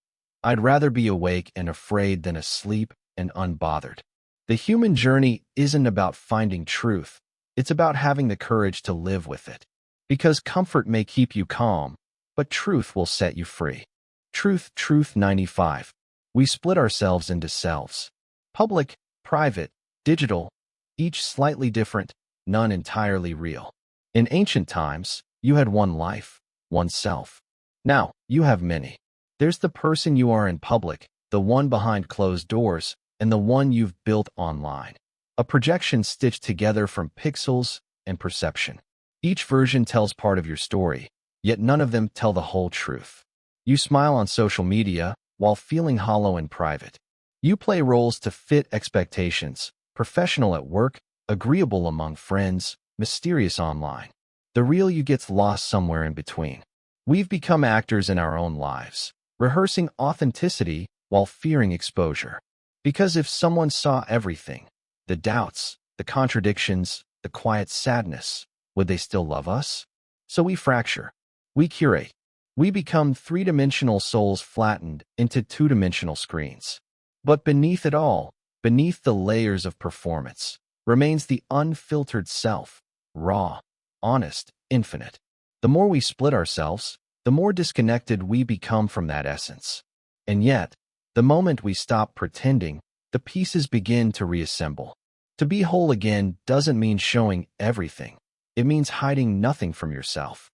Speaker 1: "I'd rather be awake and afraid than asleep and unbothered." The human journey isn't about finding truth. It's about having the courage to live with it. Because comfort may keep you calm, but truth will set you free. Truth 95. We split ourselves into selves. Public, private, digital, each slightly different, none entirely real. In ancient times, you had one life, one self. Now, you have many. There's the person you are in public, the one behind closed doors, and the one you've built online. A projection stitched together from pixels and perception. Each version tells part of your story, yet none of them tell the whole truth. You smile on social media while feeling hollow in private. You play roles to fit expectations, professional at work, agreeable among friends, mysterious online. The real you gets lost somewhere in between. We've become actors in our own lives, rehearsing authenticity while fearing exposure. Because if someone saw everything, the doubts, the contradictions, the quiet sadness, would they still love us? So we fracture. We curate. We become three-dimensional souls flattened into two-dimensional screens. But beneath it all, beneath the layers of performance, remains the unfiltered self, raw, honest, infinite. The more we split ourselves, the more disconnected we become from that essence. And yet, the moment we stop pretending, the pieces begin to reassemble. To be whole again doesn't mean showing everything. It means hiding nothing from yourself.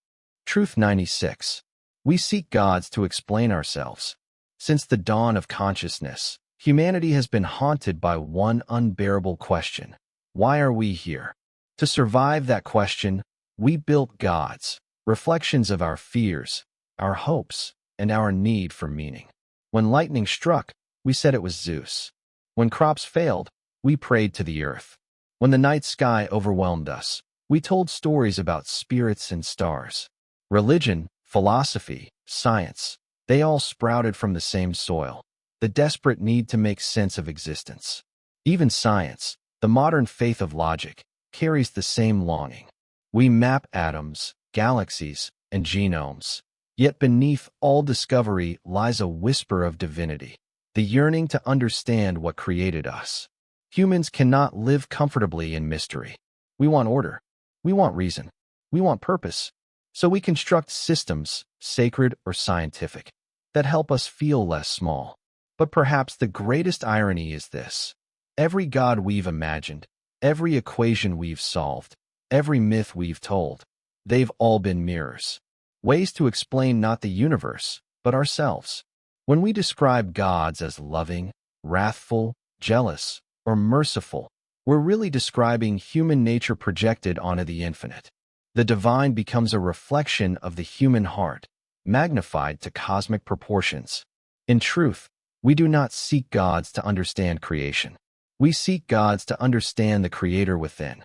Speaker 1: Truth 96. We seek gods to explain ourselves. Since the dawn of consciousness, humanity has been haunted by one unbearable question. Why are we here? To survive that question, we built gods, reflections of our fears, our hopes, and our need for meaning. When lightning struck, we said it was Zeus. When crops failed, we prayed to the earth. When the night sky overwhelmed us, we told stories about spirits and stars. Religion, philosophy, science, they all sprouted from the same soil, the desperate need to make sense of existence. Even science, the modern faith of logic, carries the same longing. We map atoms, galaxies, and genomes. Yet beneath all discovery lies a whisper of divinity, the yearning to understand what created us. Humans cannot live comfortably in mystery. We want order. We want reason. We want purpose. So we construct systems, sacred or scientific, that help us feel less small. But perhaps the greatest irony is this. Every god we've imagined, every equation we've solved, every myth we've told, they've all been mirrors. Ways to explain not the universe, but ourselves. When we describe gods as loving, wrathful, jealous, or merciful, we're really describing human nature projected onto the infinite. The divine becomes a reflection of the human heart, magnified to cosmic proportions. In truth, we do not seek gods to understand creation. We seek gods to understand the Creator within.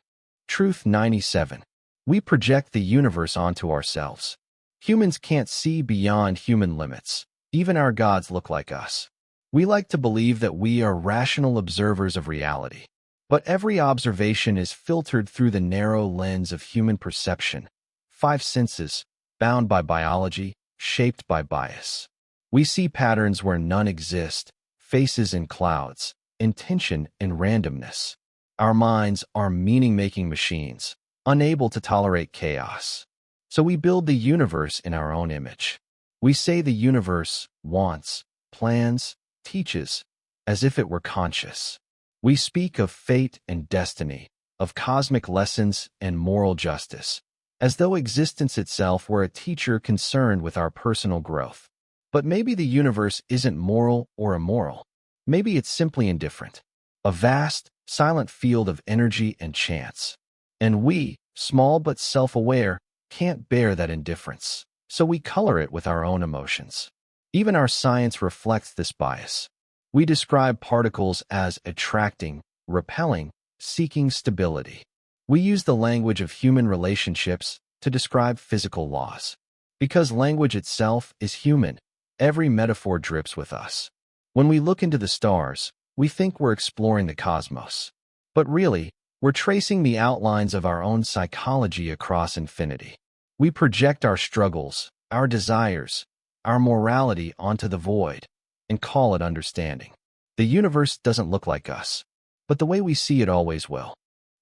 Speaker 1: Truth 97. We project the universe onto ourselves. Humans can't see beyond human limits. Even our gods look like us. We like to believe that we are rational observers of reality. But every observation is filtered through the narrow lens of human perception. 5 senses, bound by biology, shaped by bias. We see patterns where none exist, faces in clouds, intention in randomness. Our minds are meaning-making machines, unable to tolerate chaos. So we build the universe in our own image. We say the universe wants, plans, teaches, as if it were conscious. We speak of fate and destiny, of cosmic lessons and moral justice, as though existence itself were a teacher concerned with our personal growth. But maybe the universe isn't moral or immoral. Maybe it's simply indifferent. A vast, silent field of energy and chance. And we, small but self-aware, can't bear that indifference. So we color it with our own emotions. Even our science reflects this bias. We describe particles as attracting, repelling, seeking stability. We use the language of human relationships to describe physical laws. Because language itself is human, every metaphor drips with us. When we look into the stars, we think we're exploring the cosmos. But really, we're tracing the outlines of our own psychology across infinity. We project our struggles, our desires, our morality onto the void, and call it understanding. The universe doesn't look like us, but the way we see it always will.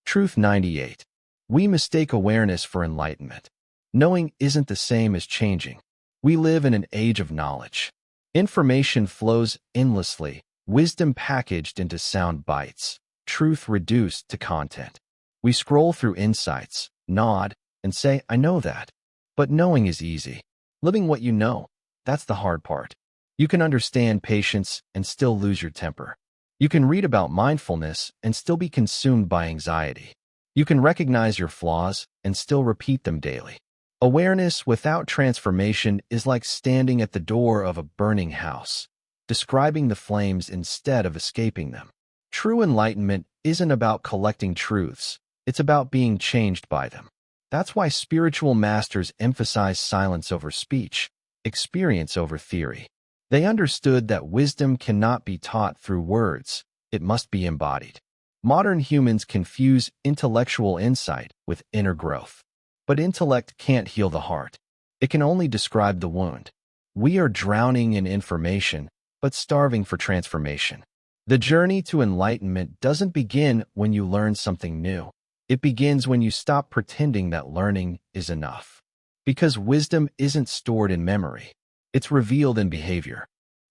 Speaker 1: Truth 98. We mistake awareness for enlightenment. Knowing isn't the same as changing. We live in an age of knowledge. Information flows endlessly, wisdom packaged into sound bites, truth reduced to content. We scroll through insights, nod, and say, I know that. But knowing is easy. Living what you know, that's the hard part. You can understand patience and still lose your temper. You can read about mindfulness and still be consumed by anxiety. You can recognize your flaws and still repeat them daily. Awareness without transformation is like standing at the door of a burning house, describing the flames instead of escaping them. True enlightenment isn't about collecting truths, it's about being changed by them. That's why spiritual masters emphasize silence over speech, experience over theory. They understood that wisdom cannot be taught through words, it must be embodied. Modern humans confuse intellectual insight with inner growth. But intellect can't heal the heart. It can only describe the wound. We are drowning in information, but starving for transformation. The journey to enlightenment doesn't begin when you learn something new. It begins when you stop pretending that learning is enough. Because wisdom isn't stored in memory. It's revealed in behavior.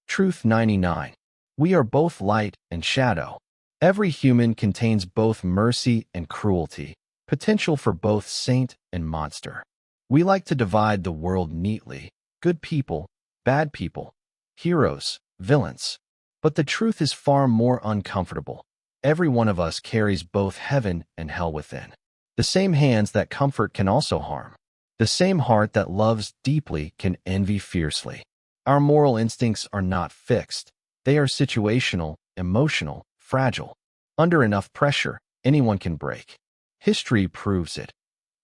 Speaker 1: Truth 99. We are both light and shadow. Every human contains both mercy and cruelty, potential for both saint and monster. We like to divide the world neatly, good people, bad people, heroes, villains. But the truth is far more uncomfortable. Every one of us carries both heaven and hell within. The same hands that comfort can also harm. The same heart that loves deeply can envy fiercely. Our moral instincts are not fixed. They are situational, emotional, fragile. Under enough pressure, anyone can break. History proves it.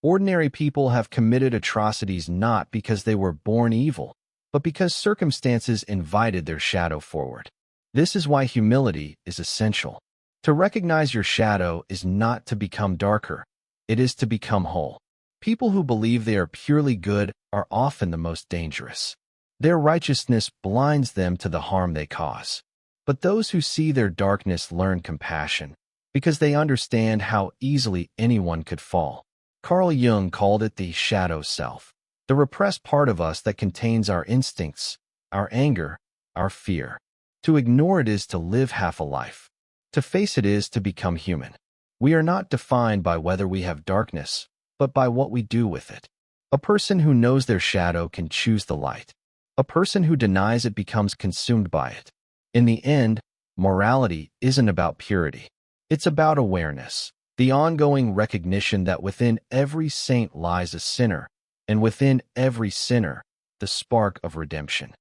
Speaker 1: Ordinary people have committed atrocities not because they were born evil, but because circumstances invited their shadow forward. This is why humility is essential. To recognize your shadow is not to become darker. It is to become whole. People who believe they are purely good are often the most dangerous. Their righteousness blinds them to the harm they cause. But those who see their darkness learn compassion, because they understand how easily anyone could fall. Carl Jung called it the shadow self, the repressed part of us that contains our instincts, our anger, our fear. To ignore it is to live half a life. To face it is to become human. We are not defined by whether we have darkness, but by what we do with it. A person who knows their shadow can choose the light. A person who denies it becomes consumed by it. In the end, morality isn't about purity. It's about awareness, the ongoing recognition that within every saint lies a sinner, and within every sinner, the spark of redemption.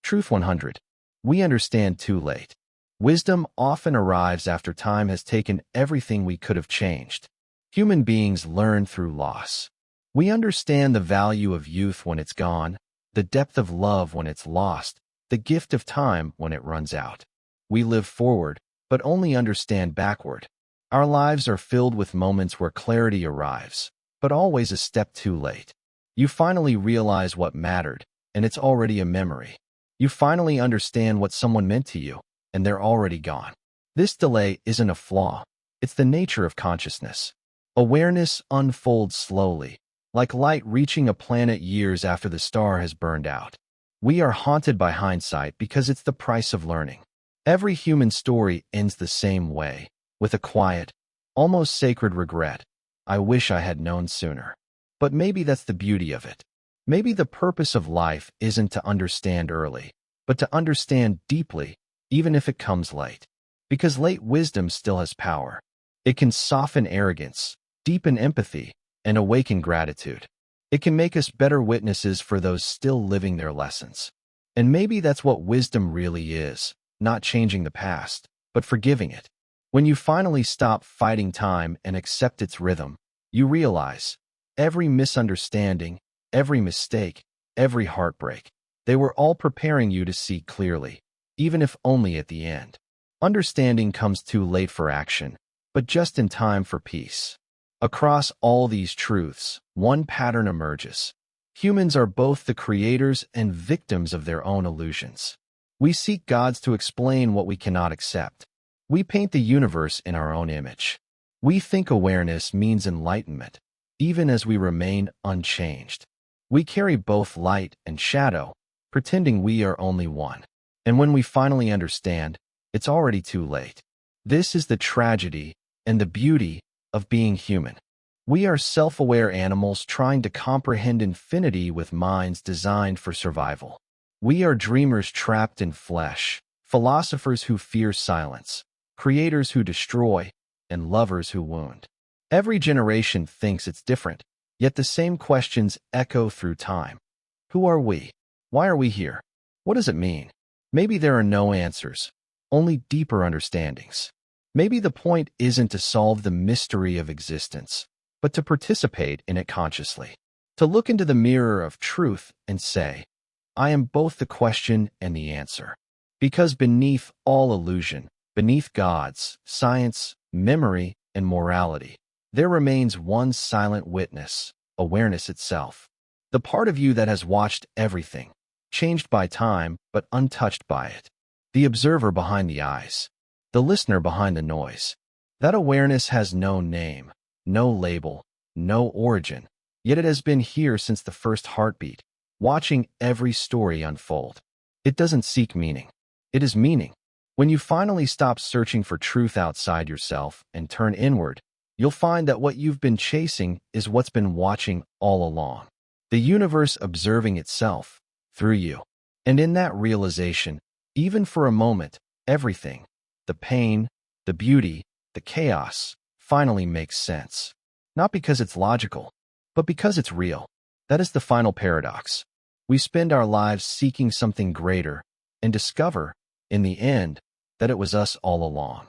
Speaker 1: Truth 100. We understand too late. Wisdom often arrives after time has taken everything we could have changed. Human beings learn through loss. We understand the value of youth when it's gone, the depth of love when it's lost, the gift of time when it runs out. We live forward, but only understand backward. Our lives are filled with moments where clarity arrives, but always a step too late. You finally realize what mattered, and it's already a memory. You finally understand what someone meant to you, and they're already gone. This delay isn't a flaw. It's the nature of consciousness. Awareness unfolds slowly, like light reaching a planet years after the star has burned out. We are haunted by hindsight because it's the price of learning. Every human story ends the same way, with a quiet, almost sacred regret. I wish I had known sooner. But maybe that's the beauty of it. Maybe the purpose of life isn't to understand early, but to understand deeply, even if it comes late. Because late wisdom still has power. It can soften arrogance, deepen empathy, and awaken gratitude. It can make us better witnesses for those still living their lessons. And maybe that's what wisdom really is, not changing the past, but forgiving it. When you finally stop fighting time and accept its rhythm, you realize every misunderstanding, every mistake, every heartbreak, they were all preparing you to see clearly, even if only at the end. Understanding comes too late for action, but just in time for peace. Across all these truths, one pattern emerges. Humans are both the creators and victims of their own illusions. We seek gods to explain what we cannot accept. We paint the universe in our own image. We think awareness means enlightenment, even as we remain unchanged. We carry both light and shadow, pretending we are only one. And when we finally understand, it's already too late. This is the tragedy and the beauty of being human. We are self-aware animals trying to comprehend infinity with minds designed for survival. We are dreamers trapped in flesh, philosophers who fear silence, creators who destroy, and lovers who wound. Every generation thinks it's different, yet the same questions echo through time. Who are we? Why are we here? What does it mean? Maybe there are no answers, only deeper understandings. Maybe the point isn't to solve the mystery of existence, but to participate in it consciously. To look into the mirror of truth and say, I am both the question and the answer. Because beneath all illusion, beneath gods, science, memory, and morality, there remains one silent witness, awareness itself. The part of you that has watched everything, changed by time but untouched by it. The observer behind the eyes, the listener behind the noise. That awareness has no name, no label, no origin, yet it has been here since the first heartbeat, watching every story unfold. It doesn't seek meaning. It is meaning. When you finally stop searching for truth outside yourself and turn inward, you'll find that what you've been chasing is what's been watching all along. The universe observing itself through you. And in that realization, even for a moment, everything, the pain, the beauty, the chaos, finally makes sense. Not because it's logical, but because it's real. That is the final paradox. We spend our lives seeking something greater and discover, in the end, that it was us all along.